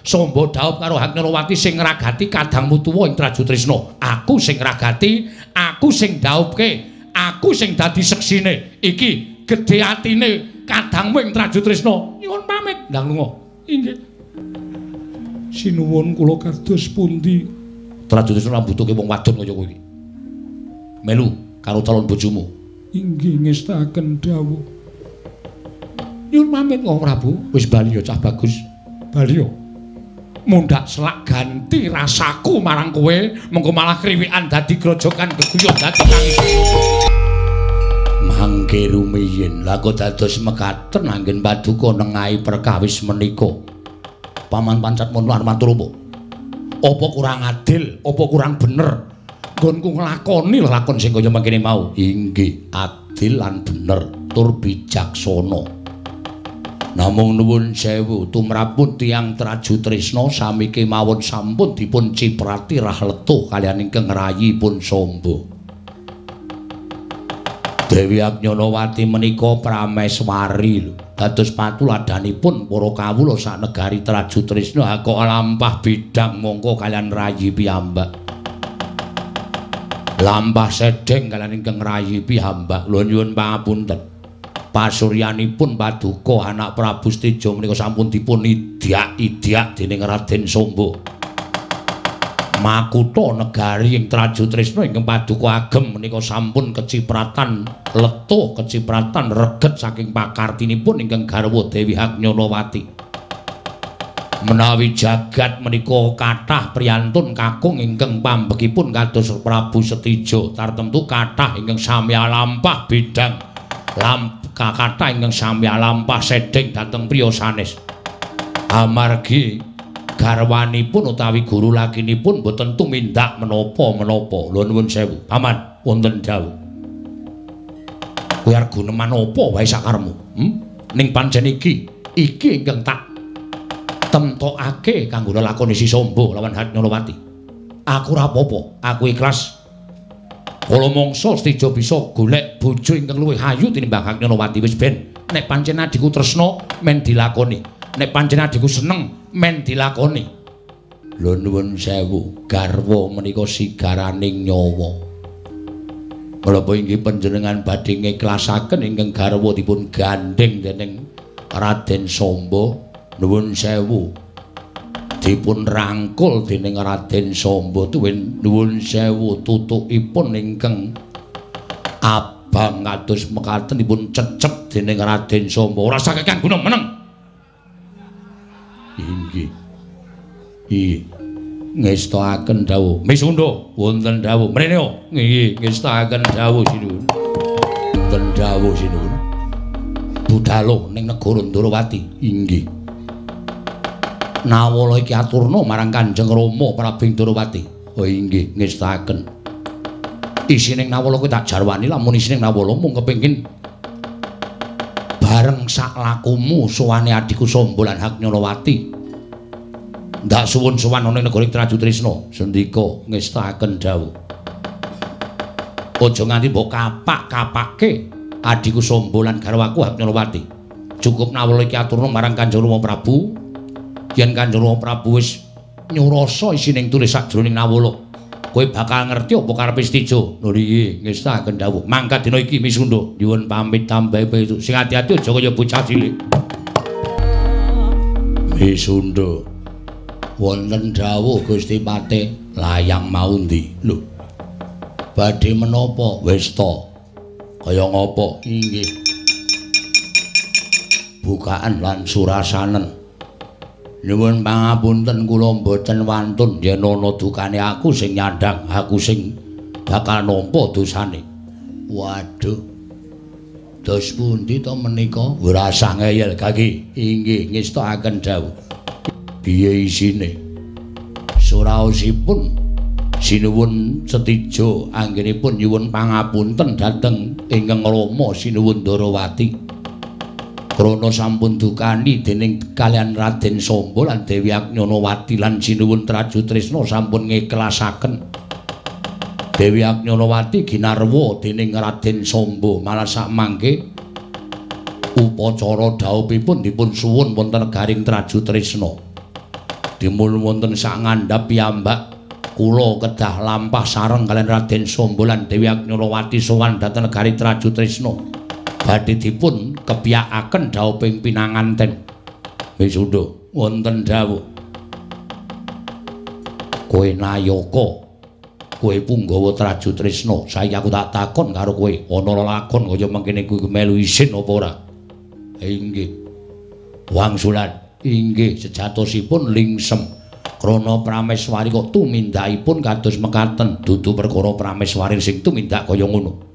Sombo dhaup karo Anyanowati sing ngragati kadangmu tuwa ing Trajutrisna. Aku sing ngragati, aku sing dhaupke, aku sing dadi seksine. Iki gedhe atine kadangmu ing Trajutrisna. Nyuwun pamit, ndang lunga. Inggih. Sinuwun kula kados pundi? Trajutrisna mbutuhke wong wadon kaya kowe iki. Melu karo calon bojomu. Inggih ngestaken dawuh. Nyuwun pamit Kang Prabu. Wis bali ya cah bagus. Bali ya. Mundhak selak ganti rasaku marang kowe, mengko malah kriwikan dadi grojokan geguyuh dadi nangis. Mangke rumiyin lha kok dados mekaten anggen paduka nengahi perkawis menika. Paman pancat mono arep matur apa? Apa kurang adil, apa kurang bener? Nggonku nglakoni lakon sing kaya mangkene mau. Inggih, adil lan bener tur bijaksana. Namung nuwun sewu tumrapun tiyang Trajutrisna sami kemawon sampun dipun ciprati rah letuh kaliyan ingkang rayipun Sombo. Dewi Agnyanawati menika prameswari lho. Dados patuladanipun para kawula sak negari Traju Trisna kok lampah bidang mongko kalian rayi piyambak. Lampah sedheng kalian ingkang rayi piyambak. Lho nyuwun pangapunten. Pasuryanipun Paduka anak Prabu Stijo menika sampun dipun idyak-idyak dening Raden Samba. Makutha negari ing Traju Trisna ingkang Paduka agem menika sampun kecipratan letuh kecipratan reget saking pakartinipun ingkang garwa Dewi Agnyanawati. Menawi jagat menika kathah priyantun kakung ingkang pambekipun kados Prabu Setija tartemtu kathah ingkang sami lampah bidang kathah ingkang sami lampah sedheng dhateng priya sanes. Amargi garwanipun utawi guru lakinipun boten tumindak menapa-menapa. Lho nuwun sewu. Paman, wonten dawuh. Kowe arep guneman apa wae sakarepmu? Ning pancen iki ingkang tak temtokake kanggo lakoni Si Samba lawan Agnyanawati. Aku ora apa-apa, aku ikhlas. Kala mangsa Stijo bisa golek bojo ingkang luwih ayu tinimbang Agnyanawati wis ben. Nek pancen adhiku tresna men dilakoni. Nek pancen adhiku seneng men dilakoni. Lho nuwun sewu, garwa menika sigaraning nyawa. Menapa inggih panjenengan badhe ngiklasaken ingkang garwa dipun gandeng dening Raden Samba? Nuwun sewu. Dipun rangkul dening Raden Samba tuwin nuwun sewu tutukipun ingkang abang kados mekaten dipun cecep dening Raden Samba. Ora sakekan guna meneng. Inggih. Nggih. Ngestakaken dawuh. Misunda wonten dawuh. Mrene yo. Nggih, ngestakaken dawuh sinuwun. Wonten dawuh sinuwun. Budhalo ning negara Ndarawati. Inggih. Nawala iki aturna marang Kanjeng Rama Prabu Ndarawati. Oh inggih, ngestakaken. Isining nawala kuwi tak jarwani lamun isining nawala mung kepengin bareng sak lakumu sowane adhiku Samba lan Agnyanawati. Ndak suwun-suwan ana ing negara Traju Trisna, sendika ngestakaken dawuh. Aja nganti mbok kapak-kapake adhiku Samba lan garwaku Agnyanawati. Cukup nawala iki aturna marang Kanjeng Rama Prabu. Yen Kanjeng Rama Prabu wis nyurasa isining tulis sajroning nawala, kowe bakal ngerti apa karepe Stijo. Lho nggih, ngestakaken dawuh. Mangkat dina iki Misunda, nyuwun pamit tambahe itu. Sing ati-ati aja kaya bocah cilik. Misunda. Wonten dawuh Gusti Patih, layang mau ndi? Lho. Badhe menapa? Wis ta. Kaya ngapa? Inggih. Bukaan lan surasanen. Nyuwun pangapunten kula mboten wantun yen ana dukane aku sing nyandhang, aku sing bakal nampa dosane. Waduh. Dos pundi to menika? Ora usah ngeyel, Kaki. Inggih, ngestakaken dawuh. Piye isine? Suraosipun sinuwun Setija anggenipun nyuwun pangapunten dhateng ingkang Rama sinuwun Ndarawati. Krana sampun dukani dening kalian Raden Samba lan Dewi Agnyanawati lan sinuwun Traju Trisna sampun ngiklasaken. Dewi Agnyanawati ginarwa dening Raden Samba malah sak mangke upacara dhawuhipun dipun suwun wonten negaring Traju Trisna. Dimul wonten sak ngandhap piyambak kula kedah lampah sareng kalian Raden Samba lan Dewi Agnyanawati sowan dhateng negari Traju Trisna badhe dipun kepiyakaken dhawuhing pinanganten. Misunda wonten dawuh. Kowe nayaka, kowe punggawa Traju Trisna, saiki aku tak takon karo kowe, ana lakon kaya mengkene kuwi melu isin apa ora? Inggih. Wangsulan. Inggih, sejatosipun lingsem. Krana prameswari kok tumindakipun kados mekaten, dudu perkara prameswari sing tumindak kaya ngono.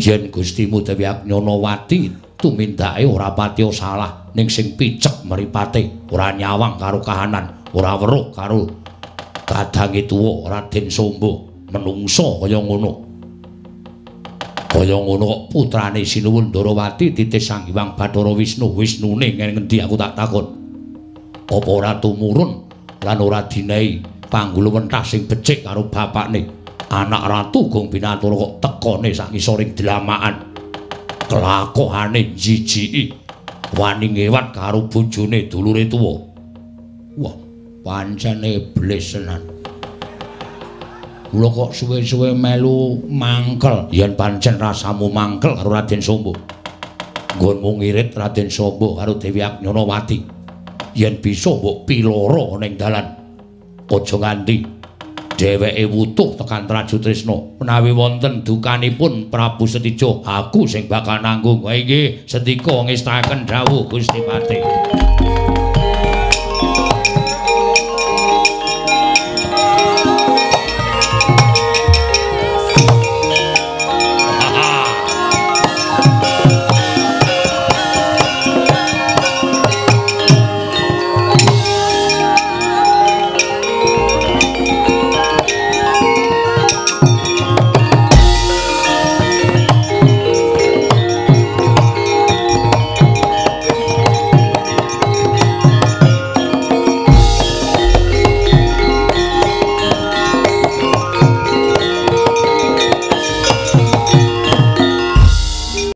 Yen Gustimu Dewi Agnyanawati tumindake ora patiya salah, ning sing picek mripate, ora nyawang karo kahanan, ora weruh karo kadange tuwa Raden Samba, menungsa kaya ngono. Kaya ngono kok putrane sinuwun Ndarawati Titis Sanghyang Bathara Wisnu, Wisnune ngendi aku tak takon. Apa ora tumurun lan ora dinehi pangguluwenthah sing becik karo bapakne. anak ratu Gung Binatura kok tekone sak ngisoring delamakan. Kelakokane jijiki. Wani ngewat karo bojone dulure tuwa. Wah, pancen iblis tenan. Kula kok suwe-suwe melu mangkel, yen pancen rasamu mangkel karo Raden Samba. Nggonmu ngirit Raden Samba karo Dewi Agnyonawati. Yen bisa mbok piloro ning dalan. Aja nganti dheweke wutuh tekan Traju Trisna. Menawi wonten dukanipun Prabu Setija, aku sing bakal nanggung. Wae nggih, setika ngestaken dawuh Gusti Pati.